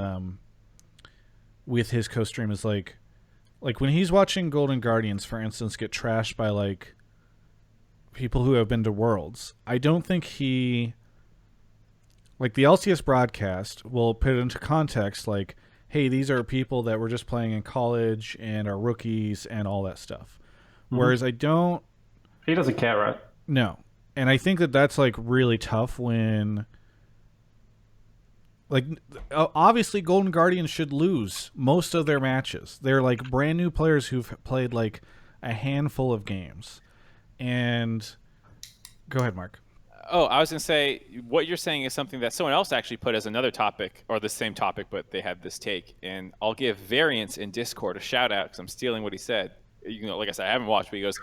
his co-stream is like when he's watching Golden Guardians, for instance, get trashed by like people who have been to Worlds. I don't think he, like, the LCS broadcast will put it into context like, hey, these are people that were just playing in college and are rookies and all that stuff. Mm-hmm. Whereas he doesn't care, right? No. And I think that that's like really tough when, like, obviously Golden Guardians should lose most of their matches. They're like brand new players who've played like a handful of games. And go ahead, Mark. Oh, I was going to say, what you're saying is something that someone else actually put as another topic, or the same topic, but they have this take. And I'll give Variance in Discord a shout out because I'm stealing what he said. Like I said, I haven't watched, but he goes,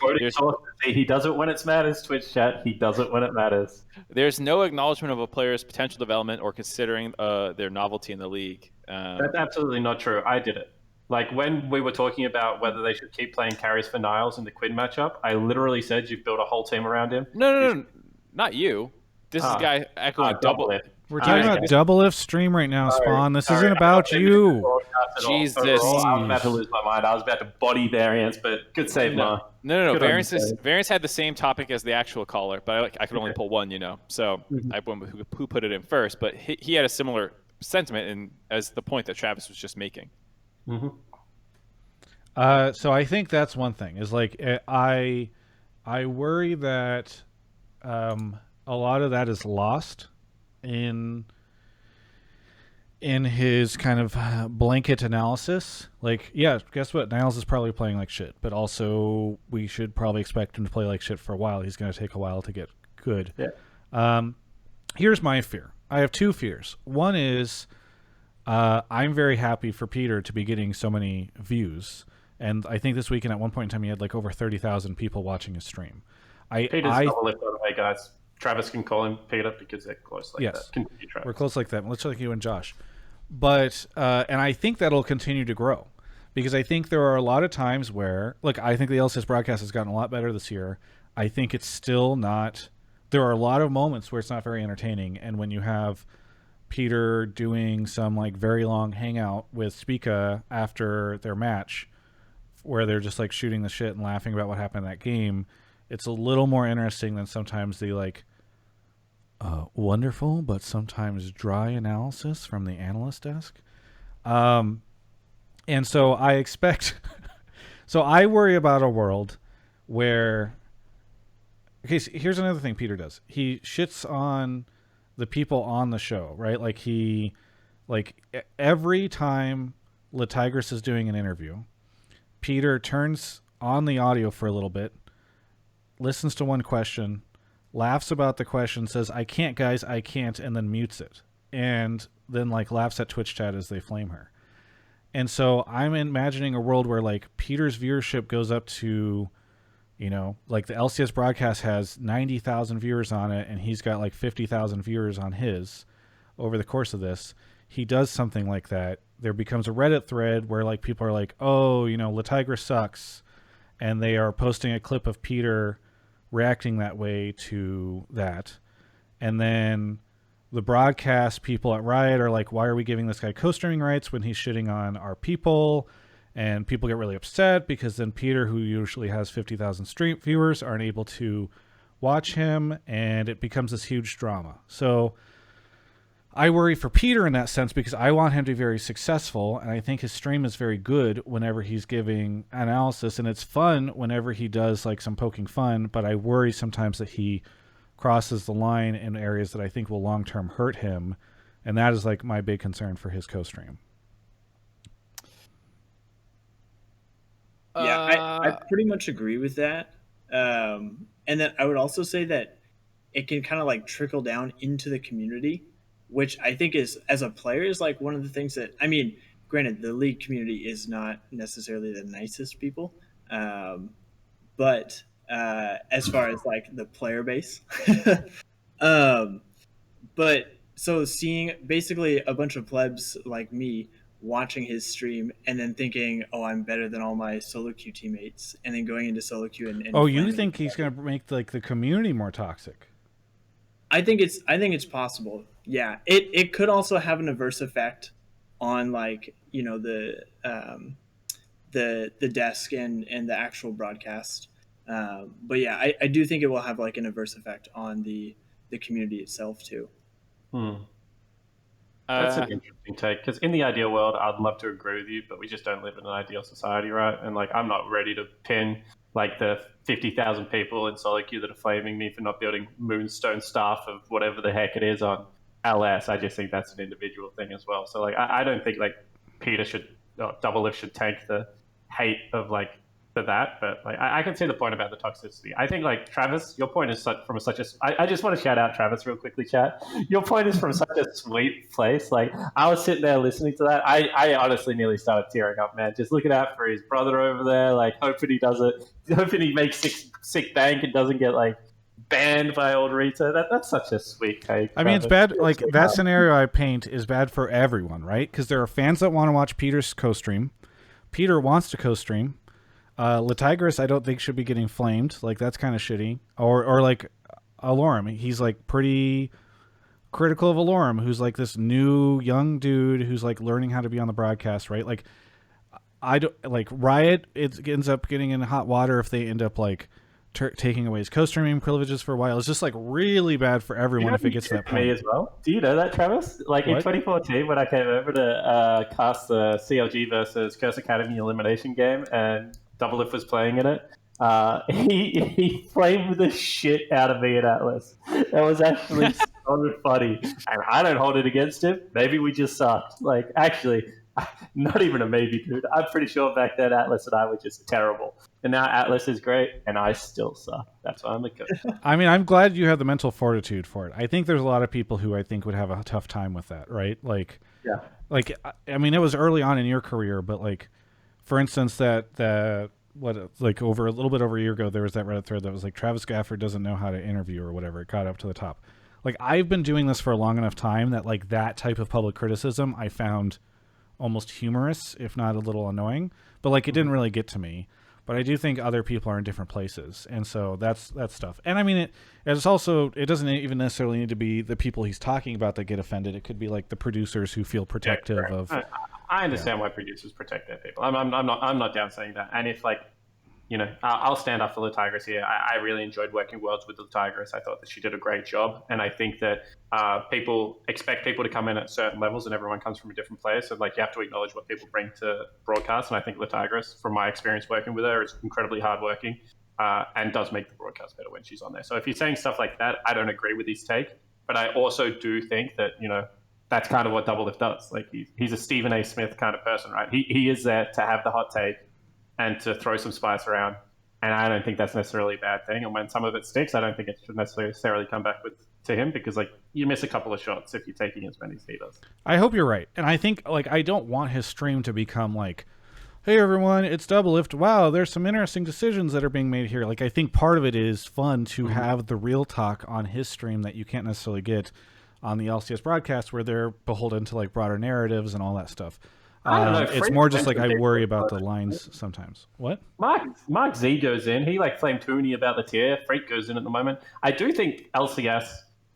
he does it when it matters, Twitch chat. He does it when it matters. There's no acknowledgement of a player's potential development or considering their novelty in the league. That's absolutely not true. I did it. Like, when we were talking about whether they should keep playing carries for Niles in the Quinn matchup, I literally said you've built a whole team around him. No, not you. This is a guy echoing Doublelift. We're talking about Doublelift stream right now, Spawn. This isn't about you. Jesus. I was about to lose my mind. I was about to body Variance, but good save, Ma. No. Variance had the same topic as the actual caller, but I could only pull one, So I went with who put it in first, but he had a similar sentiment as the point that Travis was just making. Mm-hmm. So I think that's one thing. Is like I worry that a lot of that is lost in his kind of blanket analysis. Like, yeah, guess what? Niles is probably playing like shit, but also we should probably expect him to play like shit for a while. He's going to take a while to get good. Yeah. Here's my fear. I have two fears. One is I'm very happy for Peter to be getting so many views. And I think this weekend at one point in time he had like over 30,000 people watching his stream. Peter's Doublelift, by the way, guys. Travis can call him Peter because they're close like that. Continue, Travis. We're close like that. Let's like you and Josh. But and I think that'll continue to grow because I think there are a lot of times where, look, I think the LCS broadcast has gotten a lot better this year. I think it's still not. There are a lot of moments where it's not very entertaining, and when you have Peter doing some like very long hangout with Spica after their match, where they're just like shooting the shit and laughing about what happened in that game, it's a little more interesting than sometimes the like wonderful but sometimes dry analysis from the analyst desk. And so I expect so I worry about a world where Okay, so here's another thing Peter does. He shits on the people on the show, right? Every time Letigris is doing an interview, Peter turns on the audio for a little bit, listens to one question, laughs about the question, says, "I can't, guys, I can't," and then mutes it. And then laughs at Twitch chat as they flame her. And so I'm imagining a world where Peter's viewership goes up to, the LCS broadcast has 90,000 viewers on it, and he's got 50,000 viewers on his over the course of this. He does something like that. There becomes a Reddit thread where people are like, "Oh, Letigris sucks," and they are posting a clip of Peter reacting that way to that. And then the broadcast people at Riot are like, "Why are we giving this guy co-streaming rights when he's shitting on our people?" And people get really upset because then Peter, who usually has 50,000 stream viewers, aren't able to watch him, and it becomes this huge drama. So I worry for Peter in that sense because I want him to be very successful, and I think his stream is very good whenever he's giving analysis, and it's fun whenever he does some poking fun, but I worry sometimes that he crosses the line in areas that I think will long-term hurt him, and that is my big concern for his co-stream. Yeah, I pretty much agree with that. And then I would also say that it can kind of trickle down into the community, which I think is, as a player, is one of the things that, I mean, granted, the League community is not necessarily the nicest people, but as far as the player base, but so seeing basically a bunch of plebs like me watching his stream and then thinking, "Oh, I'm better than all my solo queue teammates," and then going into solo queue and you think he's going to make the community more toxic? I think it's possible. Yeah, it could also have an adverse effect on the desk and the actual broadcast. But yeah, I do think it will have an adverse effect on the community itself too. That's an interesting take, because in the ideal world, I'd love to agree with you, but we just don't live in an ideal society, right? And I'm not ready to pin the 50,000 people in solo queue that are flaming me for not building Moonstone staff of whatever the heck it is on LS. I just think that's an individual thing as well. So I don't think Peter should, Doublelifts should tank the hate of for that, but I can see the point about the toxicity. I think Travis, your point is from such a. I just want to shout out Travis real quickly, chat. Your point is from such a sweet place. I was sitting there listening to that. I honestly nearly started tearing up, man. Just looking out for his brother over there, hoping he does it, hoping he makes sick bank and doesn't get banned by old Rita. That's such a sweet take. I mean, it's bad. That scenario I paint is bad for everyone, right? Because there are fans that want to watch Peter's co-stream. Peter wants to co-stream. Letigris, I don't think should be getting flamed. That's kind of shitty. Or Alorum. He's pretty critical of Alorum, who's this new young dude who's learning how to be on the broadcast, right? I don't Riot. It ends up getting in hot water if they end up taking away his co-streaming privileges for a while. It's just really bad for everyone if it gets to that point. Me as well. Do you know that, Travis? In 2014, when I came over to cast the CLG versus Curse Academy elimination game, and Doublelift was playing in it, he flamed the shit out of me in Atlas. That was actually so funny, and I don't hold it against him. Maybe we just sucked. Actually, not even a maybe, dude. I'm pretty sure back then Atlas and I were just terrible. And now Atlas is great, and I still suck. That's why I'm the coach. I mean, I'm glad you have the mental fortitude for it. I think there's a lot of people who I think would have a tough time with that, right? Yeah. I mean, it was early on in your career, but for instance, over a little bit over a year ago, there was that Reddit thread that was Travis Gafford doesn't know how to interview or whatever. It got up to the top. I've been doing this for a long enough time that that type of public criticism I found almost humorous, if not a little annoying. But it didn't really get to me. But I do think other people are in different places, and so that's stuff. And I mean, it doesn't even necessarily need to be the people he's talking about that get offended. It could be the producers who feel protective of. I understand why producers protect their people. I'm not down saying that. And if I'll stand up for Letigris here. I really enjoyed working Worlds with Letigris. I thought that she did a great job, and I think that people expect people to come in at certain levels, and everyone comes from a different place. So you have to acknowledge what people bring to broadcast. And I think Letigris, from my experience working with her, is incredibly hardworking. and does make the broadcast better when she's on there. So if you're saying stuff like that, I don't agree with his take. But I also do think that, that's kind of what Doublelift does. Like he's a Stephen A. Smith kind of person, right? He is there to have the hot take and to throw some spice around. And I don't think that's necessarily a bad thing. And when some of it sticks, I don't think it should necessarily come back to him, because you miss a couple of shots if you're taking as many as he does. I hope you're right. And I think I don't want his stream to become like, hey everyone, it's Doublelift. Wow, there's some interesting decisions that are being made here. I think part of it is fun to have the real talk on his stream that you can't necessarily get on the LCS broadcast, where they're beholden to broader narratives and all that stuff. I don't know. It's more just I worry about the lines sometimes. What? Mark Z goes in. He flamed Tooney about the tier. Freak goes in at the moment. I do think LCS.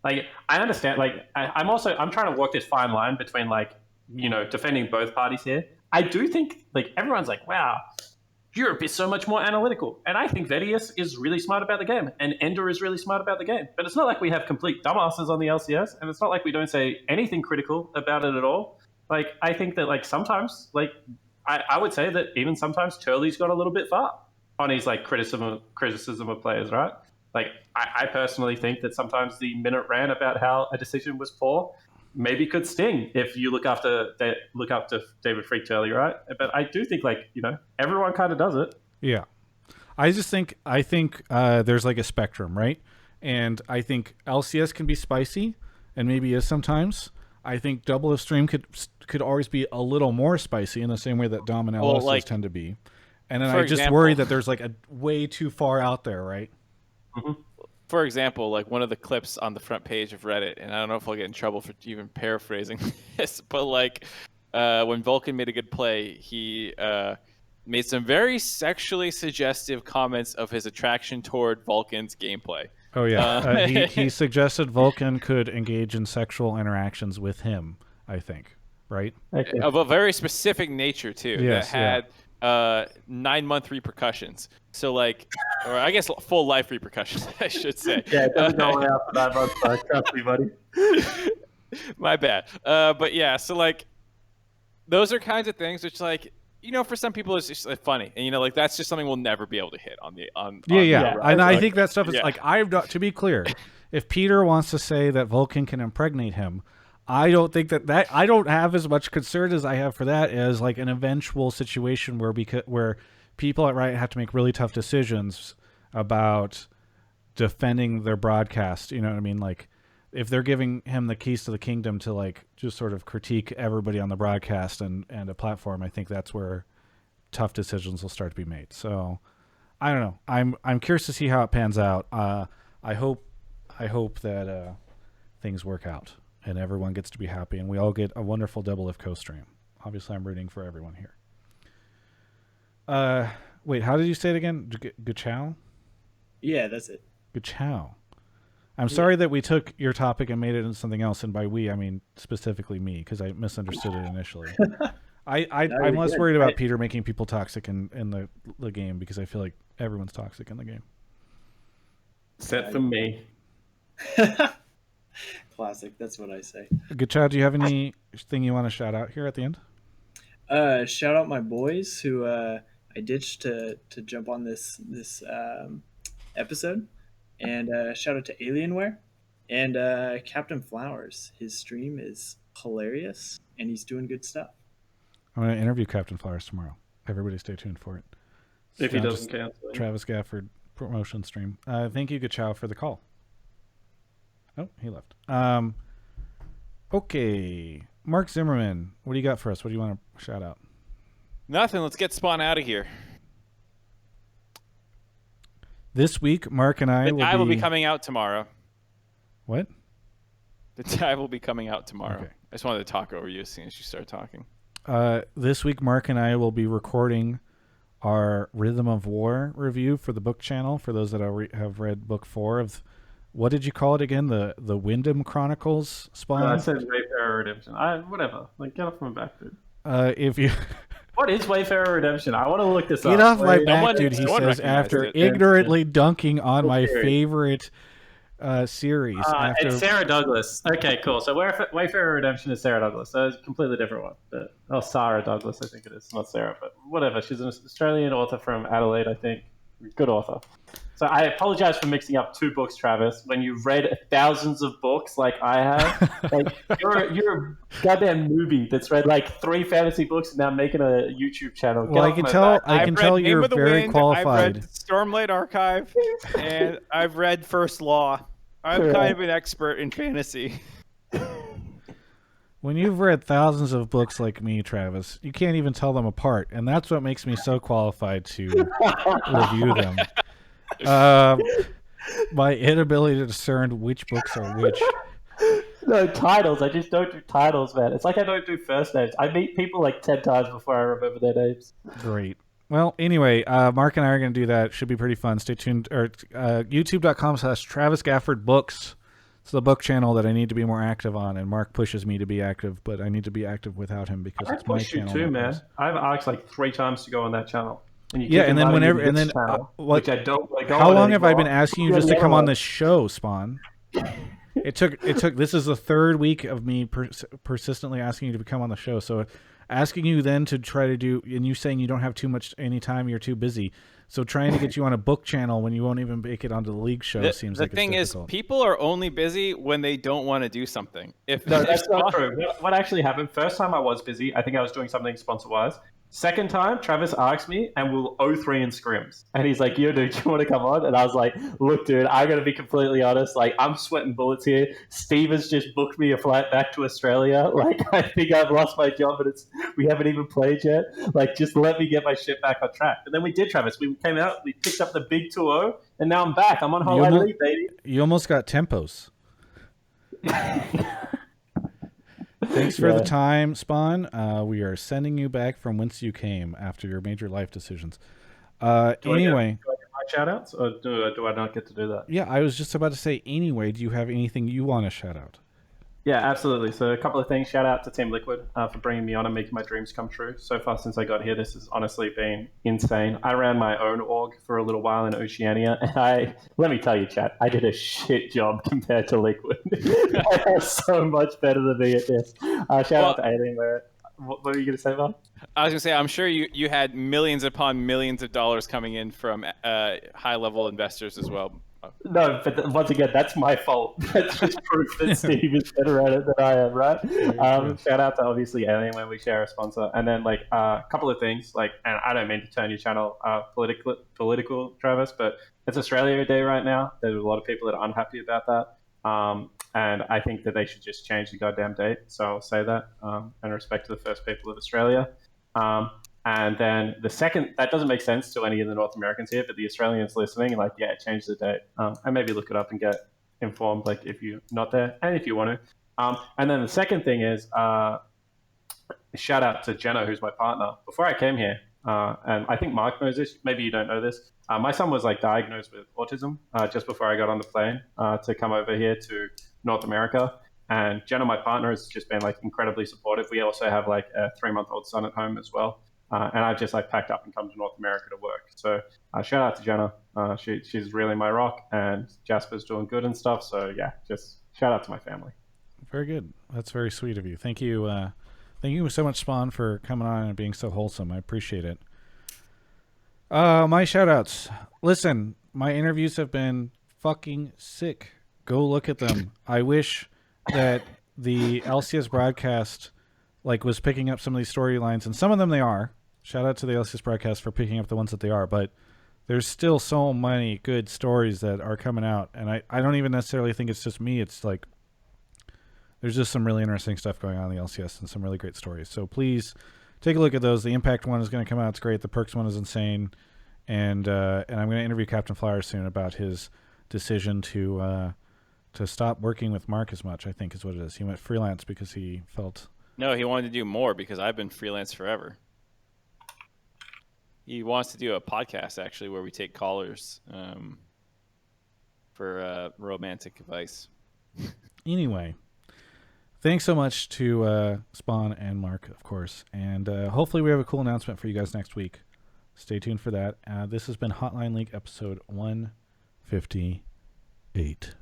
I understand. I'm trying to walk this fine line between defending both parties here. I do think everyone's wow, Europe is so much more analytical, and I think Vedius is really smart about the game, and Ender is really smart about the game. But it's not like we have complete dumbasses on the LCS, and it's not like we don't say anything critical about it at all. I think that sometimes I would say that even sometimes Turley's got a little bit far on his criticism of players, right? I personally think that sometimes the minute rant about how a decision was poor maybe could sting if you look up to David Freak Turley, right? But I do think everyone kind of does it. Yeah, I think there's a spectrum, right? And I think LCS can be spicy, and maybe is sometimes. I think Doublelift stream could always be a little more spicy in the same way that Dom and LSs tend to be. And then I just worry that there's a way too far out there, right? Mm-hmm. For example, one of the clips on the front page of Reddit, and I don't know if I'll get in trouble for even paraphrasing this, but when Vulcan made a good play, he made some very sexually suggestive comments of his attraction toward Vulcan's gameplay. Oh yeah, he suggested Vulcan could engage in sexual interactions with him, I think, right? Okay. Of a very specific nature too, yes, that had 9-month repercussions. So or I guess full life repercussions, I should say. Yeah, it doesn't go away after 9 months. Trust me, buddy. My bad. But yeah, so those are kinds of things which for some people it's just funny, and that's just something we'll never be able to hit on. And I think that stuff is to be clear, if Peter wants to say that Vulcan can impregnate him, I don't think that I don't have as much concern as I have for that as an eventual situation where people at Riot have to make really tough decisions about defending their broadcast. You know what I mean? If they're giving him the keys to the kingdom to just sort of critique everybody on the broadcast and a platform, I think that's where tough decisions will start to be made. So I don't know. I'm curious to see how it pans out. I hope that things work out and everyone gets to be happy and we all get a wonderful Doublelift co-stream. Obviously, I'm rooting for everyone here. Wait, how did you say it again? Gechao? Yeah, that's it. Gechao. I'm sorry that we took your topic and made it into something else, and by we, I mean specifically me, because I misunderstood it initially. I'm less worried about Peter making people toxic in the game, because I feel like everyone's toxic in the game. Except for me. Classic, that's what I say. Gechao, do you have anything you want to shout out here at the end? Shout out my boys who I ditched to jump on this episode. And shout out to Alienware and Captain Flowers. His stream is hilarious, and he's doing good stuff. I'm going to interview Captain Flowers tomorrow. Everybody stay tuned for it. If he doesn't cancel. Travis Gafford promotion stream. Thank you, Gechao, for the call. Oh, he left. Okay. Mark Zimmerman, what do you got for us? What do you want to shout out? Nothing. Let's get Spawn out of here. This week, Mark and I will be coming out tomorrow. What? The die will be coming out tomorrow. Okay. I just wanted to talk over you as soon as you start talking. This week, Mark and I will be recording our Rhythm of War review for the book channel. For those that have read book 4 of, what did you call it again? The Wyndham Chronicles, Spawn? I said Wayfarer Redemption. Whatever. Get off my back, dude. If you... What is Wayfarer Redemption? I want to look this up. Get off my back, dude, he says, after ignorantly dunking on my favorite series. It's Sarah Douglas. Okay, cool. So Wayfarer Redemption is Sarah Douglas. So it's a completely different one. Sarah Douglas, I think it is. Not Sarah, but whatever. She's an Australian author from Adelaide, I think. good author. So I apologize for mixing up two books, Travis. When you've read thousands of books like I have, like you're a goddamn newbie that's read like 3 fantasy books and now making a YouTube channel. Well, I can tell you're very qualified. I've read Stormlight Archive, and I've read First Law. I'm kind of an expert in fantasy. When you've read thousands of books like me, Travis, you can't even tell them apart, and that's what makes me so qualified to review them. My inability to discern which books are which. No, titles. I just don't do titles, man. It's like I don't do first names. I meet people like 10 times before I remember their names. Great. Well, anyway, Mark and I are going to do that. Should be pretty fun. Stay tuned. Or youtube.com/Travis Gafford Books. It's the book channel that I need to be more active on, and Mark pushes me to be active, but I need to be active without him because it's my channel. I push you too, man. I've asked like 3 times to go on that channel. And then whenever, and then which I don't like. How long have I been asking you just to come on this show, Spawn? It took. This is the 3rd week of me persistently asking you to come on the show. So, asking you then to try to do, and you saying you don't have too much any time, you're too busy. So trying to get you on a book channel when you won't even make it onto the league show seems like it's difficult. The thing is, people are only busy when they don't want to do something. No, that's not true. What actually happened? First time I was busy. I think I was doing something sponsor-wise. Second time, Travis asked me, and we'll 0-3 in scrims. And he's like, yo, dude, do you want to come on? And I was like, look, dude, I got to be completely honest. Like, I'm sweating bullets here. Steve has just booked me a flight back to Australia. Like, I think I've lost my job, and we haven't even played yet. Like, just let me get my shit back on track. And then we did, Travis. We came out, we picked up the big 2-0, and now I'm back. I'm on Hotline League, baby. You almost got tempos. Thanks for the time, Spawn. We are sending you back from whence you came after your major life decisions. Anyway. Do I get my shout-outs, or do I not get to do that? Yeah, I was just about to say, anyway, do you have anything you want to shout out? Yeah, absolutely. So a couple of things. Shout out to Team Liquid for bringing me on and making my dreams come true. So far since I got here, this has honestly been insane. I ran my own org for a little while in Oceania, and let me tell you, chat, I did a shit job compared to Liquid. They're so much better than me at this. Shout out to Alienware. What were you going to say, Bob? I was going to say, I'm sure you had millions upon millions of dollars coming in from high-level investors as well. No, but once again, that's my fault. That's just proof that Steve is better at it than I am, right? Shout out to obviously Alienware, we share a sponsor, and then like a couple of things. Like, and I don't mean to turn your channel political, Travis, but it's Australia Day right now. There's a lot of people that are unhappy about that, and I think that they should just change the goddamn date. So I'll say that in respect to the first people of Australia. And then the second, that doesn't make sense to any of the North Americans here, but the Australians listening, like, yeah, change the date. And maybe look it up and get informed, like, if you're not there and if you want to. And then the second thing is, shout out to Jenna, who's my partner. Before I came here, and I think Mark knows this, maybe you don't know this, my son was, like, diagnosed with autism just before I got on the plane to come over here to North America. And Jenna, my partner, has just been, like, incredibly supportive. We also have, like, a 3-month-old son at home as well. And I've just like packed up and come to North America to work. So shout out to Jenna. She's really my rock, and Jasper's doing good and stuff. So yeah, just shout out to my family. Very good. That's very sweet of you. Thank you. Thank you so much, Spawn, for coming on and being so wholesome. I appreciate it. My shout outs. Listen, my interviews have been fucking sick. Go look at them. I wish that the LCS broadcast was picking up some of these storylines, and some of them they are. Shout out to the LCS broadcast for picking up the ones that they are, but there's still so many good stories that are coming out, and I don't even necessarily think it's just me. It's like there's just some really interesting stuff going on in the LCS and some really great stories. So please take a look at those. The Impact one is going to come out. It's great. The Perkz one is insane, and I'm going to interview Captain Flyer soon about his decision to stop working with Mark as much, I think is what it is. He went freelance because he felt... No, he wanted to do more because I've been freelance forever. He wants to do a podcast, actually, where we take callers for romantic advice. Anyway, thanks so much to Spawn and Mark, of course. And hopefully we have a cool announcement for you guys next week. Stay tuned for that. This has been Hotline League episode 158.